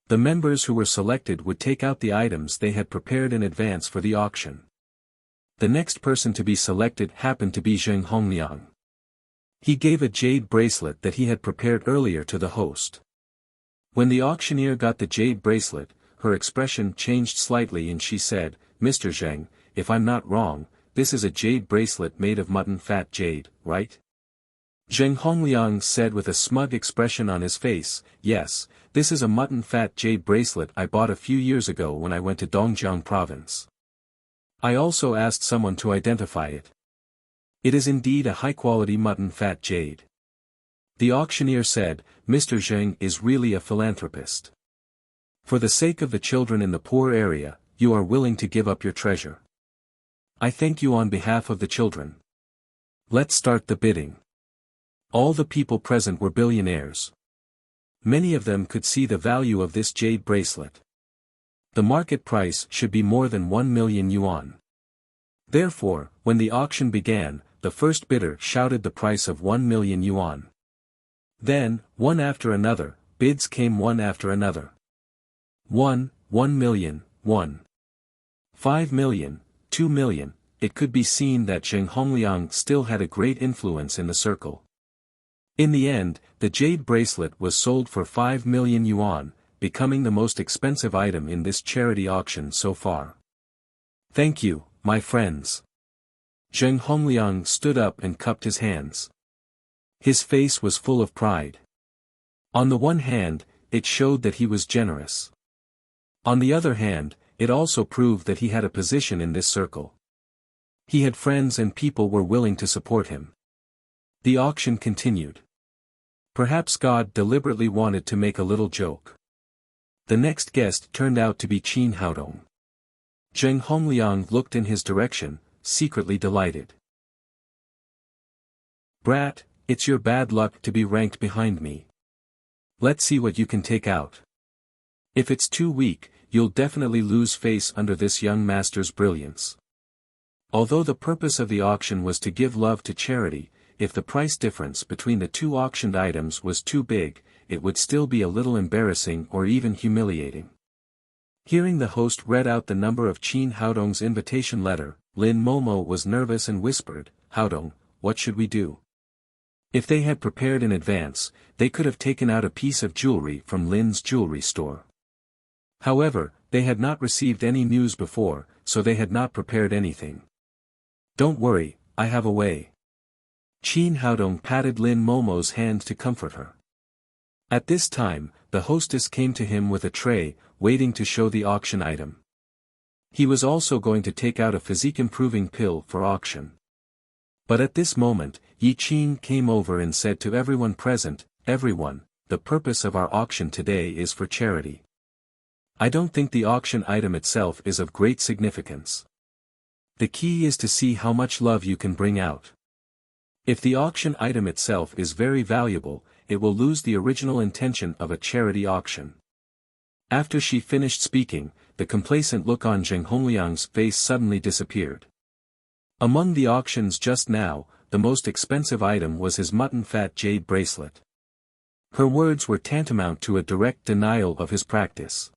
The members who were selected would take out the items they had prepared in advance for the auction. The next person to be selected happened to be Zheng Hongliang. He gave a jade bracelet that he had prepared earlier to the host. When the auctioneer got the jade bracelet, her expression changed slightly and she said, "Mr. Zheng, if I'm not wrong, this is a jade bracelet made of mutton fat jade, right?" Zheng Hongliang said with a smug expression on his face, "Yes, this is a mutton fat jade bracelet I bought a few years ago when I went to Dongjiang province. I also asked someone to identify it. It is indeed a high-quality mutton fat jade." The auctioneer said, "Mr. Zheng is really a philanthropist. For the sake of the children in the poor area, you are willing to give up your treasure. I thank you on behalf of the children. Let's start the bidding." All the people present were billionaires. Many of them could see the value of this jade bracelet. The market price should be more than 1 million yuan. Therefore, when the auction began, the first bidder shouted the price of 1 million yuan. Then, one after another, bids came one after another. 1 million, 5 million, 2 million, it could be seen that Zheng Hongliang still had a great influence in the circle. In the end, the jade bracelet was sold for 5 million yuan, becoming the most expensive item in this charity auction so far. "Thank you, my friends." Zheng Hongliang stood up and cupped his hands. His face was full of pride. On the one hand, it showed that he was generous. On the other hand, it also proved that he had a position in this circle. He had friends and people were willing to support him. The auction continued. Perhaps God deliberately wanted to make a little joke. The next guest turned out to be Qin Haodong. Zheng Hongliang looked in his direction, secretly delighted. "Brat, it's your bad luck to be ranked behind me. Let's see what you can take out. If it's too weak, you'll definitely lose face under this young master's brilliance." Although the purpose of the auction was to give love to charity, if the price difference between the two auctioned items was too big, it would still be a little embarrassing or even humiliating. Hearing the host read out the number of Qin Haodong's invitation letter, Lin Momo was nervous and whispered, "Haodong, what should we do?" If they had prepared in advance, they could have taken out a piece of jewelry from Lin's jewelry store. However, they had not received any news before, so they had not prepared anything. "Don't worry, I have a way." Qin Haodong patted Lin Momo's hand to comfort her. At this time, the hostess came to him with a tray, waiting to show the auction item. He was also going to take out a physique-improving pill for auction. But at this moment, Yi Qing came over and said to everyone present, "Everyone, the purpose of our auction today is for charity. I don't think the auction item itself is of great significance. The key is to see how much love you can bring out. If the auction item itself is very valuable, it will lose the original intention of a charity auction." After she finished speaking, the complacent look on Zheng Hongliang's face suddenly disappeared. Among the auctions just now, the most expensive item was his mutton fat jade bracelet. Her words were tantamount to a direct denial of his practice.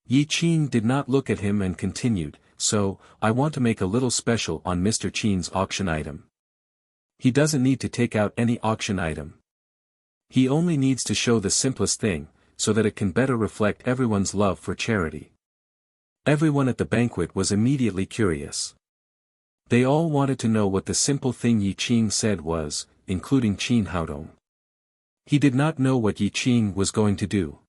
Yi Qin did not look at him and continued, "So, I want to make a little special on Mr. Qin's auction item. He doesn't need to take out any auction item. He only needs to show the simplest thing, so that it can better reflect everyone's love for charity." Everyone at the banquet was immediately curious. They all wanted to know what the simple thing Yi Qing said was, including Qin Haodong. He did not know what Yi Qing was going to do.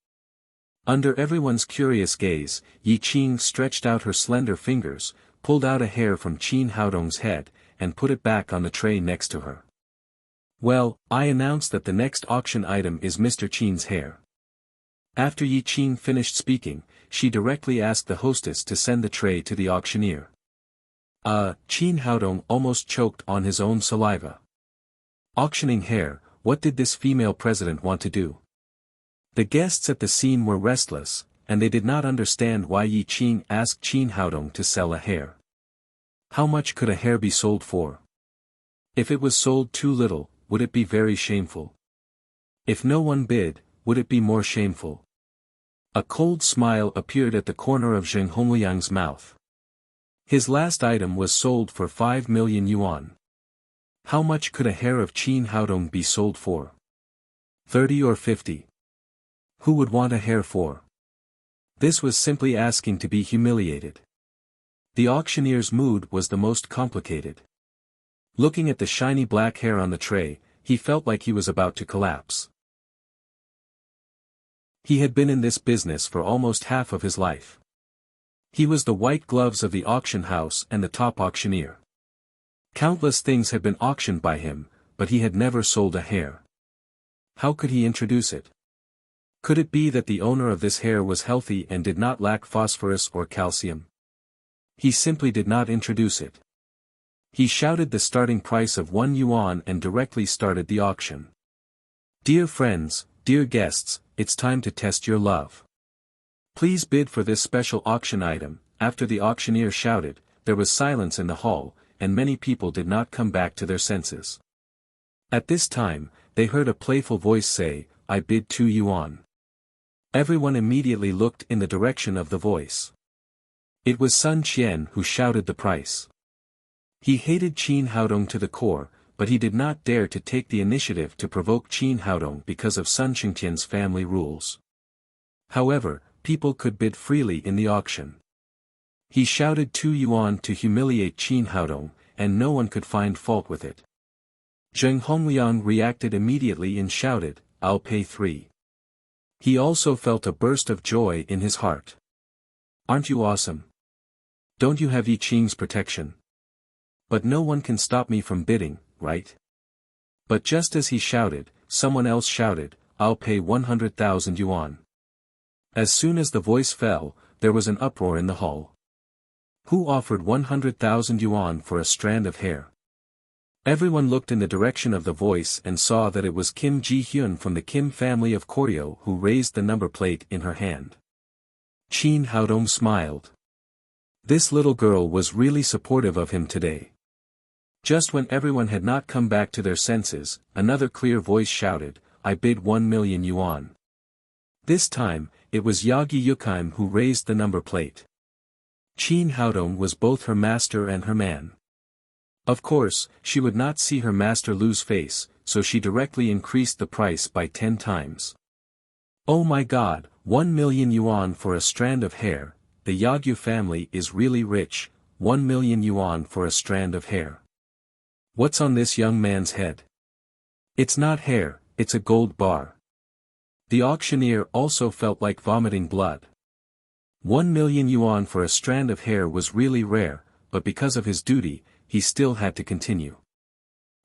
Under everyone's curious gaze, Yi Qing stretched out her slender fingers, pulled out a hair from Qin Haodong's head, and put it back on the tray next to her. "Well, I announce that the next auction item is Mr. Qin's hair." After Yi Qing finished speaking, she directly asked the hostess to send the tray to the auctioneer. Qin Haodong almost choked on his own saliva. Auctioning hair, what did this female president want to do? The guests at the scene were restless, and they did not understand why Yi Qing asked Qin Haodong to sell a hair. How much could a hair be sold for? If it was sold too little, would it be very shameful? If no one bid, would it be more shameful? A cold smile appeared at the corner of Zheng Hongliang's mouth. His last item was sold for 5 million yuan. How much could a hair of Qin Haodong be sold for? 30 or 50? Who would want a hair for? This was simply asking to be humiliated. The auctioneer's mood was the most complicated. Looking at the shiny black hair on the tray, he felt like he was about to collapse. He had been in this business for almost half of his life. He was the white gloves of the auction house and the top auctioneer. Countless things had been auctioned by him, but he had never sold a hair. How could he introduce it? Could it be that the owner of this hair was healthy and did not lack phosphorus or calcium? He simply did not introduce it. He shouted the starting price of 1 yuan and directly started the auction. Dear friends, dear guests, it's time to test your love. Please bid for this special auction item. After the auctioneer shouted, there was silence in the hall, and many people did not come back to their senses. At this time, they heard a playful voice say, I bid 2 yuan. Everyone immediately looked in the direction of the voice. It was Sun Qian who shouted the price. He hated Qin Haodong to the core, but he did not dare to take the initiative to provoke Qin Haodong because of Sun Qingtian's family rules. However, people could bid freely in the auction. He shouted 2 yuan to humiliate Qin Haodong, and no one could find fault with it. Zheng Hongliang reacted immediately and shouted, I'll pay 3. He also felt a burst of joy in his heart. Aren't you awesome? Don't you have Yi Qing's protection? But no one can stop me from bidding, right? But just as he shouted, someone else shouted, I'll pay 100,000 yuan. As soon as the voice fell, there was an uproar in the hall. Who offered 100,000 yuan for a strand of hair? Everyone looked in the direction of the voice and saw that it was Kim Ji-hyun from the Kim family of Koryo who raised the number plate in her hand. Qin Haodong smiled. This little girl was really supportive of him today. Just when everyone had not come back to their senses, another clear voice shouted, I bid 1 million yuan. This time, it was Yagi Yukheim who raised the number plate. Qin Haodong was both her master and her man. Of course, she would not see her master lose face, so she directly increased the price by 10 times. Oh my god, 1 million yuan for a strand of hair, the Yagyu family is really rich, 1 million yuan for a strand of hair. What's on this young man's head? It's not hair, it's a gold bar. The auctioneer also felt like vomiting blood. 1 million yuan for a strand of hair was really rare, but because of his duty, he still had to continue.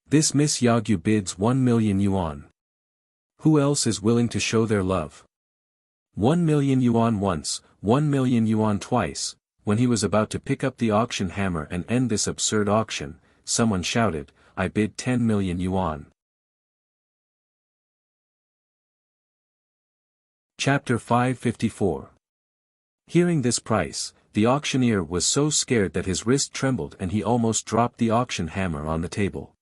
This Miss Yagyu bids 1 million yuan. Who else is willing to show their love? 1 million yuan once, 1 million yuan twice. When he was about to pick up the auction hammer and end this absurd auction, someone shouted, I bid 10 million yuan. Chapter 554. Hearing this price, the auctioneer was so scared that his wrist trembled and he almost dropped the auction hammer on the table.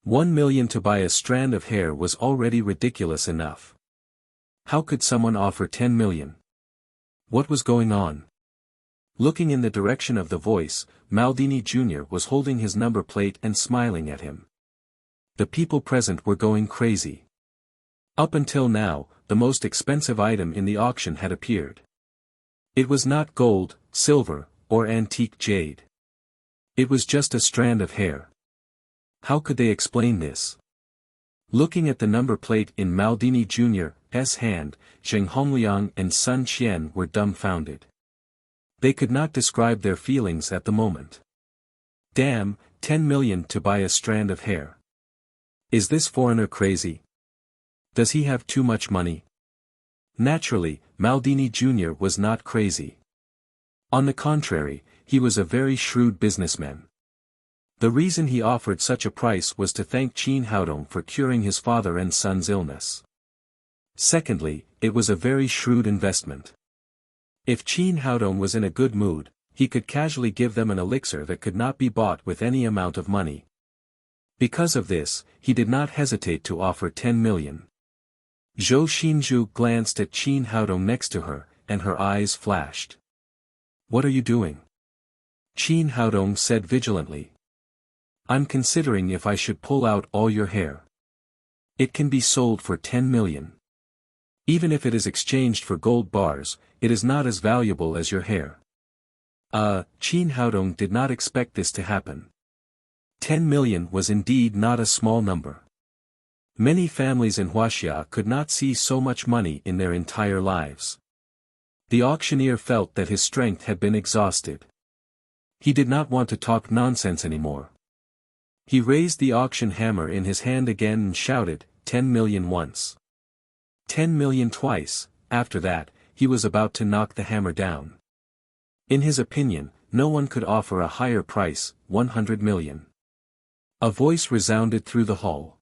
1 million to buy a strand of hair was already ridiculous enough. How could someone offer 10 million? What was going on? Looking in the direction of the voice, Maldini Jr. was holding his number plate and smiling at him. The people present were going crazy. Up until now, the most expensive item in the auction had appeared. It was not gold, silver, or antique jade. It was just a strand of hair. How could they explain this? Looking at the number plate in Maldini Jr.'s hand, Zheng Hongliang and Sun Qian were dumbfounded. They could not describe their feelings at the moment. Damn, 10 million to buy a strand of hair. Is this foreigner crazy? Does he have too much money? Naturally, Maldini Jr. was not crazy. On the contrary, he was a very shrewd businessman. The reason he offered such a price was to thank Qin Haodong for curing his father and son's illness. Secondly, it was a very shrewd investment. If Qin Haodong was in a good mood, he could casually give them an elixir that could not be bought with any amount of money. Because of this, he did not hesitate to offer 10 million. Zhou Xinzhu glanced at Qin Haodong next to her, and her eyes flashed. What are you doing? Qin Haodong said vigilantly. I'm considering if I should pull out all your hair. It can be sold for 10 million. Even if it is exchanged for gold bars, it is not as valuable as your hair. Qin Haodong did not expect this to happen. 10 million was indeed not a small number. Many families in Wuxia could not see so much money in their entire lives. The auctioneer felt that his strength had been exhausted. He did not want to talk nonsense anymore. He raised the auction hammer in his hand again and shouted, 10 million once. 10 million twice. After that, he was about to knock the hammer down. In his opinion, no one could offer a higher price, 100 million. A voice resounded through the hall.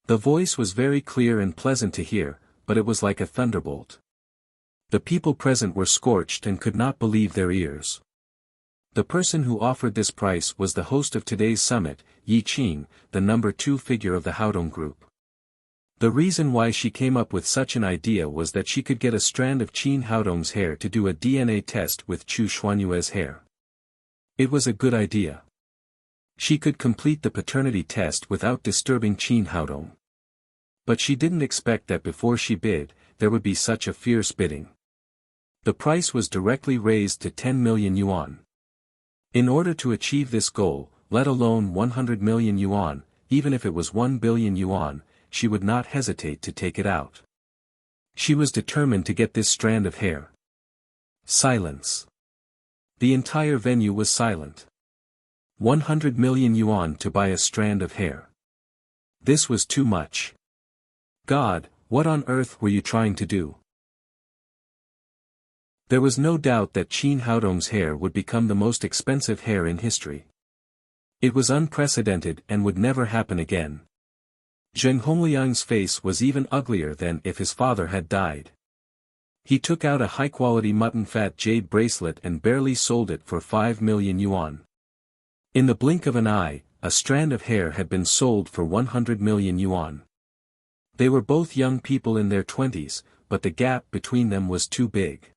The voice was very clear and pleasant to hear, but it was like a thunderbolt. The people present were scorched and could not believe their ears. The person who offered this price was the host of today's summit, Yi Qing, the number 2 figure of the Haodong group. The reason why she came up with such an idea was that she could get a strand of Qin Haodong's hair to do a DNA test with Chu Xuanyue's hair. It was a good idea. She could complete the paternity test without disturbing Qin Haodong. But she didn't expect that before she bid, there would be such a fierce bidding. The price was directly raised to 10 million yuan. In order to achieve this goal, let alone 100 million yuan, even if it was 1 billion yuan, she would not hesitate to take it out. She was determined to get this strand of hair. Silence. The entire venue was silent. 100 million yuan to buy a strand of hair. This was too much. God, what on earth were you trying to do? There was no doubt that Qin Haodong's hair would become the most expensive hair in history. It was unprecedented and would never happen again. Zheng Hongliang's face was even uglier than if his father had died. He took out a high-quality mutton fat jade bracelet and barely sold it for 5 million yuan. In the blink of an eye, a strand of hair had been sold for 100 million yuan. They were both young people in their 20s, but the gap between them was too big.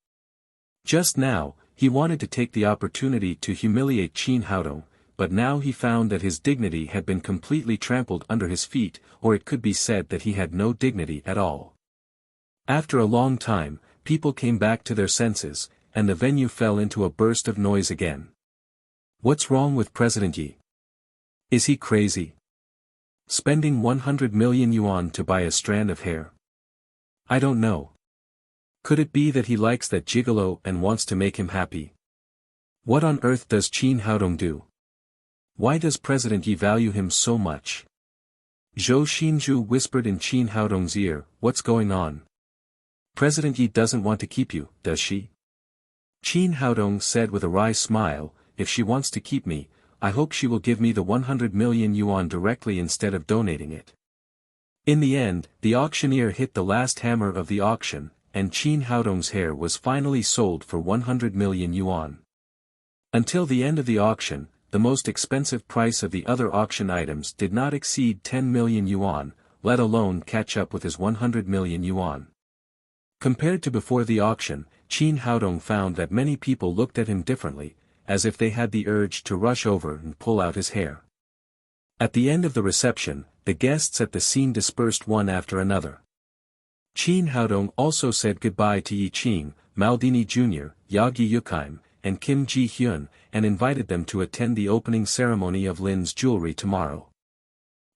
Just now, he wanted to take the opportunity to humiliate Qin Haodong, but now he found that his dignity had been completely trampled under his feet, or it could be said that he had no dignity at all. After a long time, people came back to their senses, and the venue fell into a burst of noise again. What's wrong with President Yi? Is he crazy? Spending 100 million yuan to buy a strand of hair? I don't know. Could it be that he likes that gigolo and wants to make him happy? What on earth does Qin Haodong do? Why does President Yi value him so much? Zhou Xinzhu whispered in Qin Haodong's ear, what's going on? President Yi doesn't want to keep you, does she? Qin Haodong said with a wry smile, if she wants to keep me, I hope she will give me the 100 million yuan directly instead of donating it. In the end, the auctioneer hit the last hammer of the auction, and Qin Haodong's hair was finally sold for 100 million yuan. Until the end of the auction, the most expensive price of the other auction items did not exceed 10 million yuan, let alone catch up with his 100 million yuan. Compared to before the auction, Qin Haodong found that many people looked at him differently, as if they had the urge to rush over and pull out his hair. At the end of the reception, the guests at the scene dispersed one after another. Qin Haodong also said goodbye to Yi Qing, Maldini Jr., Yagi Yukheim, and Kim Ji-hyun, and invited them to attend the opening ceremony of Lin's jewelry tomorrow.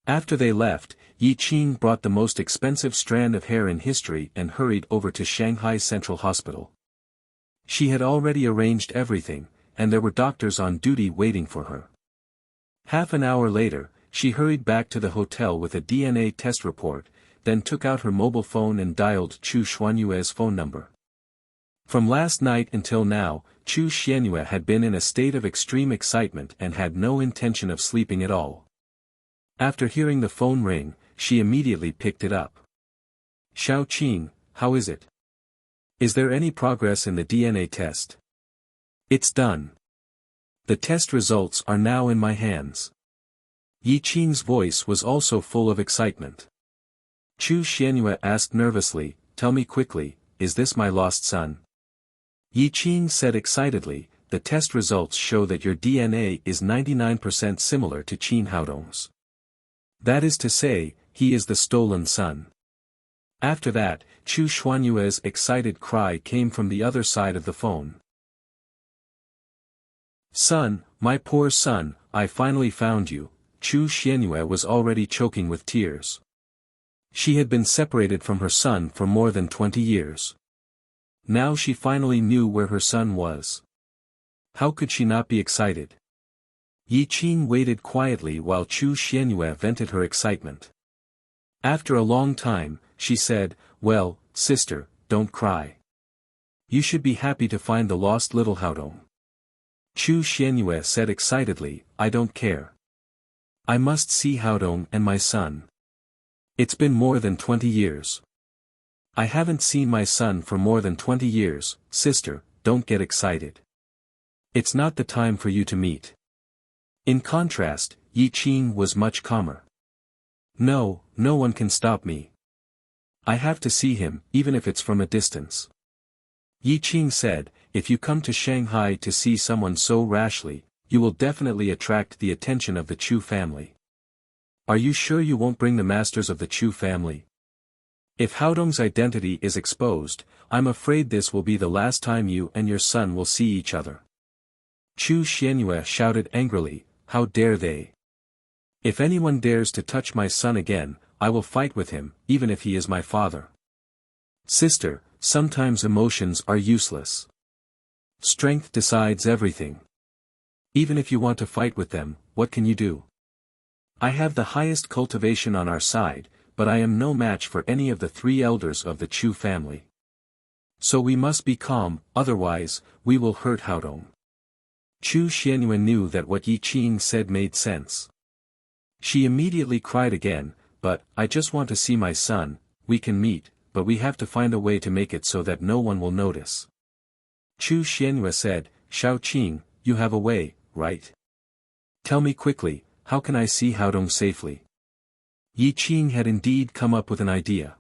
After they left, Yi Qing brought the most expensive strand of hair in history and hurried over to Shanghai Central Hospital. She had already arranged everything, and there were doctors on duty waiting for her. Half an hour later, she hurried back to the hotel with a DNA test report, then took out her mobile phone and dialed Chu Xuanyue's phone number. From last night until now, Chu Xuanyue had been in a state of extreme excitement and had no intention of sleeping at all. After hearing the phone ring, she immediately picked it up. Xiao Qing, how is it? Is there any progress in the DNA test? It's done. The test results are now in my hands. Yi Qing's voice was also full of excitement. Chu Xuanyue asked nervously, tell me quickly, is this my lost son? Yi Qing said excitedly, the test results show that your DNA is 99% similar to Qin Haodong's. That is to say, he is the stolen son. After that, Chu Xuanyue's excited cry came from the other side of the phone. Son, my poor son, I finally found you. Chu Xuanyue was already choking with tears. She had been separated from her son for more than 20 years. Now she finally knew where her son was. How could she not be excited? Yi Qing waited quietly while Chu Xianyue vented her excitement. After a long time, she said, "Well, sister, don't cry. You should be happy to find the lost little Haodong." Chu Xianyue said excitedly, "I don't care. I must see Haodong and my son. It's been more than 20 years. I haven't seen my son for more than 20 years, sister, don't get excited. It's not the time for you to meet." In contrast, Yi Qing was much calmer. "No, no one can stop me. I have to see him, even if it's from a distance." Yi Qing said, "If you come to Shanghai to see someone so rashly, you will definitely attract the attention of the Chu family. Are you sure you won't bring the masters of the Chu family? If Haodong's identity is exposed, I'm afraid this will be the last time you and your son will see each other." Chu Xianyue shouted angrily, "How dare they? If anyone dares to touch my son again, I will fight with him, even if he is my father." "Sister, sometimes emotions are useless. Strength decides everything. Even if you want to fight with them, what can you do? I have the highest cultivation on our side, but I am no match for any of the 3 elders of the Chu family. So we must be calm, otherwise, we will hurt Haodong." Chu Xianyue knew that what Yi Qing said made sense. She immediately cried again, "But, I just want to see my son. We can meet, but we have to find a way to make it so that no one will notice." Chu Xianyue said, "Shao Qing, you have a way, right? Tell me quickly, how can I see Haodong safely?" Yi Qing had indeed come up with an idea.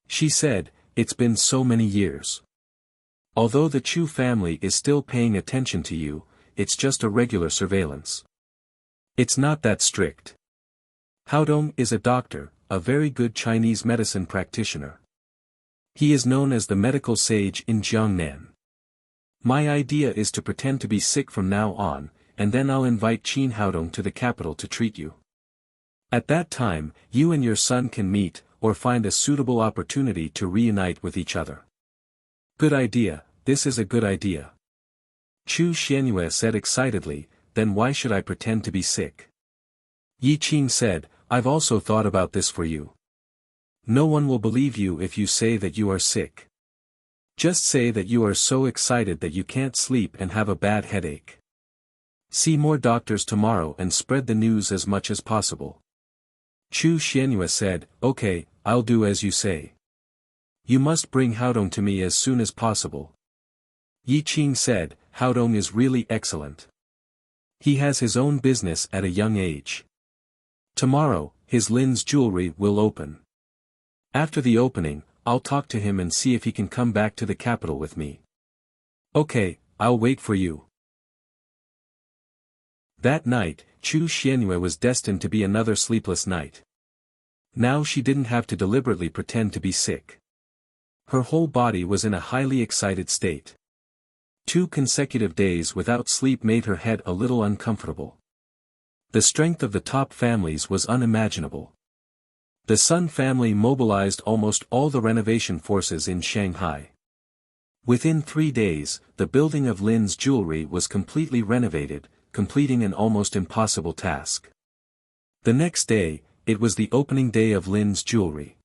She said, "It's been so many years. Although the Chu family is still paying attention to you, it's just a regular surveillance. It's not that strict. Haodong is a doctor, a very good Chinese medicine practitioner. He is known as the medical sage in Jiangnan. My idea is to pretend to be sick from now on, and then I'll invite Qin Haodong to the capital to treat you. At that time, you and your son can meet, or find a suitable opportunity to reunite with each other." "Good idea, this is a good idea." Chu Xianyue said excitedly, "Then why should I pretend to be sick?" Yi Qing said, "I've also thought about this for you. No one will believe you if you say that you are sick. Just say that you are so excited that you can't sleep and have a bad headache. See more doctors tomorrow and spread the news as much as possible." Chu Xianyue said, "Okay, I'll do as you say. You must bring Haodong to me as soon as possible." Yi Qing said, "Haodong is really excellent. He has his own business at a young age. Tomorrow, his Lin's jewelry will open. After the opening, I'll talk to him and see if he can come back to the capital with me." "Okay, I'll wait for you." That night, Chu Xianyue was destined to be another sleepless night. Now she didn't have to deliberately pretend to be sick. Her whole body was in a highly excited state. 2 consecutive days without sleep made her head a little uncomfortable. The strength of the top families was unimaginable. The Sun family mobilized almost all the renovation forces in Shanghai. Within 3 days, the building of Lin's jewelry was completely renovated, completing an almost impossible task. The next day, it was the opening day of Lin's jewelry.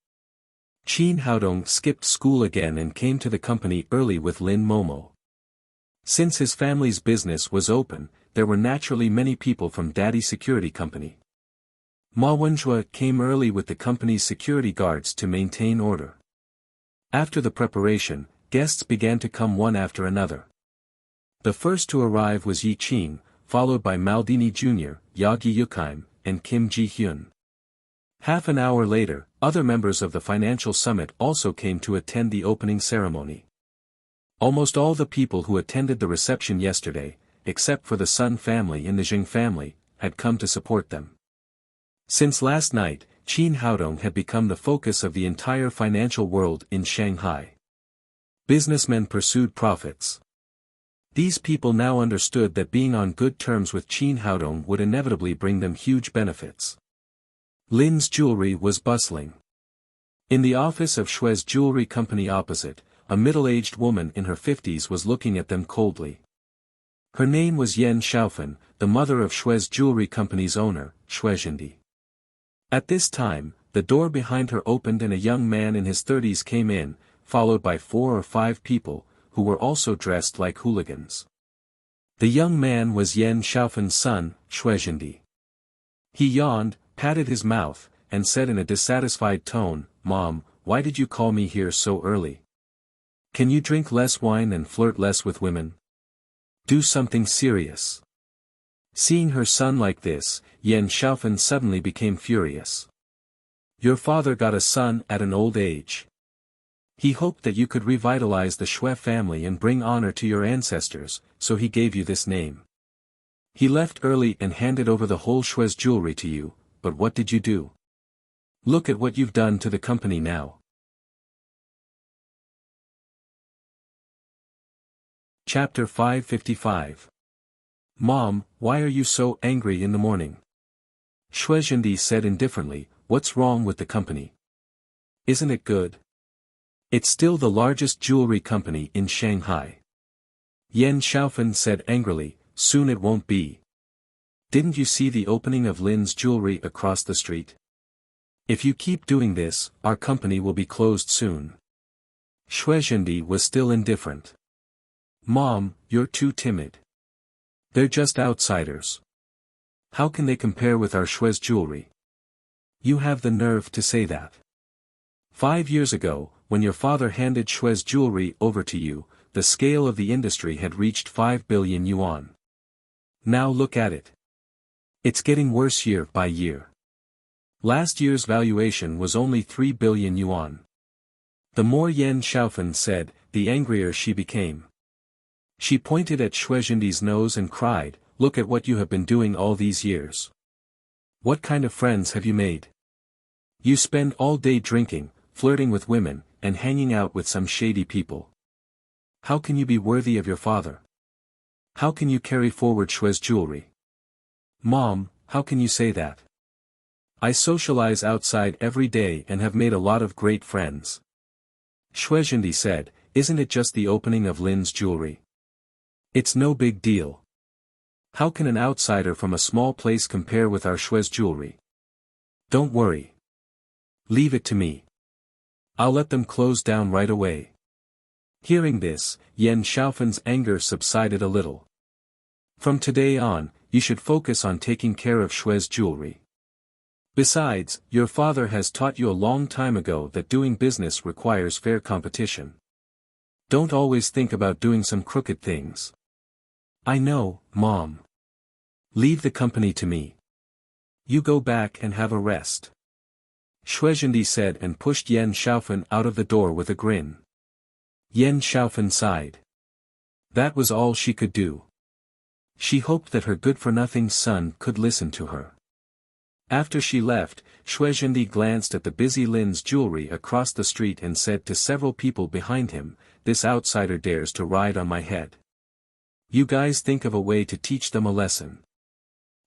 Qin Haodong skipped school again and came to the company early with Lin Momo. Since his family's business was open, there were naturally many people from Daddy Security Company. Ma Wenjue came early with the company's security guards to maintain order. After the preparation, guests began to come one after another. The first to arrive was Yi Qing, followed by Maldini Jr., Yagi Yukheim, and Kim Ji-hyun. Half an hour later, other members of the financial summit also came to attend the opening ceremony. Almost all the people who attended the reception yesterday, except for the Sun family and the Jing family, had come to support them. Since last night, Qin Haodong had become the focus of the entire financial world in Shanghai. Businessmen pursued profits. These people now understood that being on good terms with Qin Haodong would inevitably bring them huge benefits. Lin's jewelry was bustling. In the office of Shue's Jewelry Company opposite, a middle-aged woman in her 50s was looking at them coldly. Her name was Yen Xiaofan, the mother of Shue's Jewelry Company's owner, Shuezhendi. At this time, the door behind her opened and a young man in his 30s came in, followed by 4 or 5 people, who were also dressed like hooligans. The young man was Yen Xiaofan's son, Shuezhendi. He yawned, patted his mouth, and said in a dissatisfied tone, "Mom, why did you call me here so early? Can you drink less wine and flirt less with women? Do something serious." Seeing her son like this, Yen Xiaofan suddenly became furious. "Your father got a son at an old age. He hoped that you could revitalize the Shui family and bring honor to your ancestors, so he gave you this name. He left early and handed over the whole Shui's jewelry to you, but what did you do? Look at what you've done to the company now." Chapter 555. "Mom, why are you so angry in the morning?" Shuezhendi said indifferently, "What's wrong with the company? Isn't it good? It's still the largest jewelry company in Shanghai." Yen Xiaofan said angrily, "Soon it won't be. Didn't you see the opening of Lin's jewelry across the street? If you keep doing this, our company will be closed soon." Shuezhendi was still indifferent. "Mom, you're too timid. They're just outsiders. How can they compare with our Shui's jewelry? You have the nerve to say that. 5 years ago, when your father handed Shui's jewelry over to you, the scale of the industry had reached 5 billion yuan. Now look at it. It's getting worse year by year. Last year's valuation was only 3 billion yuan. The more Yen Xiaofan said, the angrier she became. She pointed at Shuezhendi's nose and cried, "Look at what you have been doing all these years. What kind of friends have you made? You spend all day drinking, flirting with women, and hanging out with some shady people. How can you be worthy of your father? How can you carry forward Shui's jewelry? Mom, how can you say that? I socialize outside every day and have made a lot of great friends." Shuezhendi said, "Isn't it just the opening of Lin's jewelry? It's no big deal. How can an outsider from a small place compare with our Shui's jewelry? Don't worry. Leave it to me. I'll let them close down right away." Hearing this, Yen Xiaofan's anger subsided a little. "From today on, you should focus on taking care of Shui's jewelry. Besides, your father has taught you a long time ago that doing business requires fair competition. Don't always think about doing some crooked things." "I know, Mom. Leave the company to me. You go back and have a rest," Shuezhendi said and pushed Yen Xiaofan out of the door with a grin. Yen Xiaofan sighed. That was all she could do. She hoped that her good-for-nothing son could listen to her. After she left, Shuezhendi glanced at the busy Lin's jewelry across the street and said to several people behind him, "This outsider dares to ride on my head. You guys think of a way to teach them a lesson."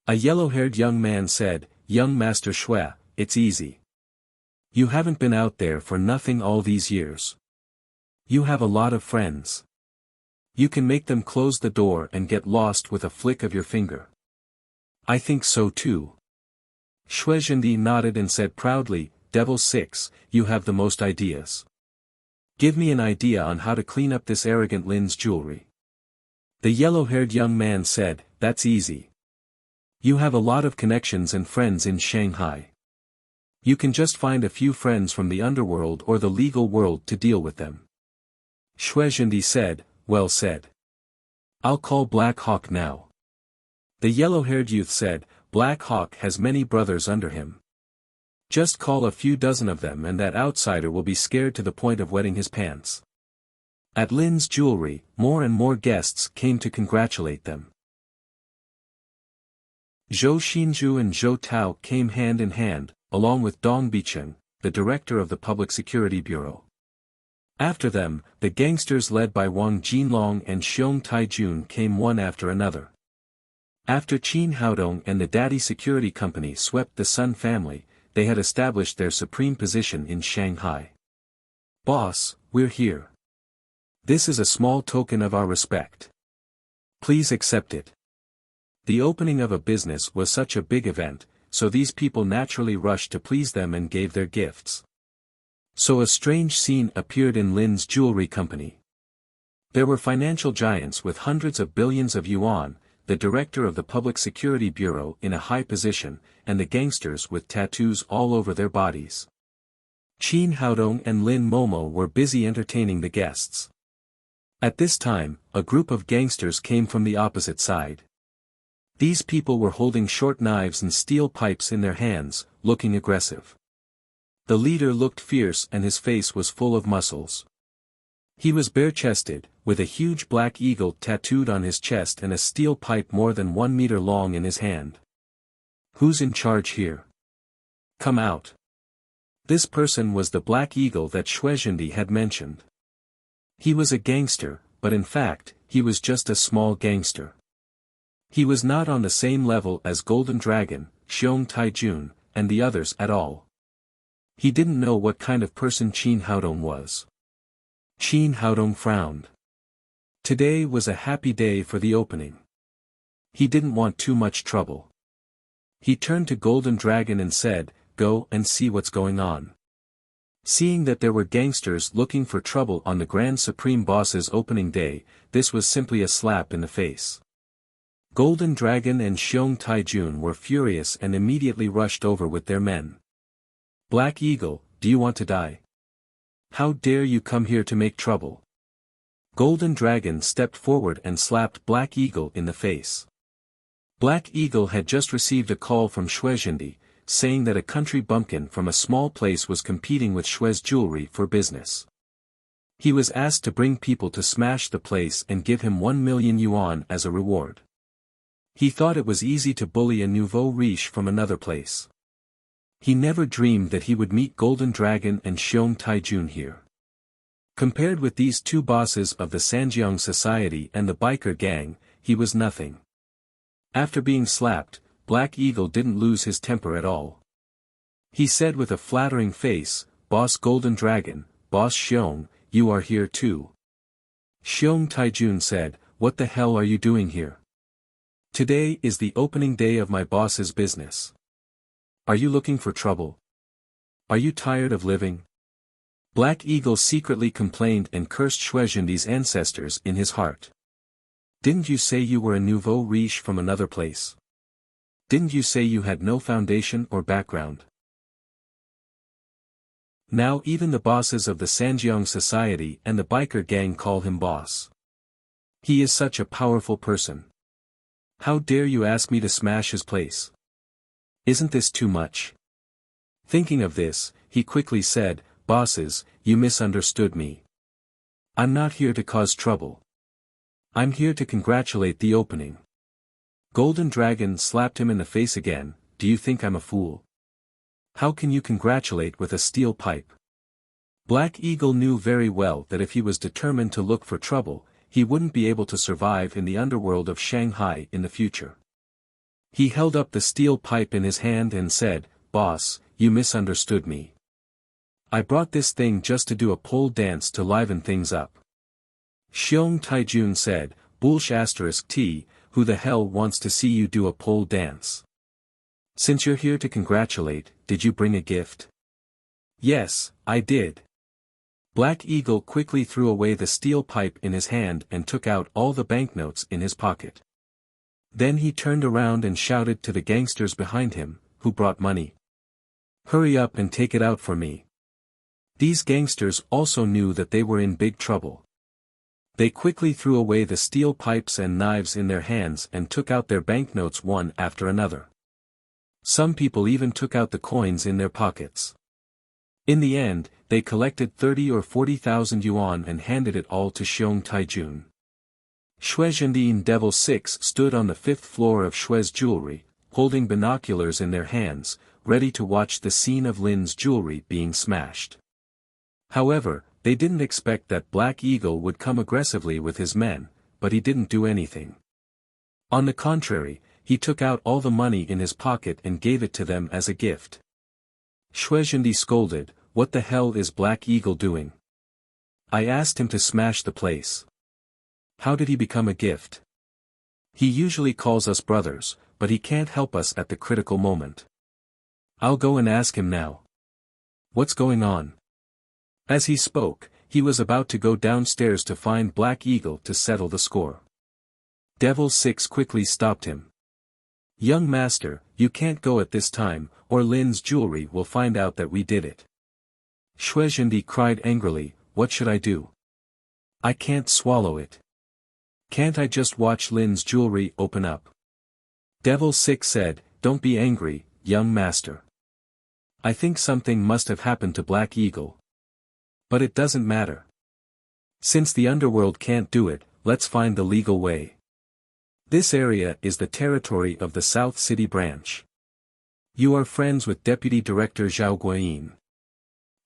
A yellow-haired young man said, "Young Master Shui, it's easy. You haven't been out there for nothing all these years. You have a lot of friends. You can make them close the door and get lost with a flick of your finger." "I think so too." Shuezhendi nodded and said proudly, "Devil 6, you have the most ideas. Give me an idea on how to clean up this arrogant Lin's jewelry." The yellow-haired young man said, "That's easy. You have a lot of connections and friends in Shanghai. You can just find a few friends from the underworld or the legal world to deal with them." Shuezhendi said, "Well said. I'll call Black Hawk now." The yellow-haired youth said, "Black Hawk has many brothers under him. Just call a few dozen of them and that outsider will be scared to the point of wetting his pants." At Lin's jewelry, more and more guests came to congratulate them. Zhou Xinzhu and Zhou Tao came hand in hand, along with Dong Bicheng, the director of the Public Security Bureau. After them, the gangsters led by Wang Jinlong and Xiong Taijun came one after another. After Qin Haodong and the Daddy Security Company swept the Sun family, they had established their supreme position in Shanghai. "Boss, we're here. This is a small token of our respect. Please accept it." The opening of a business was such a big event, so these people naturally rushed to please them and gave their gifts. So a strange scene appeared in Lin's jewelry company. There were financial giants with hundreds of billions of yuan, the director of the Public Security Bureau in a high position, and the gangsters with tattoos all over their bodies. Qin Haodong and Lin Momo were busy entertaining the guests. At this time, a group of gangsters came from the opposite side. These people were holding short knives and steel pipes in their hands, looking aggressive. The leader looked fierce and his face was full of muscles. He was bare-chested, with a huge black eagle tattooed on his chest and a steel pipe more than 1 meter long in his hand. "Who's in charge here? Come out." This person was the black eagle that Shuizhendi had mentioned. He was a gangster, but in fact, he was just a small gangster. He was not on the same level as Golden Dragon, Xiong Taijun, and the others at all. He didn't know what kind of person Qin Haodong was. Qin Haodong frowned. Today was a happy day for the opening. He didn't want too much trouble. He turned to Golden Dragon and said, "Go and see what's going on." Seeing that there were gangsters looking for trouble on the Grand Supreme Boss's opening day, this was simply a slap in the face. Golden Dragon and Xiong Taijun were furious and immediately rushed over with their men. "Black Eagle, do you want to die? How dare you come here to make trouble?" Golden Dragon stepped forward and slapped Black Eagle in the face. Black Eagle had just received a call from Shuizhendi, saying that a country bumpkin from a small place was competing with Shui's jewelry for business. He was asked to bring people to smash the place and give him 1 million yuan as a reward. He thought it was easy to bully a nouveau riche from another place. He never dreamed that he would meet Golden Dragon and Xiong Taijun here. Compared with these two bosses of the Sanjiang Society and the biker gang, he was nothing. After being slapped, Black Eagle didn't lose his temper at all. He said with a flattering face, "Boss Golden Dragon, Boss Xiong, you are here too." Xiong Taijun said, "What the hell are you doing here? Today is the opening day of my boss's business. Are you looking for trouble? Are you tired of living?" Black Eagle secretly complained and cursed Shuizhendi's ancestors in his heart. "Didn't you say you were a nouveau riche from another place? Didn't you say you had no foundation or background? Now even the bosses of the Sanjiang Society and the biker gang call him boss. He is such a powerful person. How dare you ask me to smash his place? Isn't this too much?" Thinking of this, he quickly said, "Bosses, you misunderstood me. I'm not here to cause trouble. I'm here to congratulate the opening." Golden Dragon slapped him in the face again. "Do you think I'm a fool? How can you congratulate with a steel pipe?" Black Eagle knew very well that if he was determined to look for trouble, he wouldn't be able to survive in the underworld of Shanghai in the future. He held up the steel pipe in his hand and said, "Boss, you misunderstood me. I brought this thing just to do a pole dance to liven things up." Xiong Taijun said, "T, who the hell wants to see you do a pole dance? Since you're here to congratulate, did you bring a gift?" "Yes, I did." Black Eagle quickly threw away the steel pipe in his hand and took out all the banknotes in his pocket. Then he turned around and shouted to the gangsters behind him, who brought money. "Hurry up and take it out for me." These gangsters also knew that they were in big trouble. They quickly threw away the steel pipes and knives in their hands and took out their banknotes one after another. Some people even took out the coins in their pockets. In the end, they collected 30 or 40,000 yuan and handed it all to Xiong Taijun. Shuizhendi and Devil 6 stood on the 5th floor of Shui's jewelry, holding binoculars in their hands, ready to watch the scene of Lin's jewelry being smashed. However, they didn't expect that Black Eagle would come aggressively with his men, but he didn't do anything. On the contrary, he took out all the money in his pocket and gave it to them as a gift. Shuizhendi scolded, "What the hell is Black Eagle doing? I asked him to smash the place. How did he become a gift? He usually calls us brothers, but he can't help us at the critical moment. I'll go and ask him now. What's going on?" As he spoke, he was about to go downstairs to find Black Eagle to settle the score. Devil 6 quickly stopped him. "Young master, you can't go at this time, or Lin's jewelry will find out that we did it." Shuizhendi cried angrily, "What should I do? I can't swallow it. Can't I just watch Lin's jewelry open up?" Devil 6 said, "Don't be angry, young master. I think something must have happened to Black Eagle. But it doesn't matter. Since the underworld can't do it, let's find the legal way. This area is the territory of the South City branch. You are friends with Deputy Director Zhao Guiyin.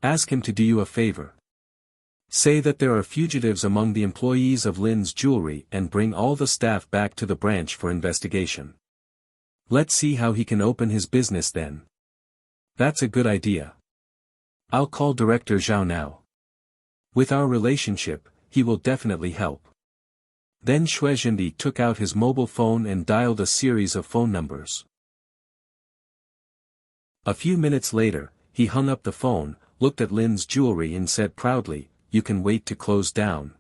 Ask him to do you a favor. Say that there are fugitives among the employees of Lin's jewelry and bring all the staff back to the branch for investigation. Let's see how he can open his business then." "That's a good idea. I'll call Director Zhao now. With our relationship, he will definitely help." Then Shuizhendi took out his mobile phone and dialed a series of phone numbers. A few minutes later, he hung up the phone, looked at Lin's jewelry and said proudly, "You can wait to close down."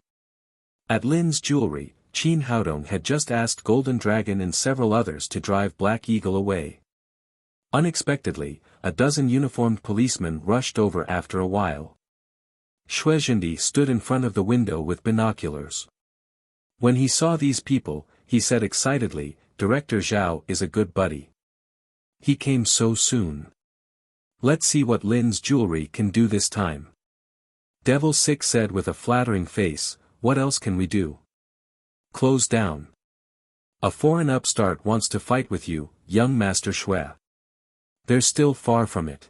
At Lin's jewelry, Qin Haodong had just asked Golden Dragon and several others to drive Black Eagle away. Unexpectedly, a dozen uniformed policemen rushed over after a while. Shuizhendi stood in front of the window with binoculars. When he saw these people, he said excitedly, "Director Zhao is a good buddy. He came so soon. Let's see what Lin's jewelry can do this time." Devil 6 said with a flattering face, "What else can we do? Close down. A foreign upstart wants to fight with you, young Master Shui. They're still far from it."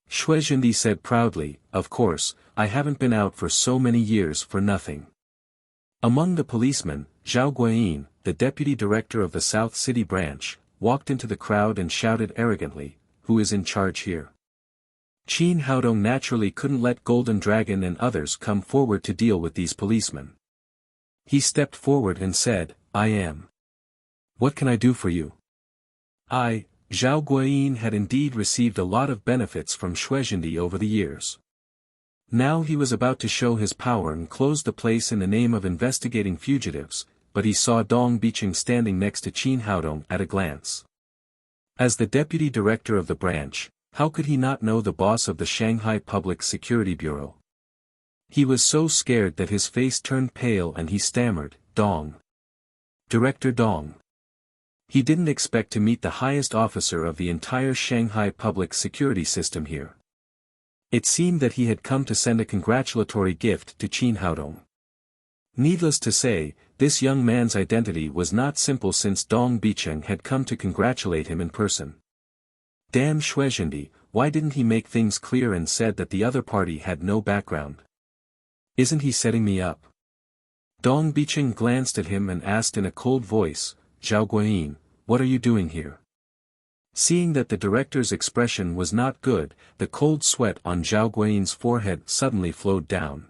Shuizhendi said proudly, "Of course, I haven't been out for so many years for nothing." Among the policemen, Zhao Guiyin, the deputy director of the South City branch, walked into the crowd and shouted arrogantly, "Who is in charge here?" Qin Haodong naturally couldn't let Golden Dragon and others come forward to deal with these policemen. He stepped forward and said, "I am. What can I do for you?" Zhao Guiyin had indeed received a lot of benefits from Shuizhendi over the years. Now he was about to show his power and close the place in the name of investigating fugitives, but he saw Dong Bicheng standing next to Qin Haodong at a glance. As the deputy director of the branch, how could he not know the boss of the Shanghai Public Security Bureau? He was so scared that his face turned pale and he stammered, "Dong. Director Dong." He didn't expect to meet the highest officer of the entire Shanghai public security system here. It seemed that he had come to send a congratulatory gift to Qin Haodong. Needless to say, this young man's identity was not simple since Dong Bicheng had come to congratulate him in person. Damn Shuizhendi, why didn't he make things clear and said that the other party had no background? Isn't he setting me up? Dong Bicheng glanced at him and asked in a cold voice, "Zhao Guiyin, what are you doing here?" Seeing that the director's expression was not good, the cold sweat on Zhao Guiyin's forehead suddenly flowed down.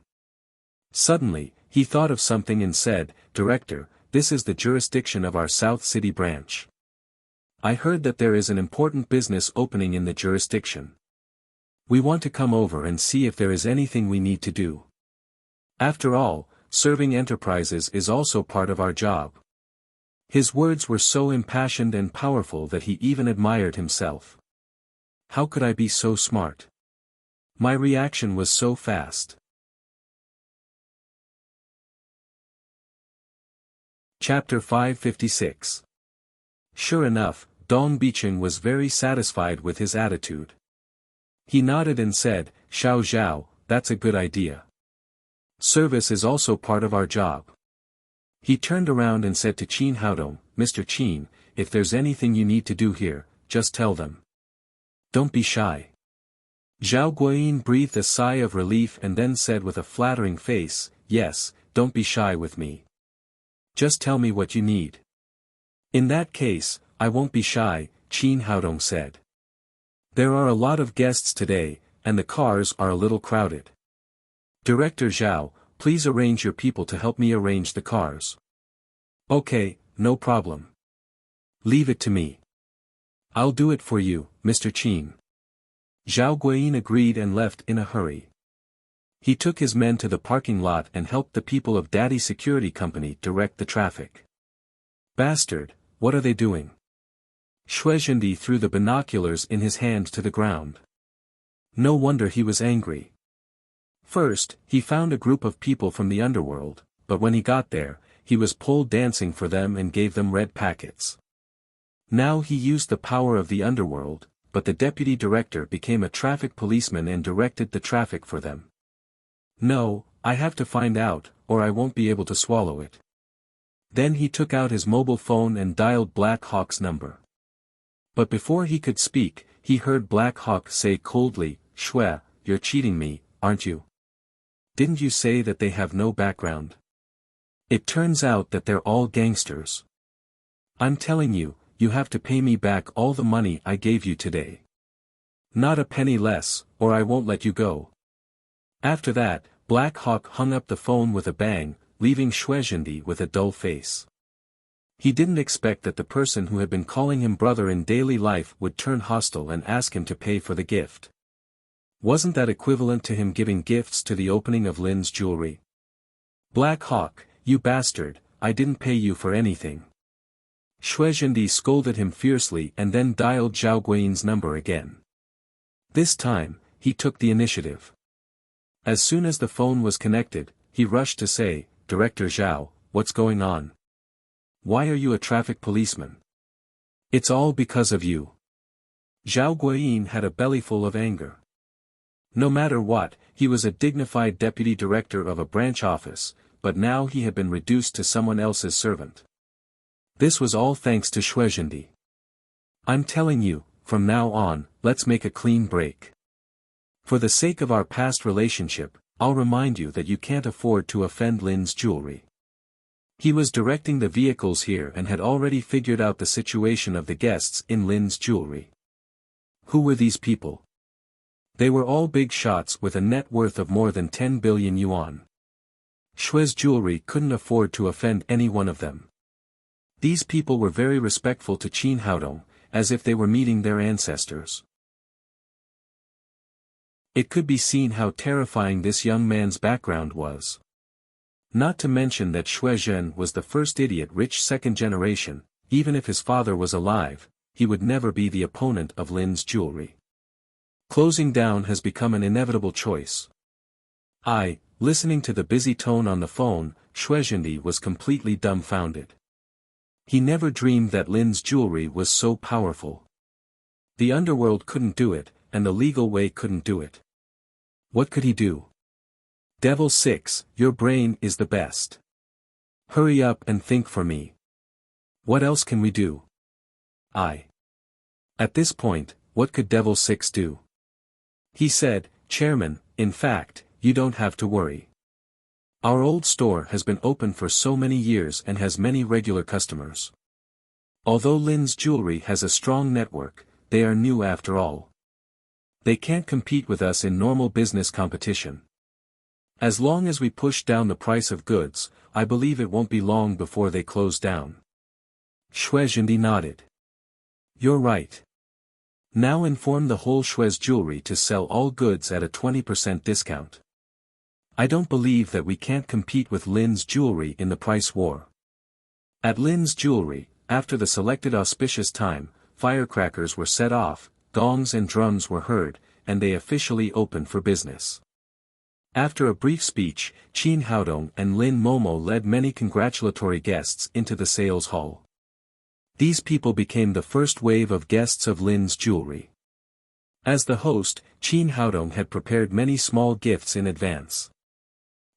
Suddenly, he thought of something and said, "Director, this is the jurisdiction of our South City branch. I heard that there is an important business opening in the jurisdiction. We want to come over and see if there is anything we need to do. After all, serving enterprises is also part of our job." His words were so impassioned and powerful that he even admired himself. How could I be so smart? My reaction was so fast. Chapter 556. Sure enough, Dong Bicheng was very satisfied with his attitude. He nodded and said, "Xiao Zhao, that's a good idea. Service is also part of our job." He turned around and said to Qin Haodong, "Mr. Qin, if there's anything you need to do here, just tell them. Don't be shy." Zhao Guiyin breathed a sigh of relief and then said with a flattering face, "Yes, don't be shy with me. Just tell me what you need." "In that case, I won't be shy," Qin Haodong said. There are a lot of guests today, and the cars are a little crowded. Director Zhao, please arrange your people to help me arrange the cars. Okay, no problem. Leave it to me. I'll do it for you, Mr. Qin. Zhao Guiyin agreed and left in a hurry. He took his men to the parking lot and helped the people of Daddy Security Company direct the traffic. Bastard, what are they doing? Shuizhendi threw the binoculars in his hand to the ground. No wonder he was angry. First, he found a group of people from the underworld, but when he got there, he was pole dancing for them and gave them red packets. Now he used the power of the underworld, but the deputy director became a traffic policeman and directed the traffic for them. No, I have to find out, or I won't be able to swallow it. Then he took out his mobile phone and dialed Black Hawk's number. But before he could speak, he heard Black Hawk say coldly, "Shui, you're cheating me, aren't you? Didn't you say that they have no background? It turns out that they're all gangsters. I'm telling you, you have to pay me back all the money I gave you today. Not a penny less, or I won't let you go." After that, Black Hawk hung up the phone with a bang, leaving Shuizhendi with a dull face. He didn't expect that the person who had been calling him brother in daily life would turn hostile and ask him to pay for the gift. Wasn't that equivalent to him giving gifts to the opening of Lin's jewelry? "Black Hawk, you bastard, I didn't pay you for anything." Shuizhendi scolded him fiercely and then dialed Zhao Guiyin's number again. This time, he took the initiative. As soon as the phone was connected, he rushed to say, "Director Zhao, what's going on? Why are you a traffic policeman? It's all because of you." Zhao Guiyin had a bellyful of anger. No matter what, he was a dignified deputy director of a branch office, but now he had been reduced to someone else's servant. This was all thanks to Shuizhendi. "I'm telling you, from now on, let's make a clean break. For the sake of our past relationship, I'll remind you that you can't afford to offend Lin's jewelry." He was directing the vehicles here and had already figured out the situation of the guests in Lin's jewelry. Who were these people? They were all big shots with a net worth of more than 10 billion yuan. Shui's jewelry couldn't afford to offend any one of them. These people were very respectful to Qin Haodong, as if they were meeting their ancestors. It could be seen how terrifying this young man's background was. Not to mention that Shui Zhen was the first idiot rich second generation. Even if his father was alive, he would never be the opponent of Lin's jewelry. Closing down has become an inevitable choice. Listening to the busy tone on the phone, Shuizhendi was completely dumbfounded. He never dreamed that Lin's jewelry was so powerful. The underworld couldn't do it, and the legal way couldn't do it. What could he do? Devil 6, your brain is the best. Hurry up and think for me. What else can we do? At this point, what could Devil 6 do? He said, "Chairman, in fact, you don't have to worry. Our old store has been open for so many years and has many regular customers. Although Lin's jewelry has a strong network, they are new after all. They can't compete with us in normal business competition. As long as we push down the price of goods, I believe it won't be long before they close down." Shuizhendi nodded. "You're right. Now inform the whole Shui's jewelry to sell all goods at a 20% discount. I don't believe that we can't compete with Lin's jewelry in the price war." At Lin's jewelry, after the selected auspicious time, firecrackers were set off, gongs and drums were heard, and they officially opened for business. After a brief speech, Qin Haodong and Lin Momo led many congratulatory guests into the sales hall. These people became the first wave of guests of Lin's jewelry. As the host, Qin Haodong had prepared many small gifts in advance.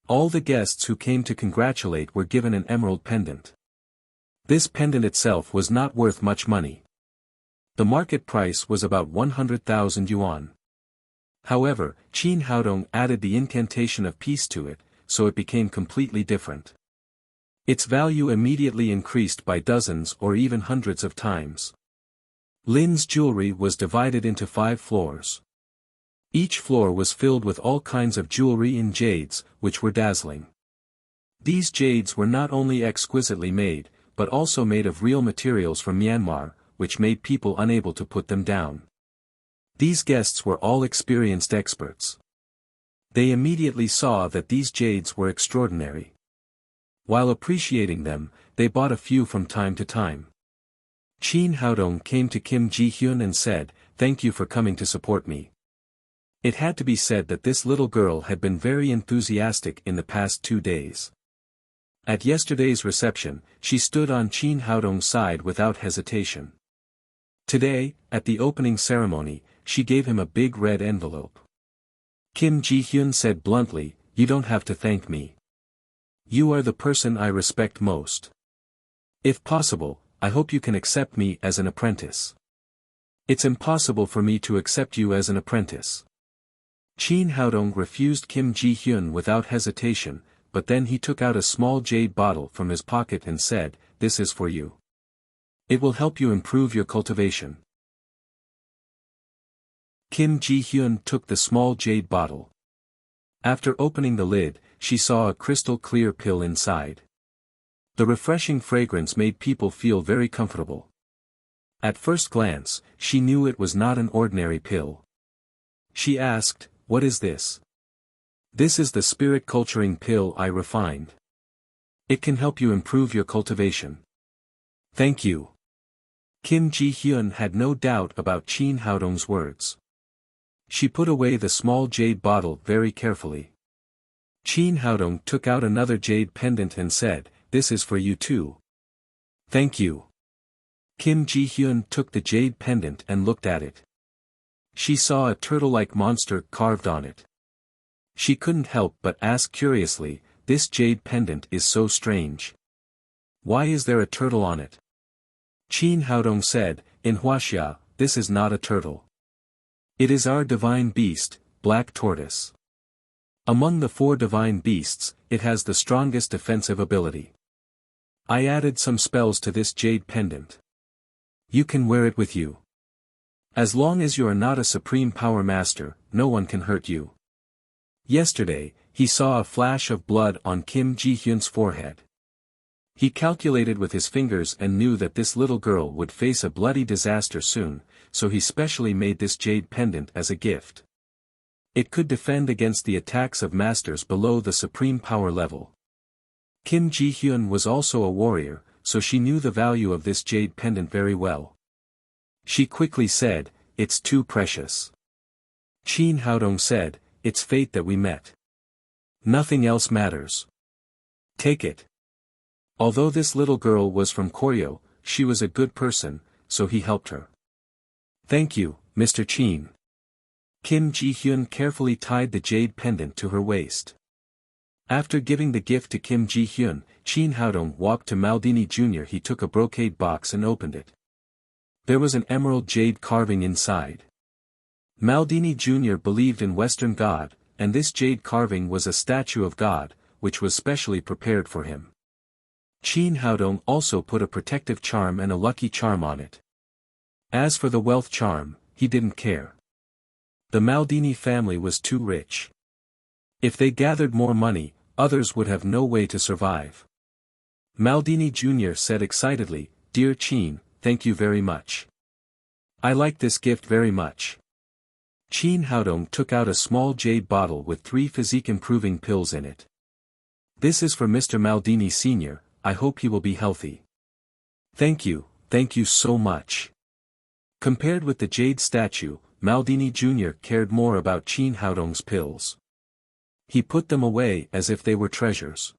All the guests who came to congratulate were given an emerald pendant. This pendant itself was not worth much money. The market price was about 100,000 yuan. However, Qin Haodong added the incantation of peace to it, so it became completely different. Its value immediately increased by dozens or even hundreds of times. Lin's jewelry was divided into 5 floors. Each floor was filled with all kinds of jewelry in jades, which were dazzling. These jades were not only exquisitely made, but also made of real materials from Myanmar, which made people unable to put them down. These guests were all experienced experts. They immediately saw that these jades were extraordinary. While appreciating them, they bought a few from time to time. Chin Haodong came to Kim Ji-hyun and said, "Thank you for coming to support me." It had to be said that this little girl had been very enthusiastic in the past 2 days. At yesterday's reception, she stood on Chin Haodong's side without hesitation. Today, at the opening ceremony, she gave him a big red envelope. Kim Ji-hyun said bluntly, "You don't have to thank me. You are the person I respect most. If possible, I hope you can accept me as an apprentice." "It's impossible for me to accept you as an apprentice." Chin Haodong refused Kim Ji-hyun without hesitation, but then he took out a small jade bottle from his pocket and said, "This is for you. It will help you improve your cultivation." Kim Ji-hyun took the small jade bottle. After opening the lid, she saw a crystal-clear pill inside. The refreshing fragrance made people feel very comfortable. At first glance, she knew it was not an ordinary pill. She asked, "What is this?" "This is the spirit culturing pill I refined. It can help you improve your cultivation." "Thank you." Kim Ji-hyun had no doubt about Chin Haodong's words. She put away the small jade bottle very carefully. Chin Haodong took out another jade pendant and said, "This is for you too." "Thank you." Kim Ji-hyun took the jade pendant and looked at it. She saw a turtle-like monster carved on it. She couldn't help but ask curiously, "This jade pendant is so strange. Why is there a turtle on it?" Chin Haodong said, "In Wuxia, this is not a turtle. It is our divine beast, Black Tortoise. Among the 4 divine beasts, it has the strongest defensive ability. I added some spells to this jade pendant. You can wear it with you. As long as you are not a supreme power master, no one can hurt you." Yesterday, he saw a flash of blood on Kim Ji-hyun's forehead. He calculated with his fingers and knew that this little girl would face a bloody disaster soon, so he specially made this jade pendant as a gift. It could defend against the attacks of masters below the supreme power level. Kim Ji-hyun was also a warrior, so she knew the value of this jade pendant very well. She quickly said, "It's too precious." Chin Haodong said, "It's fate that we met. Nothing else matters. Take it." Although this little girl was from Koryo, she was a good person, so he helped her. "Thank you, Mr. Chin." Kim Ji-hyun carefully tied the jade pendant to her waist. After giving the gift to Kim Ji-hyun, Chin Haodong walked to Maldini Jr. He took a brocade box and opened it. There was an emerald jade carving inside. Maldini Jr. believed in Western God, and this jade carving was a statue of God, which was specially prepared for him. Chin Haodong also put a protective charm and a lucky charm on it. As for the wealth charm, he didn't care. The Maldini family was too rich. If they gathered more money, others would have no way to survive. Maldini Jr. said excitedly, "Dear Chin, thank you very much. I like this gift very much." Chin Haodong took out a small jade bottle with 3 physique-improving pills in it. "This is for Mr. Maldini Sr., I hope he will be healthy." Thank you so much." Compared with the jade statue, Maldini Jr. cared more about Chin Haodong's pills. He put them away as if they were treasures.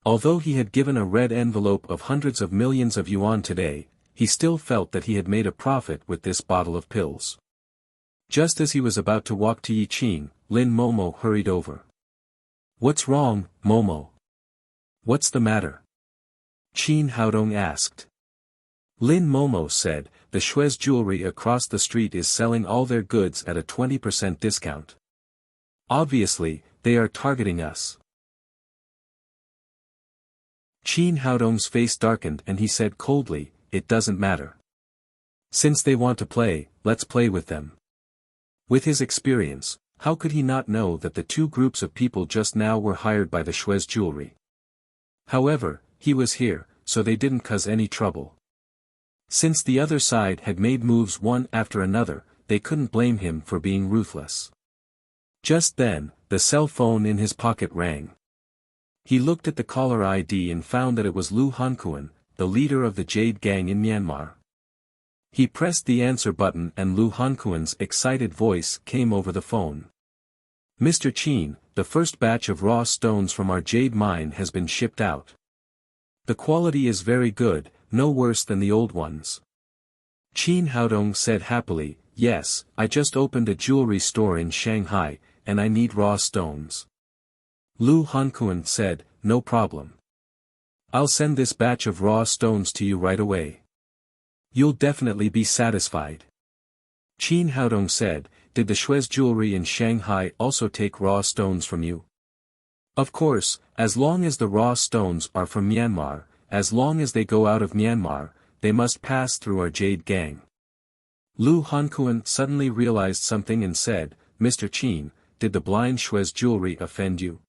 Although he had given a red envelope of hundreds of millions of yuan today, he still felt that he had made a profit with this bottle of pills. Just as he was about to walk to Yiqing, Lin Momo hurried over. "What's wrong, Momo? What's the matter?" Chin Haodong asked. Lin Momo said, "The Shue's jewelry across the street is selling all their goods at a 20% discount. Obviously, they are targeting us." Chin Haodong's face darkened and he said coldly, "It doesn't matter. Since they want to play, let's play with them. With his experience, how could he not know that the two groups of people just now were hired by the Shui's jewelry? However, he was here, so they didn't cause any trouble. Since the other side had made moves one after another, they couldn't blame him for being ruthless. Just then, the cell phone in his pocket rang. He looked at the caller ID and found that it was Lu Hankuan, the leader of the Jade Gang in Myanmar. He pressed the answer button and Lu Hankuan's excited voice came over the phone. Mr. Qin, the first batch of raw stones from our jade mine has been shipped out. The quality is very good, no worse than the old ones. Qin Haodong said happily, yes, I just opened a jewelry store in Shanghai, and I need raw stones. Lu Hankuan said, no problem. I'll send this batch of raw stones to you right away. You'll definitely be satisfied. Qin Haodong said, did the Shui's jewelry in Shanghai also take raw stones from you? Of course, as long as the raw stones are from Myanmar, as long as they go out of Myanmar, they must pass through our Jade Gang. Lu Hankuan suddenly realized something and said, Mr. Qin, did the blind Shui's jewelry offend you?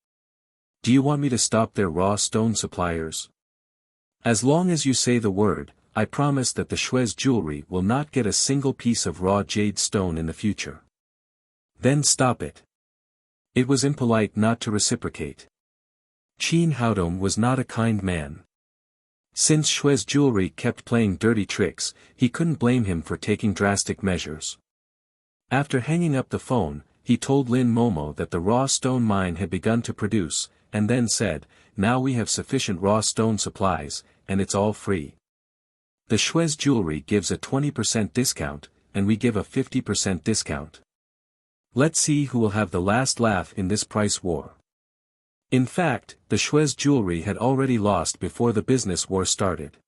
Do you want me to stop their raw stone suppliers? As long as you say the word, I promise that the Shui's jewelry will not get a single piece of raw jade stone in the future. Then stop it. It was impolite not to reciprocate. Qin Haodong was not a kind man. Since Shui's jewelry kept playing dirty tricks, he couldn't blame him for taking drastic measures. After hanging up the phone, he told Lin Momo that the raw stone mine had begun to produce, and then said, now we have sufficient raw stone supplies, and it's all free. The Shui's jewelry gives a 20% discount, and we give a 50% discount. Let's see who will have the last laugh in this price war. In fact, the Shui's jewelry had already lost before the business war started.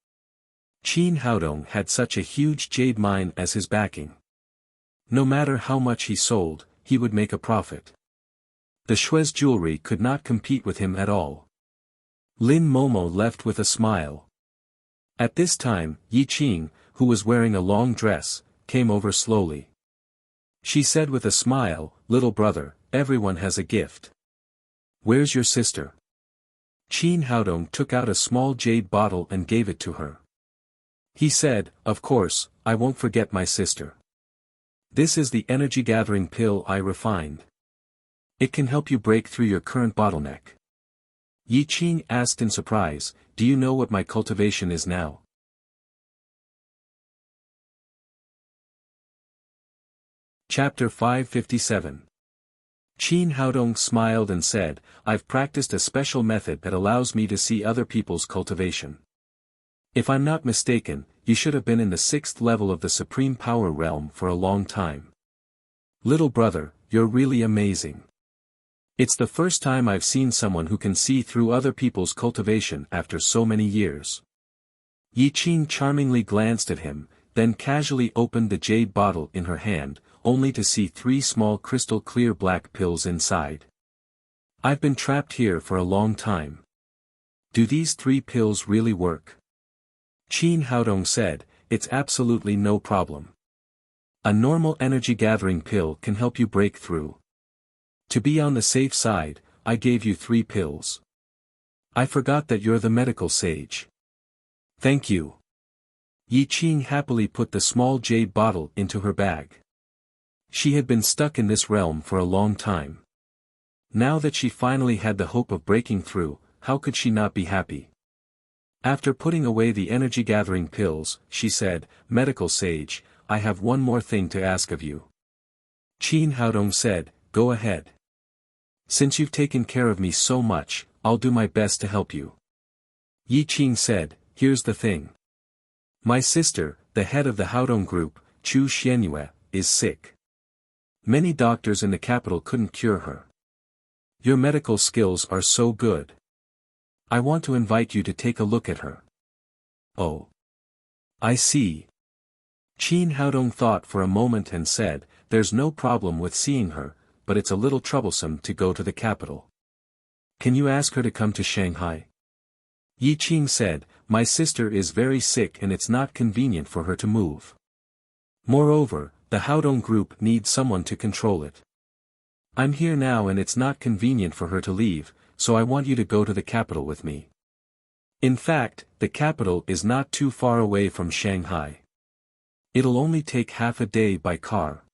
Qin Haodong had such a huge jade mine as his backing. No matter how much he sold, he would make a profit. The Shui's jewelry could not compete with him at all. Lin Momo left with a smile. At this time, Yi Qing, who was wearing a long dress, came over slowly. She said with a smile, little brother, everyone has a gift. Where's your sister? Qin Haodong took out a small jade bottle and gave it to her. He said, of course, I won't forget my sister. This is the energy-gathering pill I refined. It can help you break through your current bottleneck. Yi Qing asked in surprise, do you know what my cultivation is now? Chapter 557. Qin Haodong smiled and said, I've practiced a special method that allows me to see other people's cultivation. If I'm not mistaken, you should have been in the 6th level of the Supreme Power Realm for a long time. Little brother, you're really amazing. It's the first time I've seen someone who can see through other people's cultivation after so many years. Yi Qing charmingly glanced at him, then casually opened the jade bottle in her hand, only to see 3 small crystal clear black pills inside. I've been trapped here for a long time. Do these 3 pills really work? Qin Haodong said, it's absolutely no problem. A normal energy-gathering pill can help you break through. To be on the safe side, I gave you 3 pills. I forgot that you're the medical sage. Thank you. Yi Qing happily put the small jade bottle into her bag. She had been stuck in this realm for a long time. Now that she finally had the hope of breaking through, how could she not be happy? After putting away the energy-gathering pills, she said, Medical sage, I have one more thing to ask of you. Qin Haodong said, go ahead. Since you've taken care of me so much, I'll do my best to help you. Yi Qing said, here's the thing. My sister, the head of the Haodong group, Chu Xianyue, is sick. Many doctors in the capital couldn't cure her. Your medical skills are so good. I want to invite you to take a look at her. Oh. I see. Qin Haodong thought for a moment and said, there's no problem with seeing her, but it's a little troublesome to go to the capital. Can you ask her to come to Shanghai? Yi Qing said, my sister is very sick and it's not convenient for her to move. Moreover, the Haodong group needs someone to control it. I'm here now and it's not convenient for her to leave, so I want you to go to the capital with me. In fact, the capital is not too far away from Shanghai. It'll only take half a day by car.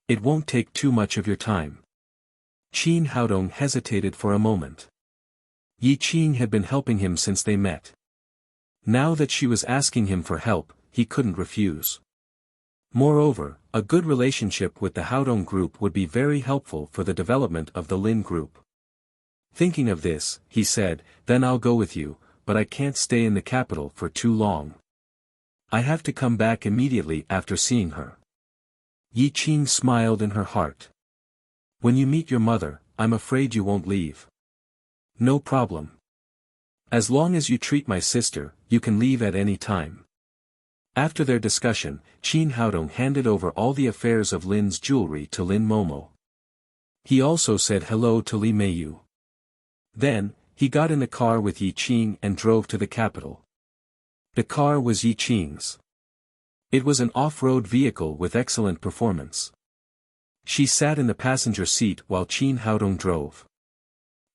It won't take too much of your time. Qin Haodong hesitated for a moment. Yi Qing had been helping him since they met. Now that she was asking him for help, he couldn't refuse. Moreover, a good relationship with the Haodong group would be very helpful for the development of the Lin group. Thinking of this, he said, "Then I'll go with you, but I can't stay in the capital for too long. I have to come back immediately after seeing her." Yi Qing smiled in her heart. "When you meet your mother, I'm afraid you won't leave." "No problem. As long as you treat my sister, you can leave at any time." After their discussion, Qin Haodong handed over all the affairs of Lin's jewelry to Lin Momo. He also said hello to Li Meiyu. Then, he got in the car with Yi Qing and drove to the capital. The car was Yi Qing's. It was an off-road vehicle with excellent performance. She sat in the passenger seat while Qin Haodong drove.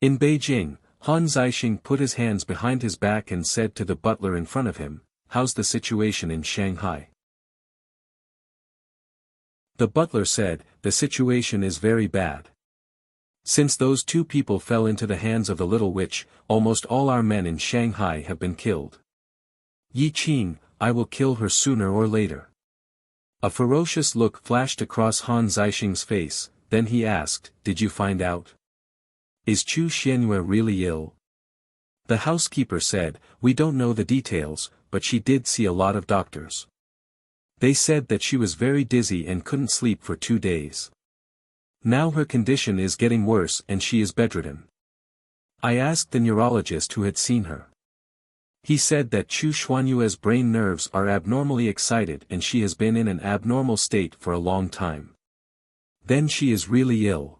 In Beijing, Han Zixing put his hands behind his back and said to the butler in front of him, "How's the situation in Shanghai?" The butler said, "The situation is very bad. Since those two people fell into the hands of the little witch, almost all our men in Shanghai have been killed. Yi Qing, I will kill her sooner or later." A ferocious look flashed across Han Zixing's face, then he asked, "Did you find out? Is Chu Xianyue really ill?" The housekeeper said, "We don't know the details, but she did see a lot of doctors. They said that she was very dizzy and couldn't sleep for 2 days. Now her condition is getting worse and she is bedridden." I asked the neurologist who had seen her. He said that Chu Xuanyue's brain nerves are abnormally excited and she has been in an abnormal state for a long time. Then she is really ill.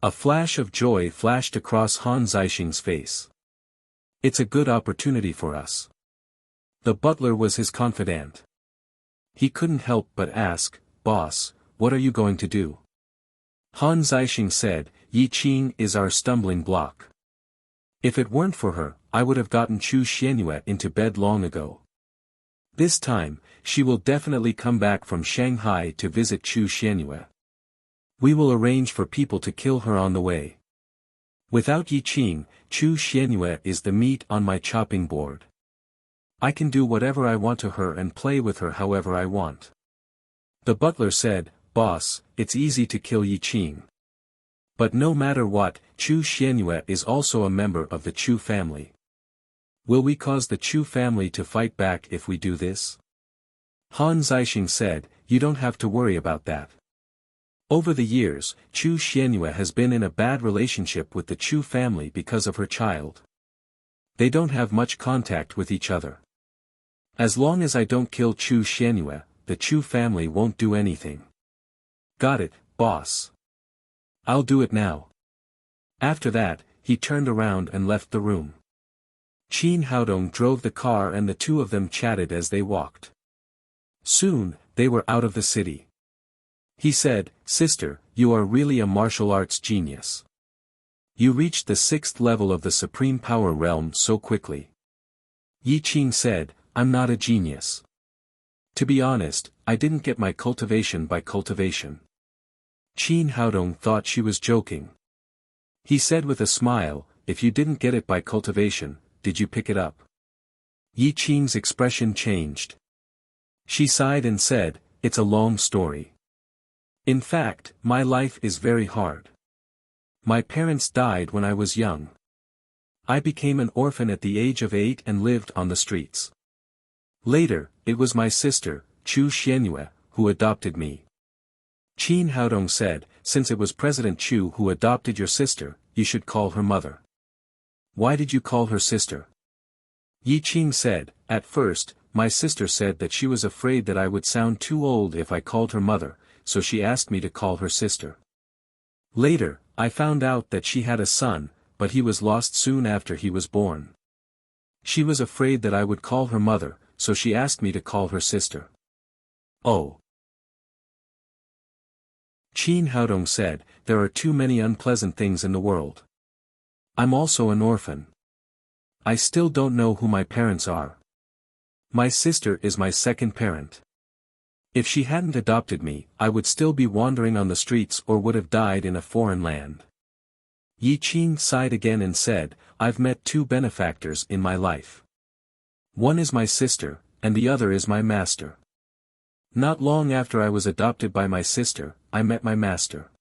A flash of joy flashed across Han Zixing's face. "It's a good opportunity for us." The butler was his confidant. He couldn't help but ask, "Boss, what are you going to do?" Han Zixing said, "Yi Qing is our stumbling block. If it weren't for her, I would have gotten Chu Xianyue into bed long ago. This time, she will definitely come back from Shanghai to visit Chu Xianyue. We will arrange for people to kill her on the way. Without Yi Qing, Chu Xianyue is the meat on my chopping board. I can do whatever I want to her and play with her however I want." The butler said, "Boss, it's easy to kill Yi Qing. But no matter what, Chu Xianyue is also a member of the Chu family. Will we cause the Chu family to fight back if we do this?" Han Zixing said, "You don't have to worry about that. Over the years, Chu Xianyue has been in a bad relationship with the Chu family because of her child. They don't have much contact with each other. As long as I don't kill Chu Xianyue, the Chu family won't do anything." "Got it, boss. I'll do it now." After that, he turned around and left the room. Qin Haodong drove the car and the two of them chatted as they walked. Soon, they were out of the city. He said, "Sister, you are really a martial arts genius. You reached the 6th level of the Supreme Power Realm so quickly." Yi Qing said, "I'm not a genius. To be honest, I didn't get my cultivation by cultivation." Qin Haodong thought she was joking. He said with a smile, "If you didn't get it by cultivation, did you pick it up?" Yi Qing's expression changed. She sighed and said, "It's a long story. In fact, my life is very hard. My parents died when I was young. I became an orphan at the age of 8 and lived on the streets. Later, it was my sister, Chu Xianyue, who adopted me." Qin Haodong said, "Since it was President Chu who adopted your sister, you should call her mother." "Why did you call her sister?" Yi Qing said, "At first, my sister said that she was afraid that I would sound too old if I called her mother, so she asked me to call her sister. Later, I found out that she had a son, but he was lost soon after he was born. She was afraid that I would call her mother, so she asked me to call her sister." "Oh. Qin Haodong said, there are too many unpleasant things in the world. I'm also an orphan. I still don't know who my parents are. My sister is my second parent. If she hadn't adopted me, I would still be wandering on the streets or would have died in a foreign land. Yi Qin sighed again and said, I've met two benefactors in my life. One is my sister, and the other is my master. Not long after I was adopted by my sister, I met my master.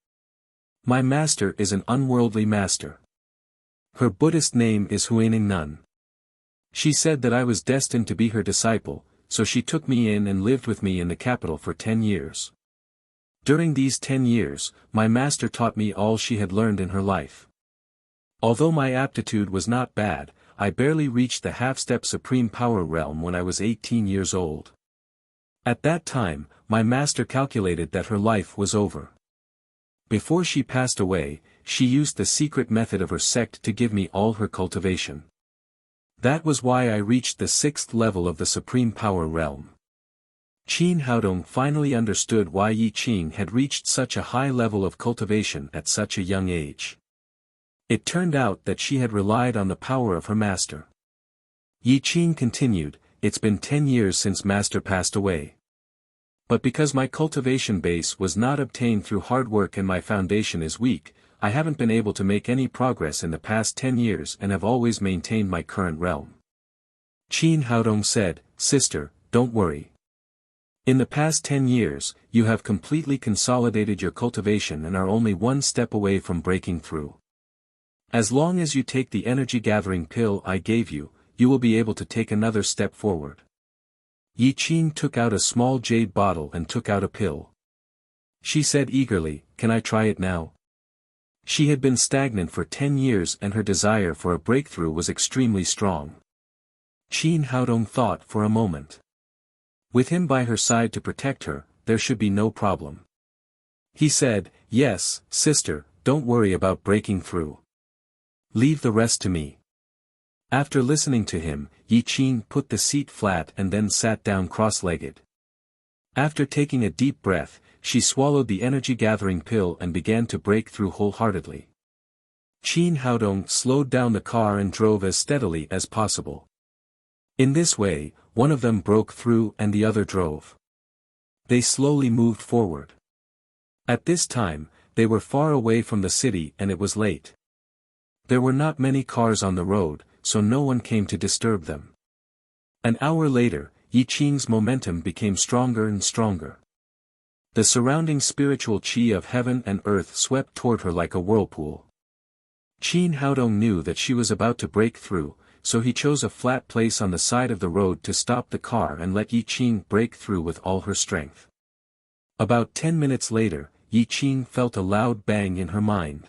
My master is an unworldly master. Her Buddhist name is Huining Nun. She said that I was destined to be her disciple, so she took me in and lived with me in the capital for 10 years. During these 10 years, my master taught me all she had learned in her life. Although my aptitude was not bad, I barely reached the half-step supreme power realm when I was 18 years old. At that time, my master calculated that her life was over. Before she passed away, she used the secret method of her sect to give me all her cultivation. That was why I reached the 6th level of the supreme power realm. Qin Haodong finally understood why Yi Qing had reached such a high level of cultivation at such a young age. It turned out that she had relied on the power of her master. Yi Qing continued, it's been 10 years since master passed away. But because my cultivation base was not obtained through hard work and my foundation is weak, I haven't been able to make any progress in the past 10 years and have always maintained my current realm. Qin Haodong said, Sister, don't worry. In the past 10 years, you have completely consolidated your cultivation and are only one step away from breaking through. As long as you take the energy-gathering pill I gave you, you will be able to take another step forward. Yi Qing took out a small jade bottle and took out a pill. She said eagerly, Can I try it now? She had been stagnant for 10 years and her desire for a breakthrough was extremely strong. Qin Haodong thought for a moment. With him by her side to protect her, there should be no problem. He said, Yes, sister, don't worry about breaking through. Leave the rest to me. After listening to him, Yi Qing put the seat flat and then sat down cross-legged. After taking a deep breath, she swallowed the energy-gathering pill and began to break through wholeheartedly. Qin Haodong slowed down the car and drove as steadily as possible. In this way, one of them broke through and the other drove. They slowly moved forward. At this time, they were far away from the city and it was late. There were not many cars on the road, so no one came to disturb them. An hour later, Yi Qing's momentum became stronger and stronger. The surrounding spiritual qi of heaven and earth swept toward her like a whirlpool. Qin Haodong knew that she was about to break through, so he chose a flat place on the side of the road to stop the car and let Yi Qing break through with all her strength. About 10 minutes later, Yi Qing felt a loud bang in her mind.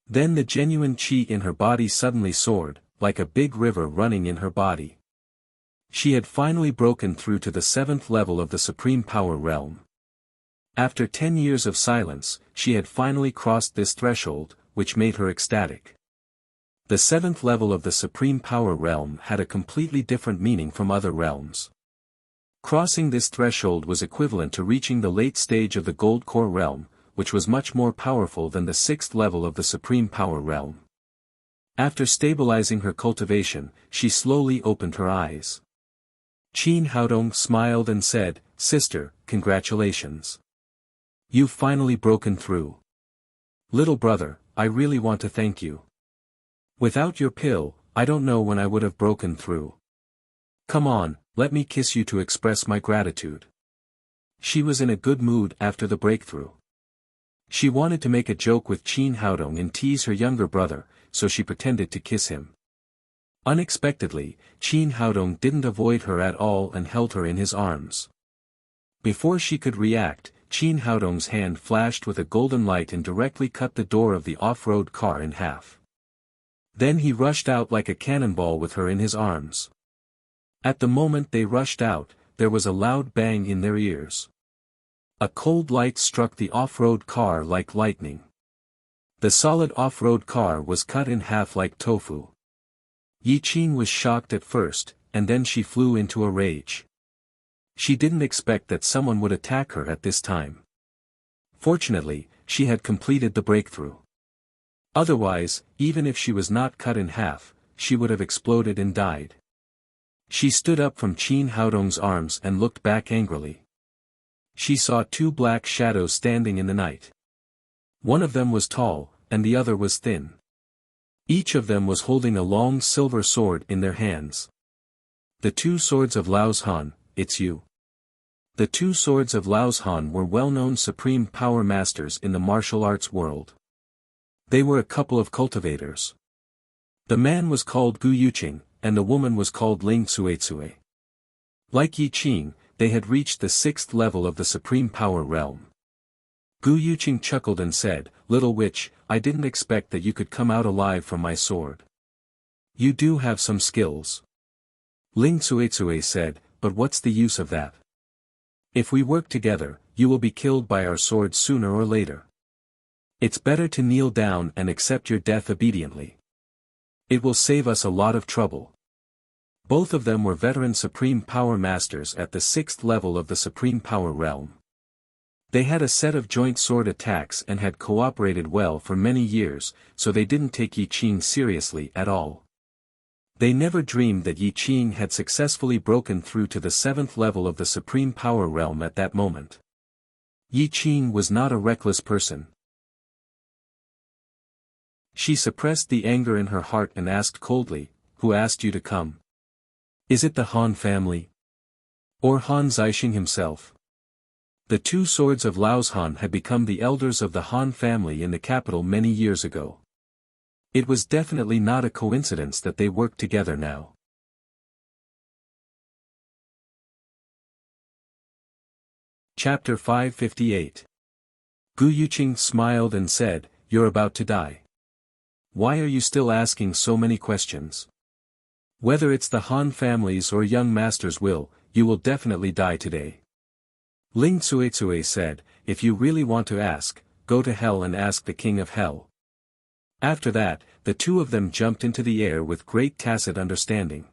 Then the genuine qi in her body suddenly soared, like a big river running in her body. She had finally broken through to the 7th level of the supreme power realm. After 10 years of silence, she had finally crossed this threshold, which made her ecstatic. The 7th level of the supreme power realm had a completely different meaning from other realms. Crossing this threshold was equivalent to reaching the late stage of the gold core realm, which was much more powerful than the 6th level of the supreme power realm. After stabilizing her cultivation, she slowly opened her eyes. Qin Haodong smiled and said, Sister, congratulations. You've finally broken through. Little brother, I really want to thank you. Without your pill, I don't know when I would have broken through. Come on, let me kiss you to express my gratitude. She was in a good mood after the breakthrough. She wanted to make a joke with Qin Haodong and tease her younger brother, so she pretended to kiss him. Unexpectedly, Qin Haodong didn't avoid her at all and held her in his arms. Before she could react, Qin Haodong's hand flashed with a golden light and directly cut the door of the off-road car in half. Then he rushed out like a cannonball with her in his arms. At the moment they rushed out, there was a loud bang in their ears. A cold light struck the off-road car like lightning. The solid off-road car was cut in half like tofu. Yi Qing was shocked at first, and then she flew into a rage. She didn't expect that someone would attack her at this time. Fortunately, she had completed the breakthrough. Otherwise, even if she was not cut in half, she would have exploded and died. She stood up from Qin Haodong's arms and looked back angrily. She saw two black shadows standing in the night. One of them was tall, and the other was thin. Each of them was holding a long silver sword in their hands. The two swords of Laozhan, it's you. The two swords of Laozhan were well-known supreme power masters in the martial arts world. They were a couple of cultivators. The man was called Gu Yuqing, and the woman was called Ling Cuecue. Like Yi Qing, they had reached the 6th level of the supreme power realm. Gu Yuqing chuckled and said, "Little witch, I didn't expect that you could come out alive from my sword. You do have some skills." Ling Cuecue said, "But what's the use of that? If we work together, you will be killed by our swords sooner or later. It's better to kneel down and accept your death obediently. It will save us a lot of trouble." Both of them were veteran supreme power masters at the 6th level of the supreme power realm. They had a set of joint sword attacks and had cooperated well for many years, so they didn't take Yi Qing seriously at all. They never dreamed that Yi Qing had successfully broken through to the 7th level of the supreme power realm at that moment. Yi Qing was not a reckless person. She suppressed the anger in her heart and asked coldly, "Who asked you to come? Is it the Han family? Or Han Zixing himself?" The two swords of Laozhan had become the elders of the Han family in the capital many years ago. It was definitely not a coincidence that they worked together now. Chapter 558. Gu Yuqing smiled and said, "You're about to die. Why are you still asking so many questions? Whether it's the Han family's or young master's will, you will definitely die today." Ling Cuecue said, "If you really want to ask, go to hell and ask the king of hell." After that, the two of them jumped into the air with great tacit understanding.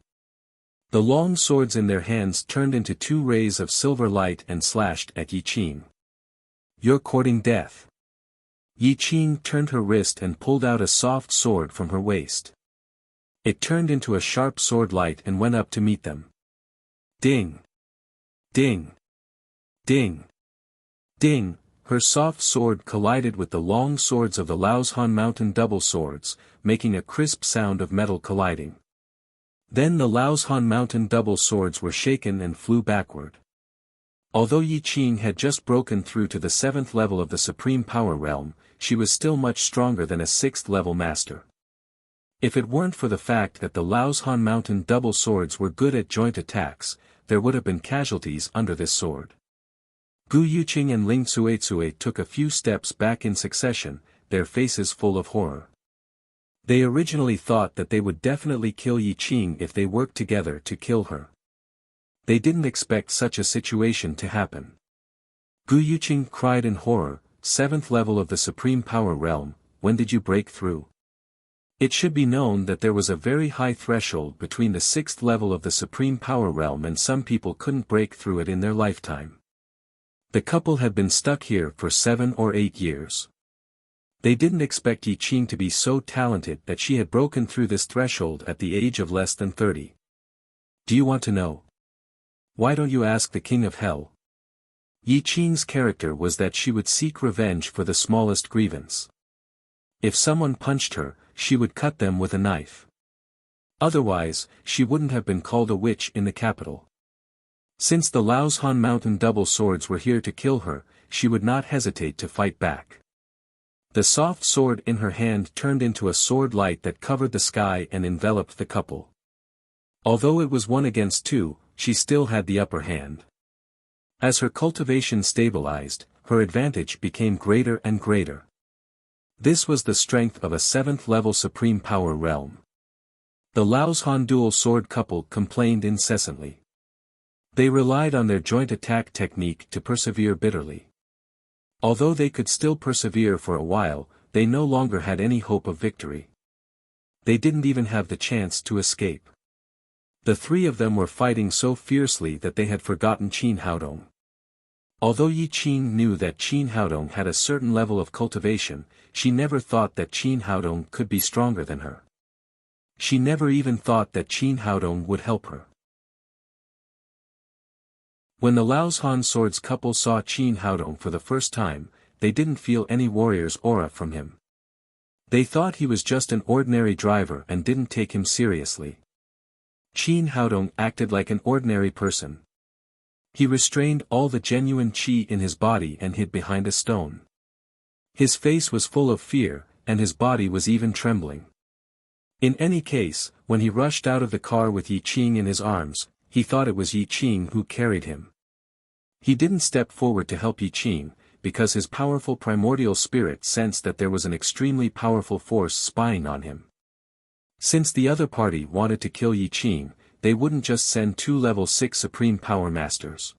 The long swords in their hands turned into two rays of silver light and slashed at Yi Qing. "You're courting death." Yi Qing turned her wrist and pulled out a soft sword from her waist. It turned into a sharp sword light and went up to meet them. Ding! Ding! Ding! Ding! Her soft sword collided with the long swords of the Laozhan mountain double swords, making a crisp sound of metal colliding. Then the Laozhan mountain double swords were shaken and flew backward. Although Yi Qing had just broken through to the 7th level of the supreme power realm, she was still much stronger than a 6th level master. If it weren't for the fact that the Laozhan mountain double swords were good at joint attacks, there would have been casualties under this sword. Gu Yuqing and Ling Cuecue took a few steps back in succession, their faces full of horror. They originally thought that they would definitely kill Yi Qing if they worked together to kill her. They didn't expect such a situation to happen. Gu Yuqing cried in horror, "7th level of the supreme power realm, when did you break through?" It should be known that there was a very high threshold between the 6th level of the supreme power realm and some people couldn't break through it in their lifetime. The couple had been stuck here for 7 or 8 years. They didn't expect Yi Qing to be so talented that she had broken through this threshold at the age of less than 30. "Do you want to know? Why don't you ask the king of hell?" Yi Qing's character was that she would seek revenge for the smallest grievance. If someone punched her, she would cut them with a knife. Otherwise, she wouldn't have been called a witch in the capital. Since the Laozhan mountain double swords were here to kill her, she would not hesitate to fight back. The soft sword in her hand turned into a sword light that covered the sky and enveloped the couple. Although it was 1 against 2, she still had the upper hand. As her cultivation stabilized, her advantage became greater and greater. This was the strength of a 7th level supreme power realm. The Laozhan dual sword couple complained incessantly. They relied on their joint attack technique to persevere bitterly. Although they could still persevere for a while, they no longer had any hope of victory. They didn't even have the chance to escape. The three of them were fighting so fiercely that they had forgotten Qin Haodong. Although Yi Qing knew that Qin Haodong had a certain level of cultivation, she never thought that Qin Haodong could be stronger than her. She never even thought that Qin Haodong would help her. When the Laoshan Swords couple saw Qin Haodong for the first time, they didn't feel any warrior's aura from him. They thought he was just an ordinary driver and didn't take him seriously. Qin Haodong acted like an ordinary person. He restrained all the genuine qi in his body and hid behind a stone. His face was full of fear, and his body was even trembling. In any case, when he rushed out of the car with Yi Qing in his arms, he thought it was Yi Qing who carried him. He didn't step forward to help Yi Qing, because his powerful primordial spirit sensed that there was an extremely powerful force spying on him. Since the other party wanted to kill Yi Qing, they wouldn't just send 2 level 6 Supreme Power Masters.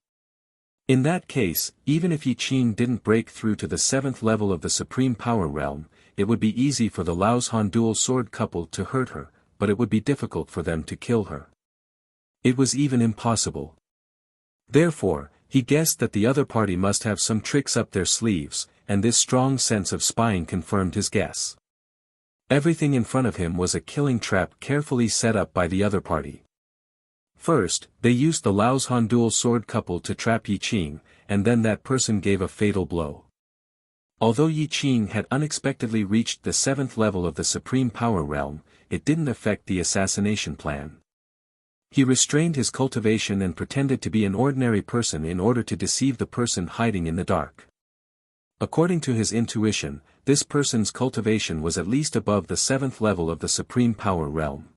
In that case, even if Yi Qing didn't break through to the 7th level of the Supreme Power Realm, it would be easy for the Laoshan dual sword couple to hurt her, but it would be difficult for them to kill her. It was even impossible. Therefore, he guessed that the other party must have some tricks up their sleeves, and this strong sense of spying confirmed his guess. Everything in front of him was a killing trap carefully set up by the other party. First, they used the Laoshan dual sword couple to trap Yi Qing, and then that person gave a fatal blow. Although Yi Qing had unexpectedly reached the 7th level of the Supreme Power Realm, it didn't affect the assassination plan. He restrained his cultivation and pretended to be an ordinary person in order to deceive the person hiding in the dark. According to his intuition, this person's cultivation was at least above the 7th level of the Supreme Power Realm.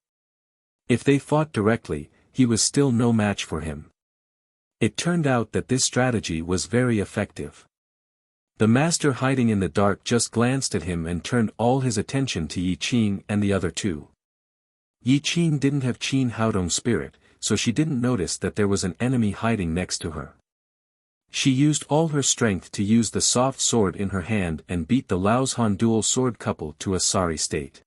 If they fought directly, he was still no match for him. It turned out that this strategy was very effective. The master hiding in the dark just glanced at him and turned all his attention to Yi Qing and the other two. Yi Qing didn't have Qin Haodong's spirit, so she didn't notice that there was an enemy hiding next to her. She used all her strength to use the soft sword in her hand and beat the Laoshan dual sword couple to a sorry state.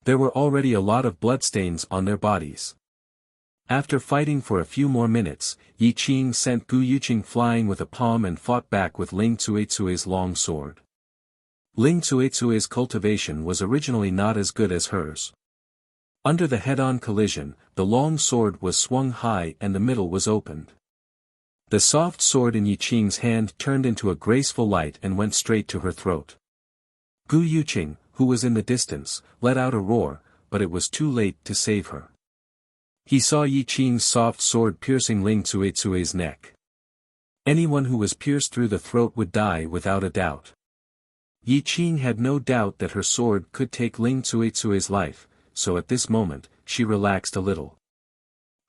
There were already a lot of bloodstains on their bodies. After fighting for a few more minutes, Yi Qing sent Gu Yuqing flying with a palm and fought back with Ling Cuicui's long sword. Ling Cuicui's cultivation was originally not as good as hers. Under the head-on collision, the long sword was swung high and the middle was opened. The soft sword in Yi Qing's hand turned into a graceful light and went straight to her throat. Gu Yuqing, who was in the distance, let out a roar, but it was too late to save her. He saw Yi Qing's soft sword piercing Ling Cuicui's neck. Anyone who was pierced through the throat would die without a doubt. Yi Qing had no doubt that her sword could take Ling Cuicui's life, so at this moment, she relaxed a little.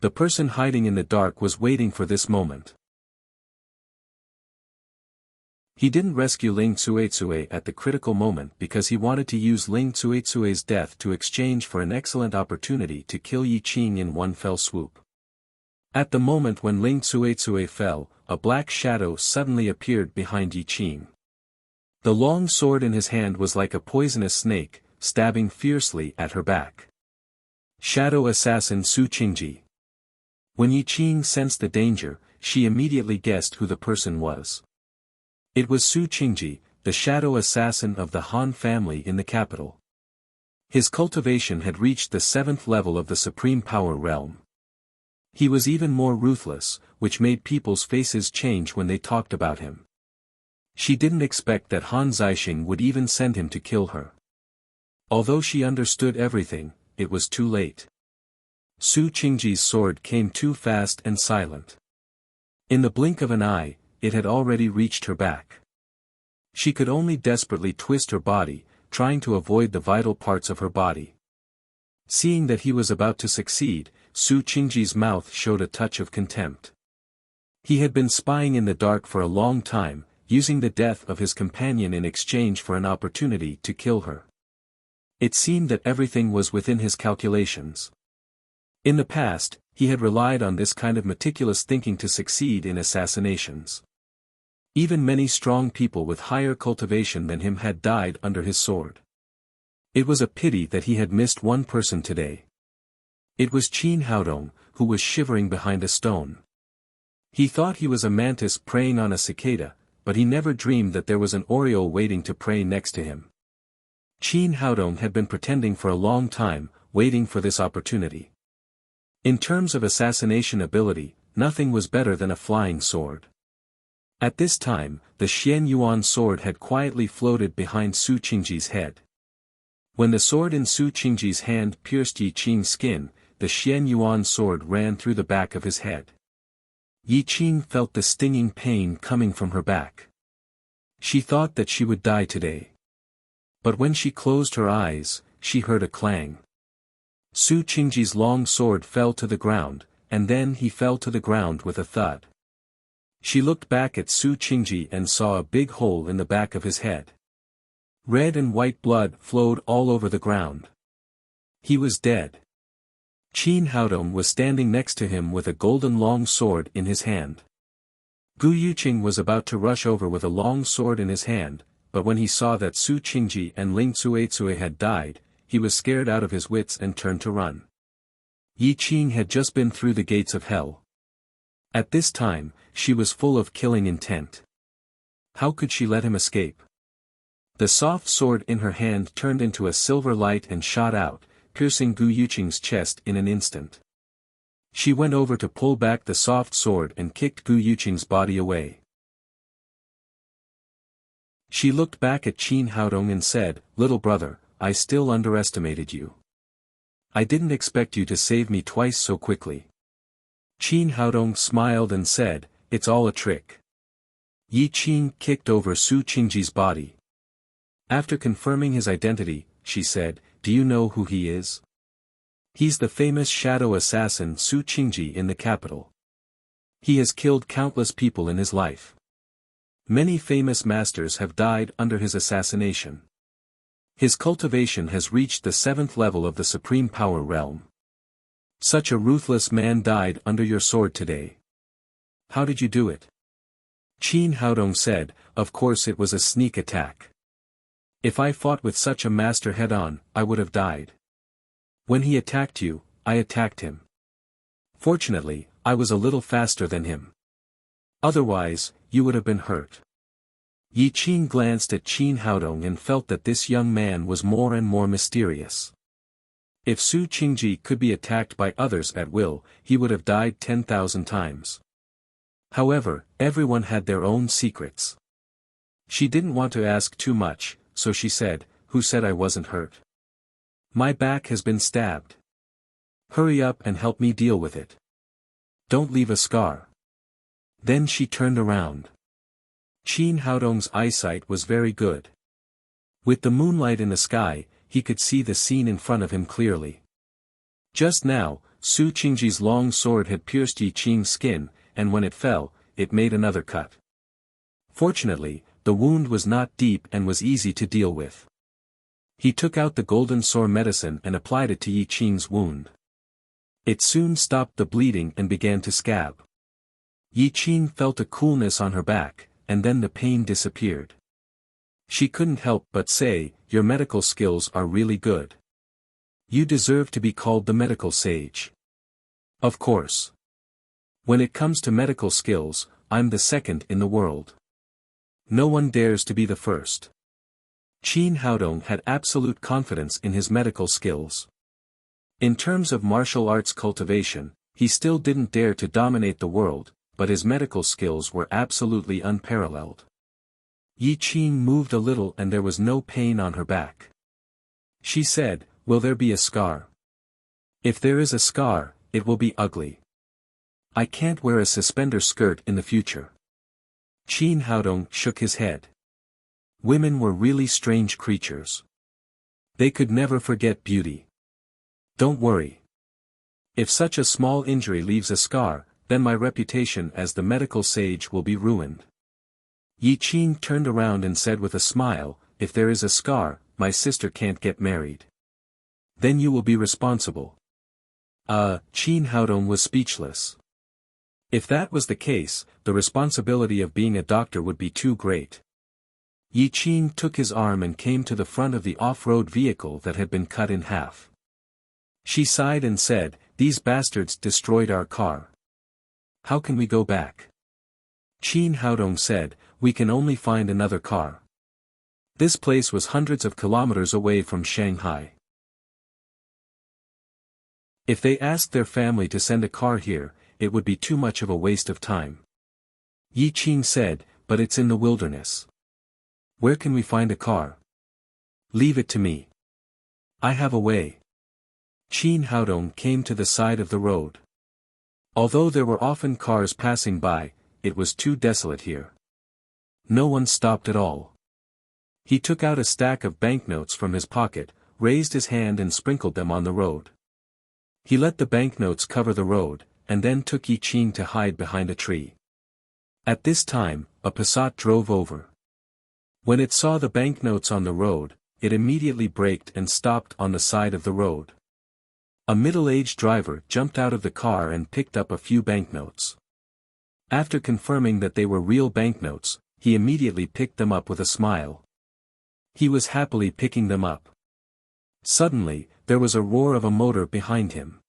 The person hiding in the dark was waiting for this moment. He didn't rescue Ling Cuicui at the critical moment because he wanted to use Ling Cuicui's death to exchange for an excellent opportunity to kill Yi Qing in one fell swoop. At the moment when Ling Cuicui fell, a black shadow suddenly appeared behind Yi Qing. The long sword in his hand was like a poisonous snake, stabbing fiercely at her back. Shadow Assassin Su Qingji. When Yi Qing sensed the danger, she immediately guessed who the person was. It was Su Qingji, the shadow assassin of the Han family in the capital. His cultivation had reached the 7th level of the Supreme Power Realm. He was even more ruthless, which made people's faces change when they talked about him. She didn't expect that Han Zixing would even send him to kill her. Although she understood everything, it was too late. Su Qingji's sword came too fast and silent. In the blink of an eye, it had already reached her back. She could only desperately twist her body, trying to avoid the vital parts of her body. Seeing that he was about to succeed, Su Qingji's mouth showed a touch of contempt. He had been spying in the dark for a long time, using the death of his companion in exchange for an opportunity to kill her. It seemed that everything was within his calculations. In the past, he had relied on this kind of meticulous thinking to succeed in assassinations. Even many strong people with higher cultivation than him had died under his sword. It was a pity that he had missed one person today. It was Qin Haodong, who was shivering behind a stone. He thought he was a mantis preying on a cicada, but he never dreamed that there was an oriole waiting to prey next to him. Qin Haodong had been pretending for a long time, waiting for this opportunity. In terms of assassination ability, nothing was better than a flying sword. At this time, the Xian Yuan sword had quietly floated behind Su Qingji's head. When the sword in Su Qingji's hand pierced Yi Qing's skin, the Xian Yuan sword ran through the back of his head. Yi Qing felt the stinging pain coming from her back. She thought that she would die today. But when she closed her eyes, she heard a clang. Su Qingji's long sword fell to the ground, and then he fell to the ground with a thud. She looked back at Su Qingji and saw a big hole in the back of his head. Red and white blood flowed all over the ground. He was dead. Qin Haodong was standing next to him with a golden long sword in his hand. Gu Yuqing was about to rush over with a long sword in his hand, but when he saw that Su Qingji and Ling Cuizui had died, he was scared out of his wits and turned to run. Yi Qing had just been through the gates of hell. At this time, she was full of killing intent. How could she let him escape? The soft sword in her hand turned into a silver light and shot out, piercing Gu Yuqing's chest in an instant. She went over to pull back the soft sword and kicked Gu Yuqing's body away. She looked back at Qin Haodong and said, "Little brother, I still underestimated you. I didn't expect you to save me twice so quickly." Qin Haodong smiled and said, "It's all a trick." Yi Qing kicked over Su Qingji's body. After confirming his identity, she said, "Do you know who he is?" "He's the famous shadow assassin Su Qingji in the capital. He has killed countless people in his life. Many famous masters have died under his assassination. His cultivation has reached the 7th level of the supreme power realm. Such a ruthless man died under your sword today. How did you do it?" Qin Haodong said, "Of course it was a sneak attack. If I fought with such a master head-on, I would have died. When he attacked you, I attacked him. Fortunately, I was a little faster than him. Otherwise, you would have been hurt." Yi Qing glanced at Qin Haodong and felt that this young man was more and more mysterious. If Su Qingji could be attacked by others at will, he would have died 10,000 times. However, everyone had their own secrets. She didn't want to ask too much, so she said, "Who said I wasn't hurt? My back has been stabbed. Hurry up and help me deal with it. Don't leave a scar." Then she turned around. Qin Haodong's eyesight was very good. With the moonlight in the sky, he could see the scene in front of him clearly. Just now, Su Qingji's long sword had pierced Yi Qing's skin, and when it fell, it made another cut. Fortunately, the wound was not deep and was easy to deal with. He took out the golden sore medicine and applied it to Yi Qing's wound. It soon stopped the bleeding and began to scab. Yi Qing felt a coolness on her back, and then the pain disappeared. She couldn't help but say, "Your medical skills are really good. You deserve to be called the medical sage." "Of course. When it comes to medical skills, I'm the second in the world. No one dares to be the first." Qin Haodong had absolute confidence in his medical skills. In terms of martial arts cultivation, he still didn't dare to dominate the world, but his medical skills were absolutely unparalleled. Yi Qing moved a little and there was no pain on her back. She said, "Will there be a scar?" "If there is a scar, it will be ugly. I can't wear a suspender skirt in the future." Qin Haodong shook his head. Women were really strange creatures. They could never forget beauty. "Don't worry. If such a small injury leaves a scar, then my reputation as the medical sage will be ruined." Yi Qing turned around and said with a smile, "If there is a scar, my sister can't get married. Then you will be responsible." Qin Haodong was speechless. If that was the case, the responsibility of being a doctor would be too great. Yi Qing took his arm and came to the front of the off-road vehicle that had been cut in half. She sighed and said, these bastards destroyed our car. How can we go back? Qin Haodong said, we can only find another car. This place was hundreds of kilometers away from Shanghai. If they asked their family to send a car here, it would be too much of a waste of time. Yi Qing said, but it's in the wilderness. Where can we find a car? Leave it to me. I have a way. Qin Haodong came to the side of the road. Although there were often cars passing by, it was too desolate here. No one stopped at all. He took out a stack of banknotes from his pocket, raised his hand and sprinkled them on the road. He let the banknotes cover the road, and then took Yi Qing to hide behind a tree. At this time, a Passat drove over. When it saw the banknotes on the road, it immediately braked and stopped on the side of the road. A middle-aged driver jumped out of the car and picked up a few banknotes. After confirming that they were real banknotes, he immediately picked them up with a smile. He was happily picking them up. Suddenly, there was a roar of a motor behind him.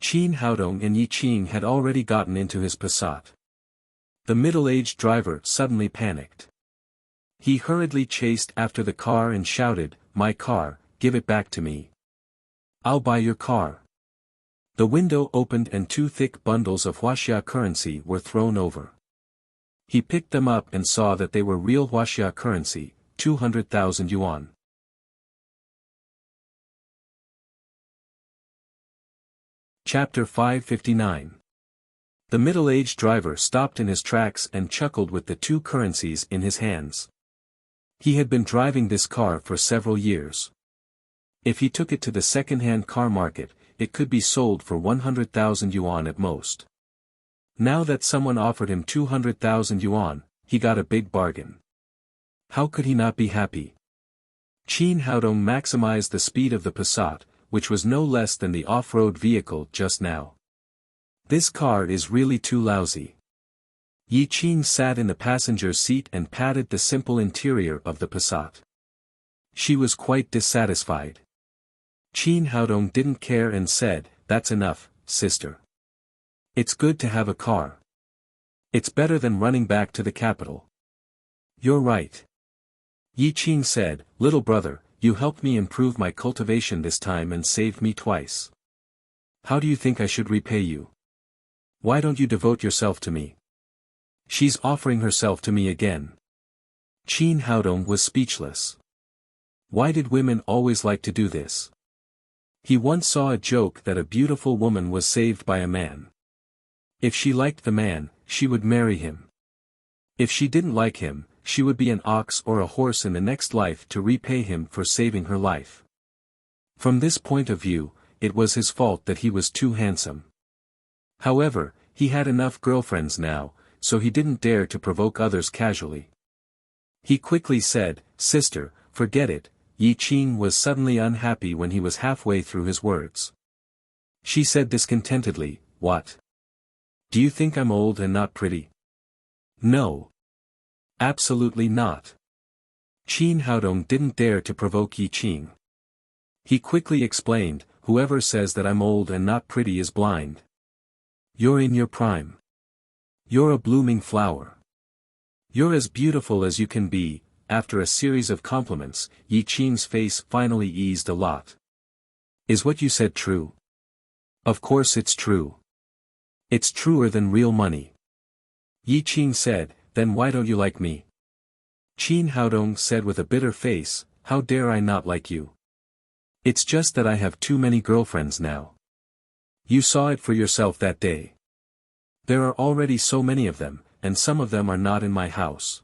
Qin Haodong and Yi Qing had already gotten into his Passat. The middle-aged driver suddenly panicked. He hurriedly chased after the car and shouted, "My car, give it back to me. I'll buy your car." The window opened and two thick bundles of Wuxia currency were thrown over. He picked them up and saw that they were real Wuxia currency, 200,000 yuan. Chapter 559. The middle-aged driver stopped in his tracks and chuckled with the two currencies in his hands. He had been driving this car for several years. If he took it to the second-hand car market, it could be sold for 100,000 yuan at most. Now that someone offered him 200,000 yuan, he got a big bargain. How could he not be happy? Qin Haodong maximized the speed of the Passat, which was no less than the off-road vehicle just now. This car is really too lousy. Yi Qing sat in the passenger seat and patted the simple interior of the Passat. She was quite dissatisfied. Qin Haodong didn't care and said, "That's enough, sister. It's good to have a car. It's better than running back to the capital." "You're right." Yi Qing said, "Little brother, you helped me improve my cultivation this time and saved me twice. How do you think I should repay you? Why don't you devote yourself to me?" "She's offering herself to me again." Qin Haodong was speechless. Why did women always like to do this? He once saw a joke that a beautiful woman was saved by a man. If she liked the man, she would marry him. If she didn't like him, she would be an ox or a horse in the next life to repay him for saving her life. From this point of view, it was his fault that he was too handsome. However, he had enough girlfriends now, so he didn't dare to provoke others casually. He quickly said, "Sister, forget it." Yi Qing was suddenly unhappy when he was halfway through his words. She said discontentedly, "What? Do you think I'm old and not pretty?" "No. Absolutely not." Qin Haodong didn't dare to provoke Yi Qing. He quickly explained, "Whoever says that I'm old and not pretty is blind. You're in your prime. You're a blooming flower. You're as beautiful as you can be." After a series of compliments, Yi Qing's face finally eased a lot. "Is what you said true?" "Of course it's true. It's truer than real money." Yi Qing said, "Then why don't you like me?" Qin Haodong said with a bitter face, "How dare I not like you? It's just that I have too many girlfriends now. You saw it for yourself that day. There are already so many of them, and some of them are not in my house.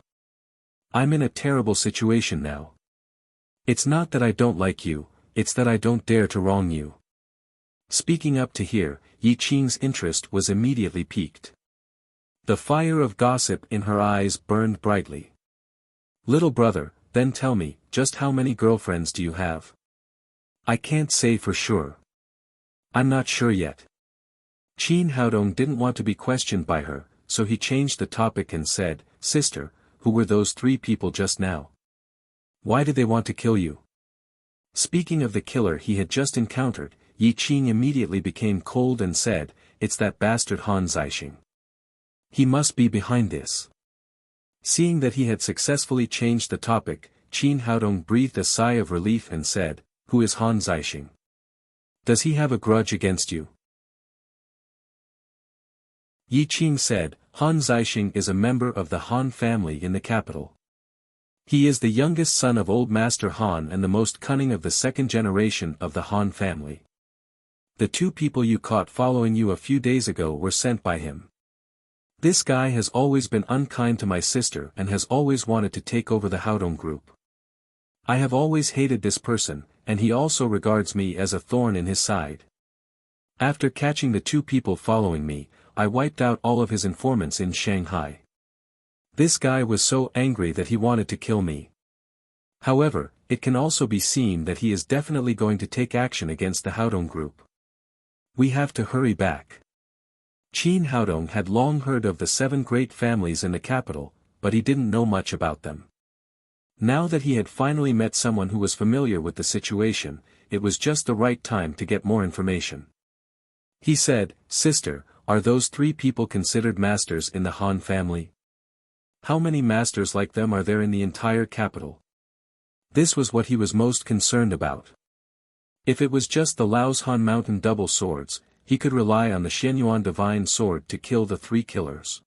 I'm in a terrible situation now. It's not that I don't like you, it's that I don't dare to wrong you." Speaking up to here, Yi Qing's interest was immediately piqued. The fire of gossip in her eyes burned brightly. "Little brother, then tell me, just how many girlfriends do you have?" "I can't say for sure. I'm not sure yet." Qin Haodong didn't want to be questioned by her, so he changed the topic and said, "Sister, who were those three people just now? Why did they want to kill you?" Speaking of the killer he had just encountered, Yi Qing immediately became cold and said, "It's that bastard Han Zixing. He must be behind this." Seeing that he had successfully changed the topic, Qin Haodong breathed a sigh of relief and said, "Who is Han Zixing? Does he have a grudge against you?" Yi Qing said, "Han Zixing is a member of the Han family in the capital. He is the youngest son of Old Master Han and the most cunning of the second generation of the Han family. The two people you caught following you a few days ago were sent by him. This guy has always been unkind to my sister and has always wanted to take over the Haodong group. I have always hated this person, and he also regards me as a thorn in his side. After catching the two people following me, I wiped out all of his informants in Shanghai. This guy was so angry that he wanted to kill me. However, it can also be seen that he is definitely going to take action against the Haodong group. We have to hurry back." Qin Haodong had long heard of the 7 great families in the capital, but he didn't know much about them. Now that he had finally met someone who was familiar with the situation, it was just the right time to get more information. He said, "Sister, are those 3 people considered masters in the Han family? How many masters like them are there in the entire capital?" This was what he was most concerned about. If it was just the Laos Han Mountain double swords, he could rely on the Xianyuan divine sword to kill the 3 killers.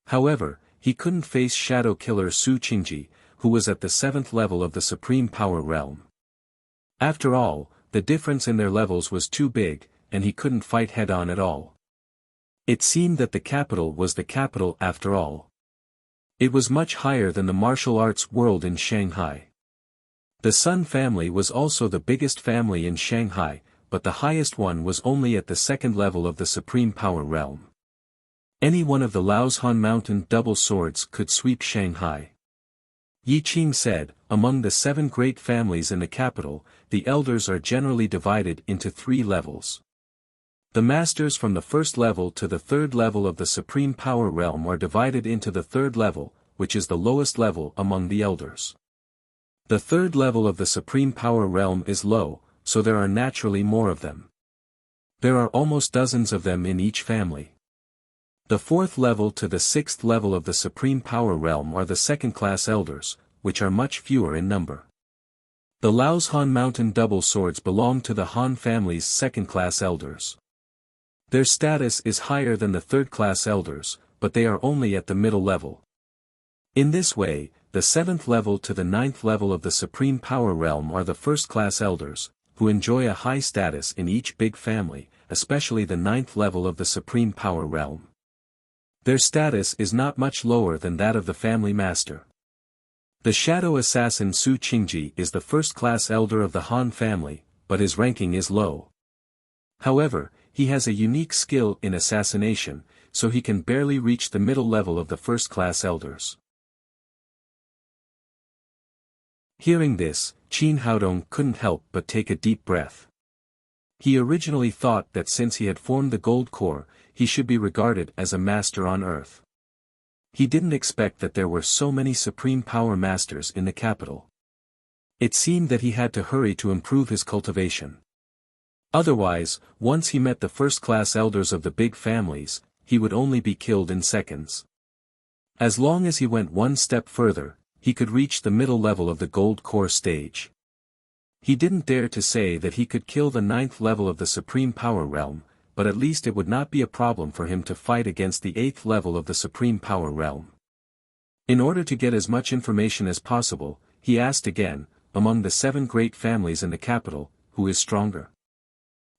However, he couldn't face shadow killer Su Qingji, who was at the 7th level of the supreme power realm. After all, the difference in their levels was too big, and he couldn't fight head-on at all. It seemed that the capital was the capital after all. It was much higher than the martial arts world in Shanghai. The Sun family was also the biggest family in Shanghai, but the highest one was only at the 2nd level of the supreme power realm. Any one of the Laos Han Mountain double swords could sweep Shanghai. Yi Qing said, "Among the 7 great families in the capital, the elders are generally divided into 3 levels. The masters from the 1st level to the 3rd level of the supreme power realm are divided into the 3rd level, which is the lowest level among the elders. The 3rd level of the supreme power realm is low, so there are naturally more of them. There are almost dozens of them in each family. The 4th level to the 6th level of the supreme power realm are the 2nd-class elders, which are much fewer in number. The Laos Han Mountain double swords belong to the Han family's 2nd-class elders. Their status is higher than the 3rd-class elders, but they are only at the middle level. In this way, the 7th level to the 9th level of the supreme power realm are the 1st-class elders, who enjoy a high status in each big family, especially the 9th level of the supreme power realm. Their status is not much lower than that of the family master. The shadow assassin Su Qingji is the 1st-class elder of the Han family, but his ranking is low. However, he has a unique skill in assassination, so he can barely reach the middle level of the 1st-class elders." Hearing this, Qin Haodong couldn't help but take a deep breath. He originally thought that since he had formed the gold core, he should be regarded as a master on earth. He didn't expect that there were so many supreme power masters in the capital. It seemed that he had to hurry to improve his cultivation. Otherwise, once he met the 1st-class elders of the big families, he would only be killed in seconds. As long as he went one step further, he could reach the middle level of the gold core stage. He didn't dare to say that he could kill the 9th level of the supreme power realm, but at least it would not be a problem for him to fight against the 8th level of the supreme power realm. In order to get as much information as possible, he asked again, "Among the 7 great families in the capital, who is stronger?"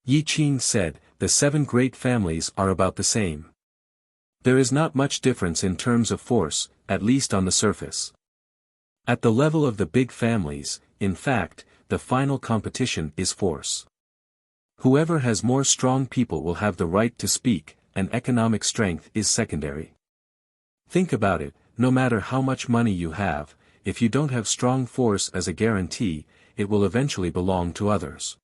Yi Qing said, "The 7 great families are about the same. There is not much difference in terms of force, at least on the surface. At the level of the big families, in fact, the final competition is force. Whoever has more strong people will have the right to speak, and economic strength is secondary. Think about it, no matter how much money you have, if you don't have strong force as a guarantee, it will eventually belong to others.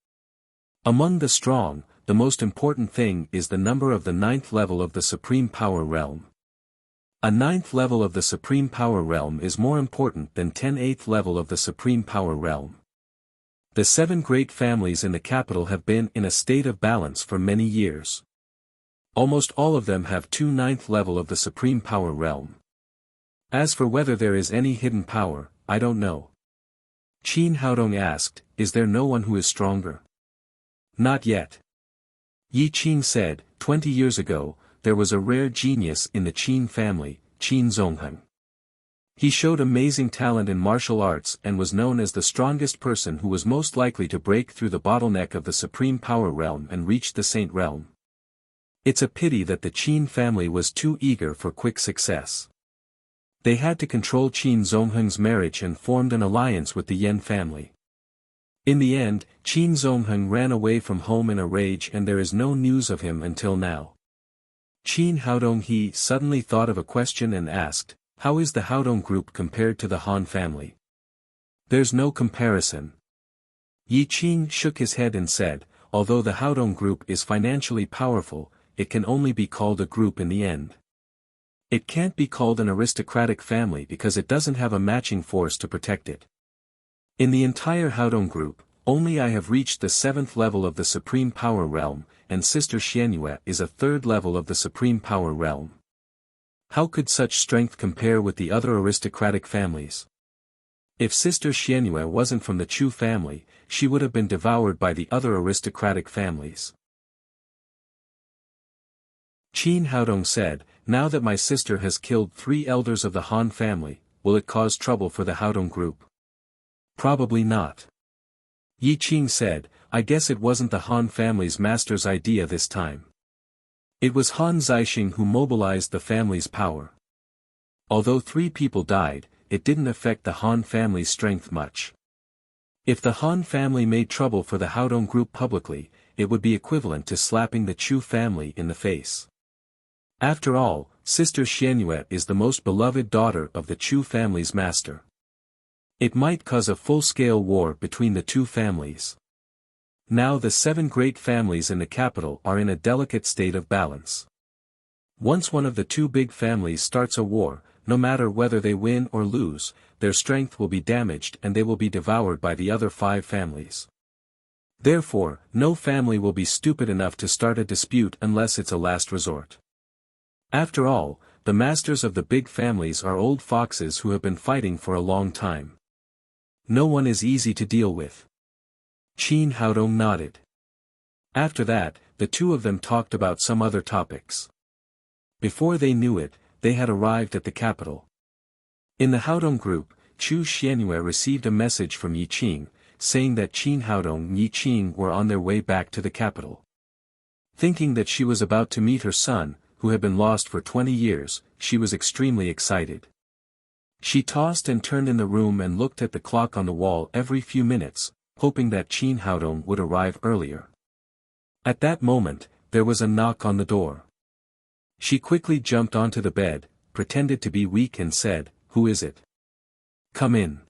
Among the strong, the most important thing is the number of the 9th level of the supreme power realm. A 9th level of the supreme power realm is more important than 10 8th level of the supreme power realm. The 7 great families in the capital have been in a state of balance for many years. Almost all of them have 9th level of the supreme power realm. As for whether there is any hidden power, I don't know. Qin Haodong asked, is there no one who is stronger? Not yet. Yi Qin said, 20 years ago, there was a rare genius in the Qin family, Qin Zongheng. He showed amazing talent in martial arts and was known as the strongest person who was most likely to break through the bottleneck of the supreme power realm and reach the saint realm. It's a pity that the Qin family was too eager for quick success. They had to control Qin Zongheng's marriage and formed an alliance with the Yan family. In the end, Qin Zongheng ran away from home in a rage and there is no news of him until now. Qin Haodong he suddenly thought of a question and asked, how is the Haodong group compared to the Han family? There's no comparison. Yi Qin shook his head and said, although the Haodong group is financially powerful, it can only be called a group in the end. It can't be called an aristocratic family because it doesn't have a matching force to protect it. In the entire Haodong group, only I have reached the 7th level of the supreme power realm, and Sister Xianyue is a 3rd level of the supreme power realm. How could such strength compare with the other aristocratic families? If Sister Xianyue wasn't from the Chu family, she would have been devoured by the other aristocratic families. Qin Haodong said, now that my sister has killed 3 elders of the Han family, will it cause trouble for the Haodong group? Probably not. Yi Qin said, I guess it wasn't the Han family's master's idea this time. It was Han Zixing who mobilized the family's power. Although 3 people died, it didn't affect the Han family's strength much. If the Han family made trouble for the Haodong group publicly, it would be equivalent to slapping the Chu family in the face. After all, Sister Xianyue is the most beloved daughter of the Chu family's master. It might cause a full-scale war between the 2 families. Now the 7 great families in the capital are in a delicate state of balance. Once one of the 2 big families starts a war, no matter whether they win or lose, their strength will be damaged and they will be devoured by the other 5 families. Therefore, no family will be stupid enough to start a dispute unless it's a last resort. After all, the masters of the big families are old foxes who have been fighting for a long time. No one is easy to deal with. Qin Haodong nodded. After that, the 2 of them talked about some other topics. Before they knew it, they had arrived at the capital. In the Haodong group, Chu Xianyue received a message from Yi Qin, saying that Qin Haodong and Yi Qin were on their way back to the capital. Thinking that she was about to meet her son, who had been lost for 20 years, she was extremely excited. She tossed and turned in the room and looked at the clock on the wall every few minutes, hoping that Qin Haodong would arrive earlier. At that moment, there was a knock on the door. She quickly jumped onto the bed, pretended to be weak and said, who is it? Come in.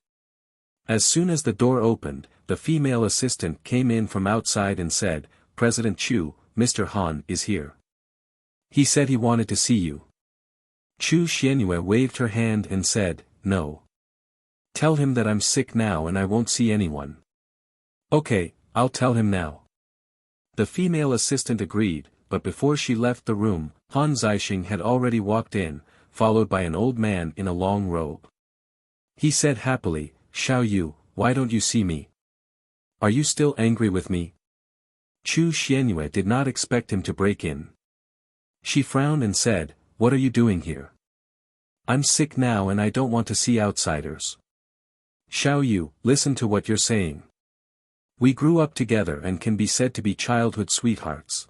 As soon as the door opened, the female assistant came in from outside and said, President Chu, Mr. Han is here. He said he wanted to see you. Chu Xianyue waved her hand and said, no. Tell him that I'm sick now and I won't see anyone. Okay, I'll tell him now. The female assistant agreed, but before she left the room, Han Zixing had already walked in, followed by an old man in a long robe. He said happily, Xiao Yu, why don't you see me? Are you still angry with me? Chu Xianyue did not expect him to break in. She frowned and said, what are you doing here? I'm sick now and I don't want to see outsiders. Xiao Yu, listen to what you're saying. We grew up together and can be said to be childhood sweethearts.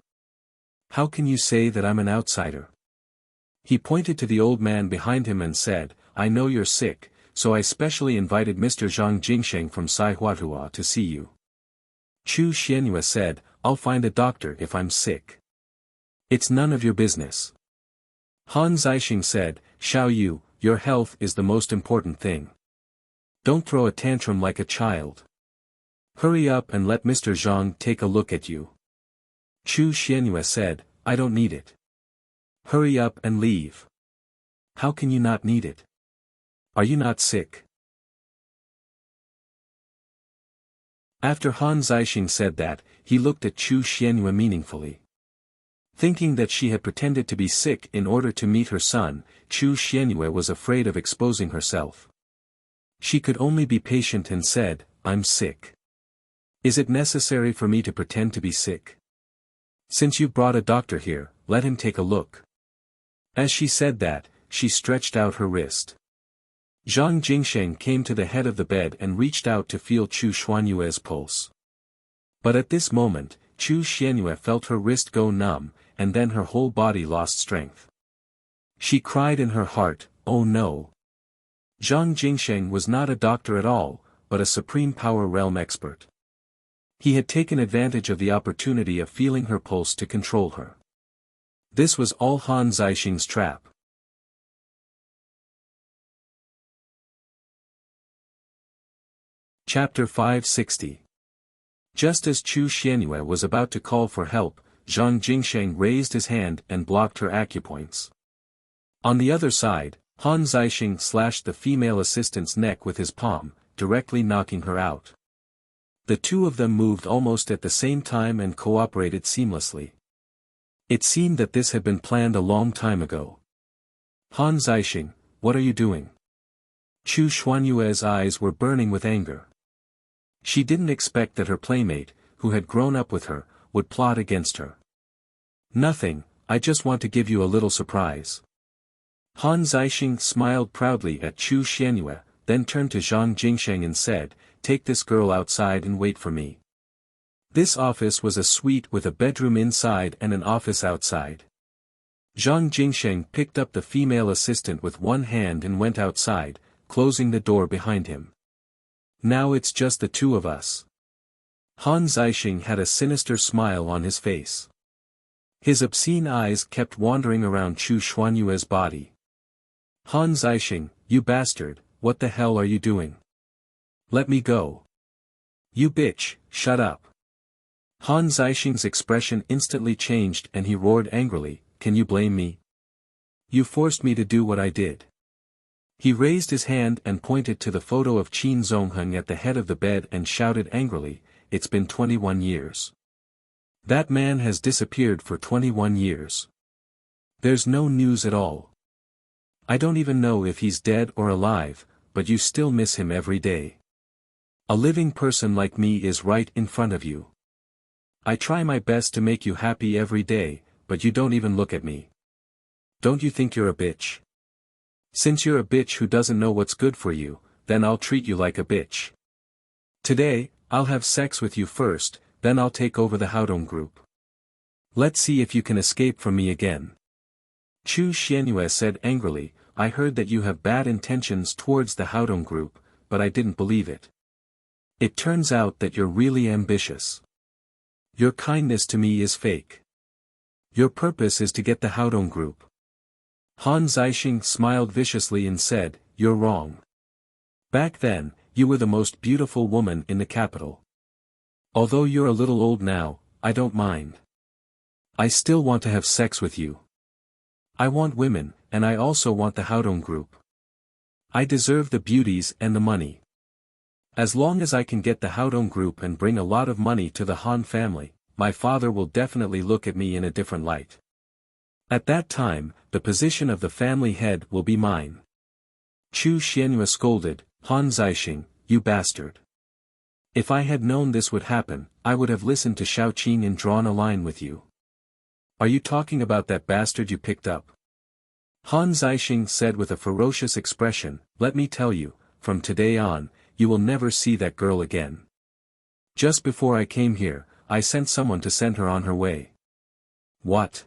How can you say that I'm an outsider? He pointed to the old man behind him and said, I know you're sick, so I specially invited Mr. Zhang Jingsheng from Saihuatua to see you. Chu Xianyue said, I'll find a doctor if I'm sick. It's none of your business. Han Zixing said, Xiao Yu, your health is the most important thing. Don't throw a tantrum like a child. Hurry up and let Mr. Zhang take a look at you. Chu Xianyue said, I don't need it. Hurry up and leave. How can you not need it? Are you not sick? After Han Zixing said that, he looked at Chu Xianyue meaningfully. Thinking that she had pretended to be sick in order to meet her son, Chu Xianyue was afraid of exposing herself. She could only be patient and said, "I'm sick. Is it necessary for me to pretend to be sick? Since you've brought a doctor here, let him take a look." As she said that, she stretched out her wrist. Zhang Jingsheng came to the head of the bed and reached out to feel Chu Xuanyue's pulse. But at this moment, Chu Xianyue felt her wrist go numb, and then her whole body lost strength. She cried in her heart, "Oh no!" Zhang Jingsheng was not a doctor at all, but a supreme power realm expert. He had taken advantage of the opportunity of feeling her pulse to control her. This was all Han Zixing's trap. Chapter 560. Just as Chu Xianyue was about to call for help, Zhang Jingsheng raised his hand and blocked her acupoints. On the other side, Han Zixing slashed the female assistant's neck with his palm, directly knocking her out. The two of them moved almost at the same time and cooperated seamlessly. It seemed that this had been planned a long time ago. "Han Zixing, what are you doing?" Chu Xuanyue's eyes were burning with anger. She didn't expect that her playmate, who had grown up with her, would plot against her. "Nothing, I just want to give you a little surprise." Han Zixing smiled proudly at Chu Xianyue, then turned to Zhang Jingsheng and said, "Take this girl outside and wait for me." This office was a suite with a bedroom inside and an office outside. Zhang Jingsheng picked up the female assistant with one hand and went outside, closing the door behind him. "Now it's just the two of us." Han Zixing had a sinister smile on his face. His obscene eyes kept wandering around Chu Xuanyue's body. "Han Zixing, you bastard, what the hell are you doing? Let me go." "You bitch, shut up." Han Zixing's expression instantly changed and he roared angrily, "Can you blame me? You forced me to do what I did." He raised his hand and pointed to the photo of Qin Zongheng at the head of the bed and shouted angrily, "It's been 21 years. That man has disappeared for 21 years. There's no news at all. I don't even know if he's dead or alive, but you still miss him every day. A living person like me is right in front of you. I try my best to make you happy every day, but you don't even look at me. Don't you think you're a bitch? Since you're a bitch who doesn't know what's good for you, then I'll treat you like a bitch. Today, I'll have sex with you first, then I'll take over the Haodong group. Let's see if you can escape from me again." Chu Xianyue said angrily, "I heard that you have bad intentions towards the Haodong group, but I didn't believe it. It turns out that you're really ambitious. Your kindness to me is fake. Your purpose is to get the Haodong group." Han Zixing smiled viciously and said, "You're wrong. Back then, you were the most beautiful woman in the capital. Although you're a little old now, I don't mind. I still want to have sex with you. I want women, and I also want the Haodong group. I deserve the beauties and the money. As long as I can get the Haodong group and bring a lot of money to the Han family, my father will definitely look at me in a different light. At that time, the position of the family head will be mine." Chu Xianyue scolded, "Han Zixing, you bastard. If I had known this would happen, I would have listened to Shaoqing and drawn a line with you. Are you talking about that bastard you picked up?" Han Zixing said with a ferocious expression, "Let me tell you, from today on, you will never see that girl again. Just before I came here, I sent someone to send her on her way." "What?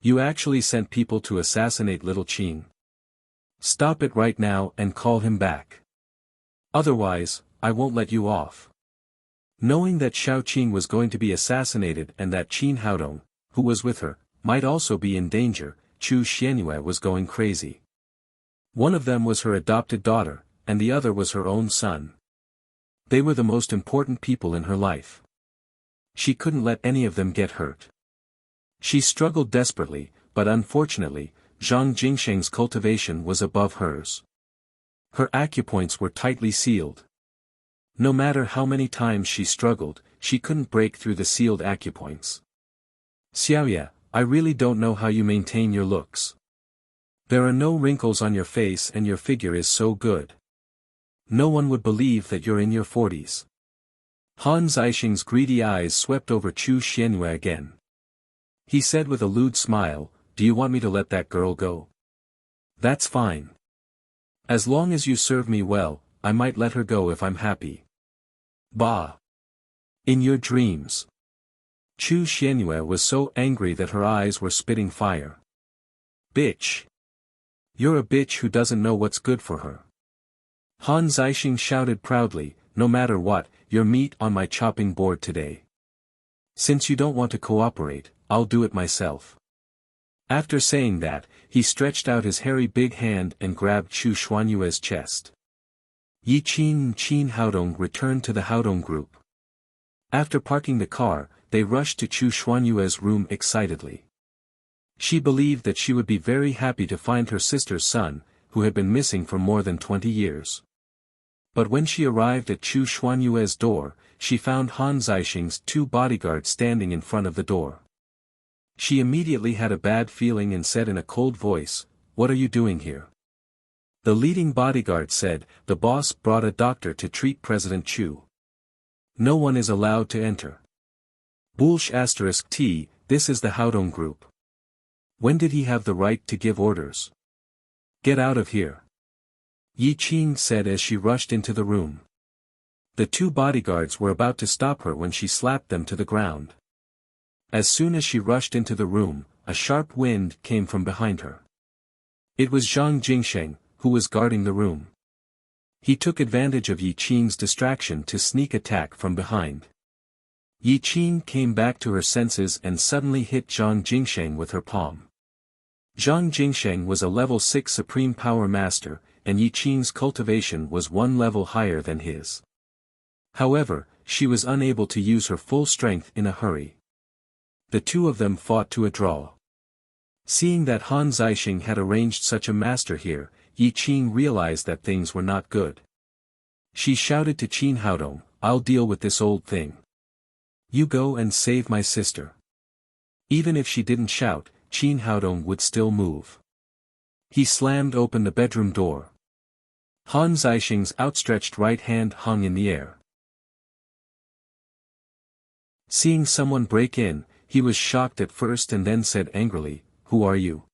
You actually sent people to assassinate little Qing? Stop it right now and call him back. Otherwise, I won't let you off." Knowing that Shaoqing was going to be assassinated and that Qin Haodong, who was with her, might also be in danger, Chu Xianyue was going crazy. One of them was her adopted daughter, and the other was her own son. They were the most important people in her life. She couldn't let any of them get hurt. She struggled desperately, but unfortunately, Zhang Jingsheng's cultivation was above hers. Her acupoints were tightly sealed. No matter how many times she struggled, she couldn't break through the sealed acupoints. Xiaoya, I really don't know how you maintain your looks. There are no wrinkles on your face and your figure is so good. No one would believe that you're in your 40s. Han Zixing's greedy eyes swept over Chu Xianyue again. He said with a lewd smile, do you want me to let that girl go? That's fine. As long as you serve me well, I might let her go if I'm happy. Bah! In your dreams. Chu Xianyue was so angry that her eyes were spitting fire. Bitch! You're a bitch who doesn't know what's good for her. Han Zixing shouted proudly, no matter what, you're meat on my chopping board today. Since you don't want to cooperate, I'll do it myself. After saying that, he stretched out his hairy big hand and grabbed Chu Xuanyue's chest. Yi Qin and Qin Haodong returned to the Haodong group. After parking the car, they rushed to Chu Xuanyue's room excitedly. She believed that she would be very happy to find her sister's son, who had been missing for more than 20 years. But when she arrived at Chu Xuanyue's door, she found Han Zixing's 2 bodyguards standing in front of the door. She immediately had a bad feeling and said in a cold voice, "What are you doing here?" The leading bodyguard said, "The boss brought a doctor to treat President Chu. No one is allowed to enter." *T, this is the Haodong group. When did he have the right to give orders? Get out of here. Yi Qin said as she rushed into the room. The 2 bodyguards were about to stop her when she slapped them to the ground. As soon as she rushed into the room, a sharp wind came from behind her. It was Zhang Jingsheng, who was guarding the room. He took advantage of Yi Qin's distraction to sneak attack from behind. Yi Qin came back to her senses and suddenly hit Zhang Jingsheng with her palm. Zhang Jingsheng was a level 6 Supreme Power Master, and Yi Qin's cultivation was 1 level higher than his. However, she was unable to use her full strength in a hurry. The 2 of them fought to a draw. Seeing that Han Zixing had arranged such a master here, Yi Qin realized that things were not good. She shouted to Qin Haodong, "I'll deal with this old thing. You go and save my sister." Even if she didn't shout, Qin Haodong would still move. He slammed open the bedroom door. Han Zixing's outstretched right hand hung in the air. Seeing someone break in, he was shocked at first and then said angrily, "Who are you?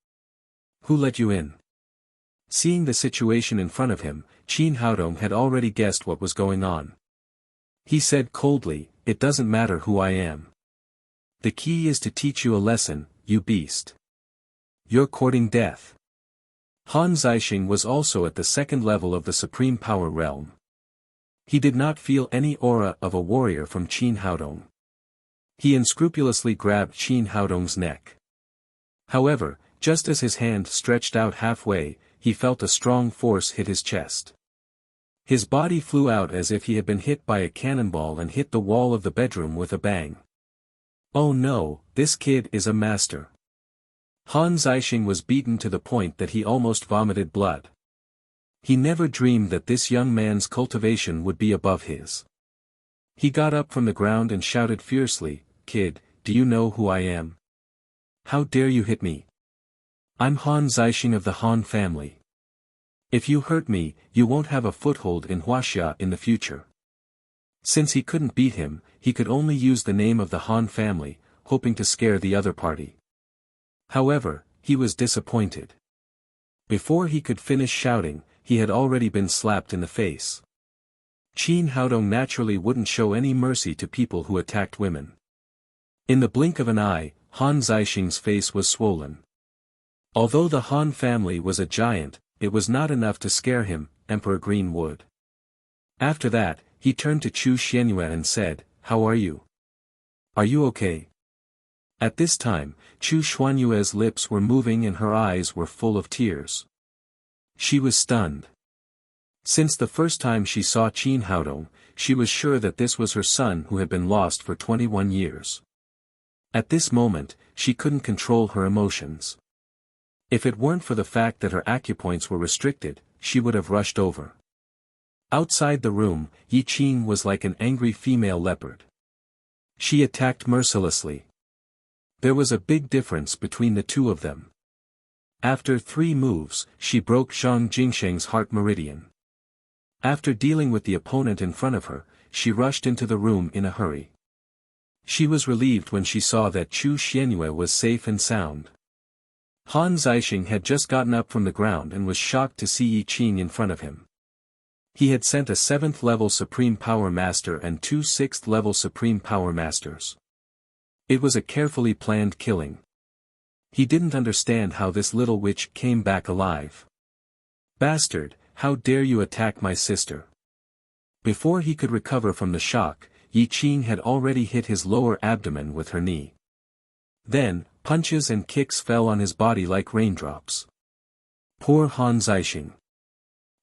Who let you in?" Seeing the situation in front of him, Qin Haodong had already guessed what was going on. He said coldly, "It doesn't matter who I am. The key is to teach you a lesson, you beast. You're courting death." Han Zixing was also at the 2nd level of the Supreme Power Realm. He did not feel any aura of a warrior from Qin Haodong. He unscrupulously grabbed Qin Haodong's neck. However, just as his hand stretched out halfway, he felt a strong force hit his chest. His body flew out as if he had been hit by a cannonball and hit the wall of the bedroom with a bang. Oh no, this kid is a master. Han Zixing was beaten to the point that he almost vomited blood. He never dreamed that this young man's cultivation would be above his. He got up from the ground and shouted fiercely, "Kid, do you know who I am? How dare you hit me? I'm Han Zixing of the Han family. If you hurt me, you won't have a foothold in Wuxia in the future." Since he couldn't beat him, he could only use the name of the Han family, hoping to scare the other party. However, he was disappointed. Before he could finish shouting, he had already been slapped in the face. Qin Haodong naturally wouldn't show any mercy to people who attacked women. In the blink of an eye, Han Zixing's face was swollen. Although the Han family was a giant, it was not enough to scare him, Emperor Green would. After that, he turned to Chu Xianyue and said, "How are you? Are you okay?" At this time, Chu Xuanyue's lips were moving and her eyes were full of tears. She was stunned. Since the first time she saw Qin Haodong, she was sure that this was her son who had been lost for 21 years. At this moment, she couldn't control her emotions. If it weren't for the fact that her acupoints were restricted, she would have rushed over. Outside the room, Yi Qing was like an angry female leopard. She attacked mercilessly. There was a big difference between the two of them. After 3 moves, she broke Zhang Jingsheng's heart meridian. After dealing with the opponent in front of her, she rushed into the room in a hurry. She was relieved when she saw that Chu Xianyue was safe and sound. Han Zixing had just gotten up from the ground and was shocked to see Yi Qing in front of him. He had sent a 7th-level Supreme Power Master and 2 6th-level Supreme Power Masters. It was a carefully planned killing. He didn't understand how this little witch came back alive. "Bastard, how dare you attack my sister?" Before he could recover from the shock, Yi Qing had already hit his lower abdomen with her knee. Then, punches and kicks fell on his body like raindrops. Poor Han Zixing.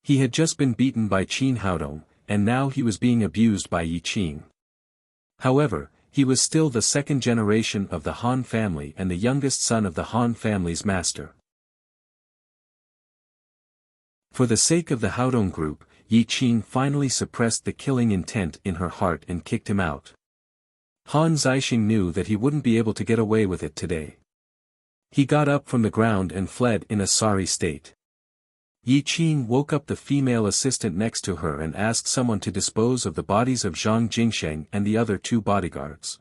He had just been beaten by Qin Haodong, and now he was being abused by Yi Qing. However, he was still the 2nd generation of the Han family and the youngest son of the Han family's master. For the sake of the Haodong group, Yi Qing finally suppressed the killing intent in her heart and kicked him out. Han Zixing knew that he wouldn't be able to get away with it today. He got up from the ground and fled in a sorry state. Yi Qing woke up the female assistant next to her and asked someone to dispose of the bodies of Zhang Jingsheng and the other 2 bodyguards.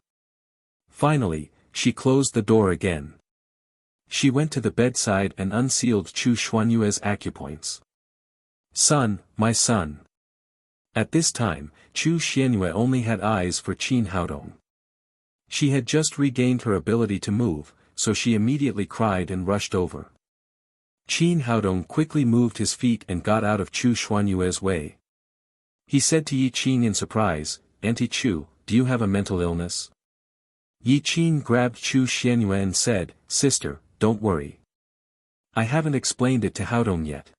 Finally, she closed the door again. She went to the bedside and unsealed Chu Xuanyue's acupoints. "Son, my son." At this time, Chu Xianyue only had eyes for Qin Haodong. She had just regained her ability to move, so she immediately cried and rushed over. Qin Haodong quickly moved his feet and got out of Chu Xuanyue's way. He said to Yi Qing in surprise, "Auntie Chu, do you have a mental illness?" Yi Qing grabbed Chu Xianyue and said, "Sister, don't worry. I haven't explained it to Haodong yet."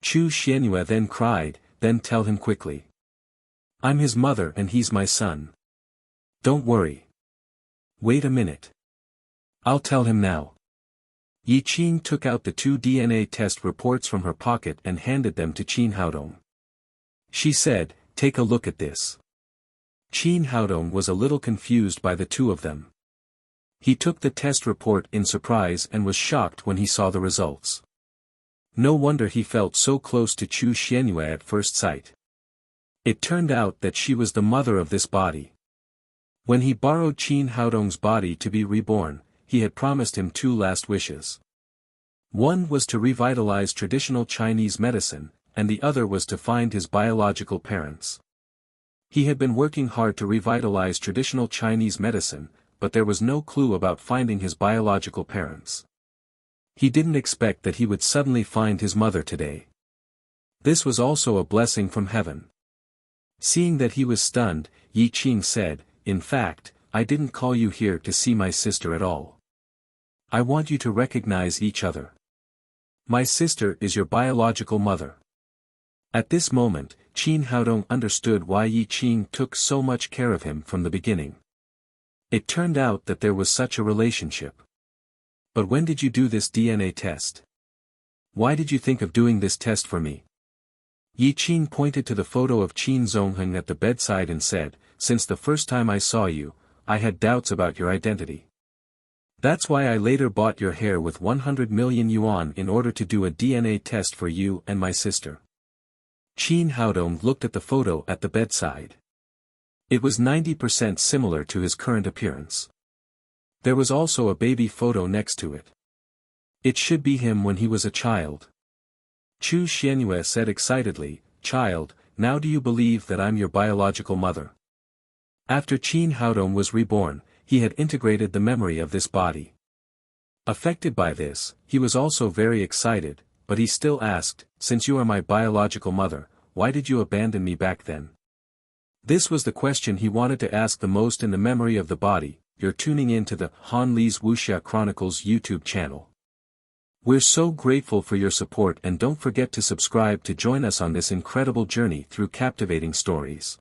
Chu Xianyue then cried, "Then tell him quickly. I'm his mother and he's my son. Don't worry. Wait a minute. I'll tell him now." Yi Qing took out the 2 DNA test reports from her pocket and handed them to Qin Haodong. She said, "Take a look at this." Qin Haodong was a little confused by the 2 of them. He took the test report in surprise and was shocked when he saw the results. No wonder he felt so close to Chu Xianyue at first sight. It turned out that she was the mother of this body. When he borrowed Qin Haodong's body to be reborn, he had promised him 2 last wishes. One was to revitalize traditional Chinese medicine, and the other was to find his biological parents. He had been working hard to revitalize traditional Chinese medicine, but there was no clue about finding his biological parents. He didn't expect that he would suddenly find his mother today. This was also a blessing from heaven. Seeing that he was stunned, Yi Qing said, "In fact, I didn't call you here to see my sister at all. I want you to recognize each other. My sister is your biological mother." At this moment, Qin Haodong understood why Yi Qing took so much care of him from the beginning. It turned out that there was such a relationship. "But when did you do this DNA test? Why did you think of doing this test for me?" Yi Qing pointed to the photo of Qin Zongheng at the bedside and said, "Since the first time I saw you, I had doubts about your identity. That's why I later bought your hair with 100 million yuan in order to do a DNA test for you and my sister." Qin Haodong looked at the photo at the bedside. It was 90% similar to his current appearance. There was also a baby photo next to it. It should be him when he was a child. Chu Xianyue said excitedly, "Child, now do you believe that I'm your biological mother?" After Qin Haodong was reborn, he had integrated the memory of this body. Affected by this, he was also very excited, but he still asked, "Since you are my biological mother, why did you abandon me back then?" This was the question he wanted to ask the most in the memory of the body. You're tuning in to the Han Li's Wuxia Chronicles YouTube channel. We're so grateful for your support, and don't forget to subscribe to join us on this incredible journey through captivating stories.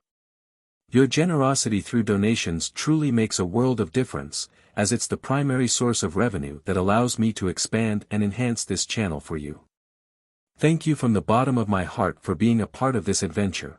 Your generosity through donations truly makes a world of difference, as it's the primary source of revenue that allows me to expand and enhance this channel for you. Thank you from the bottom of my heart for being a part of this adventure.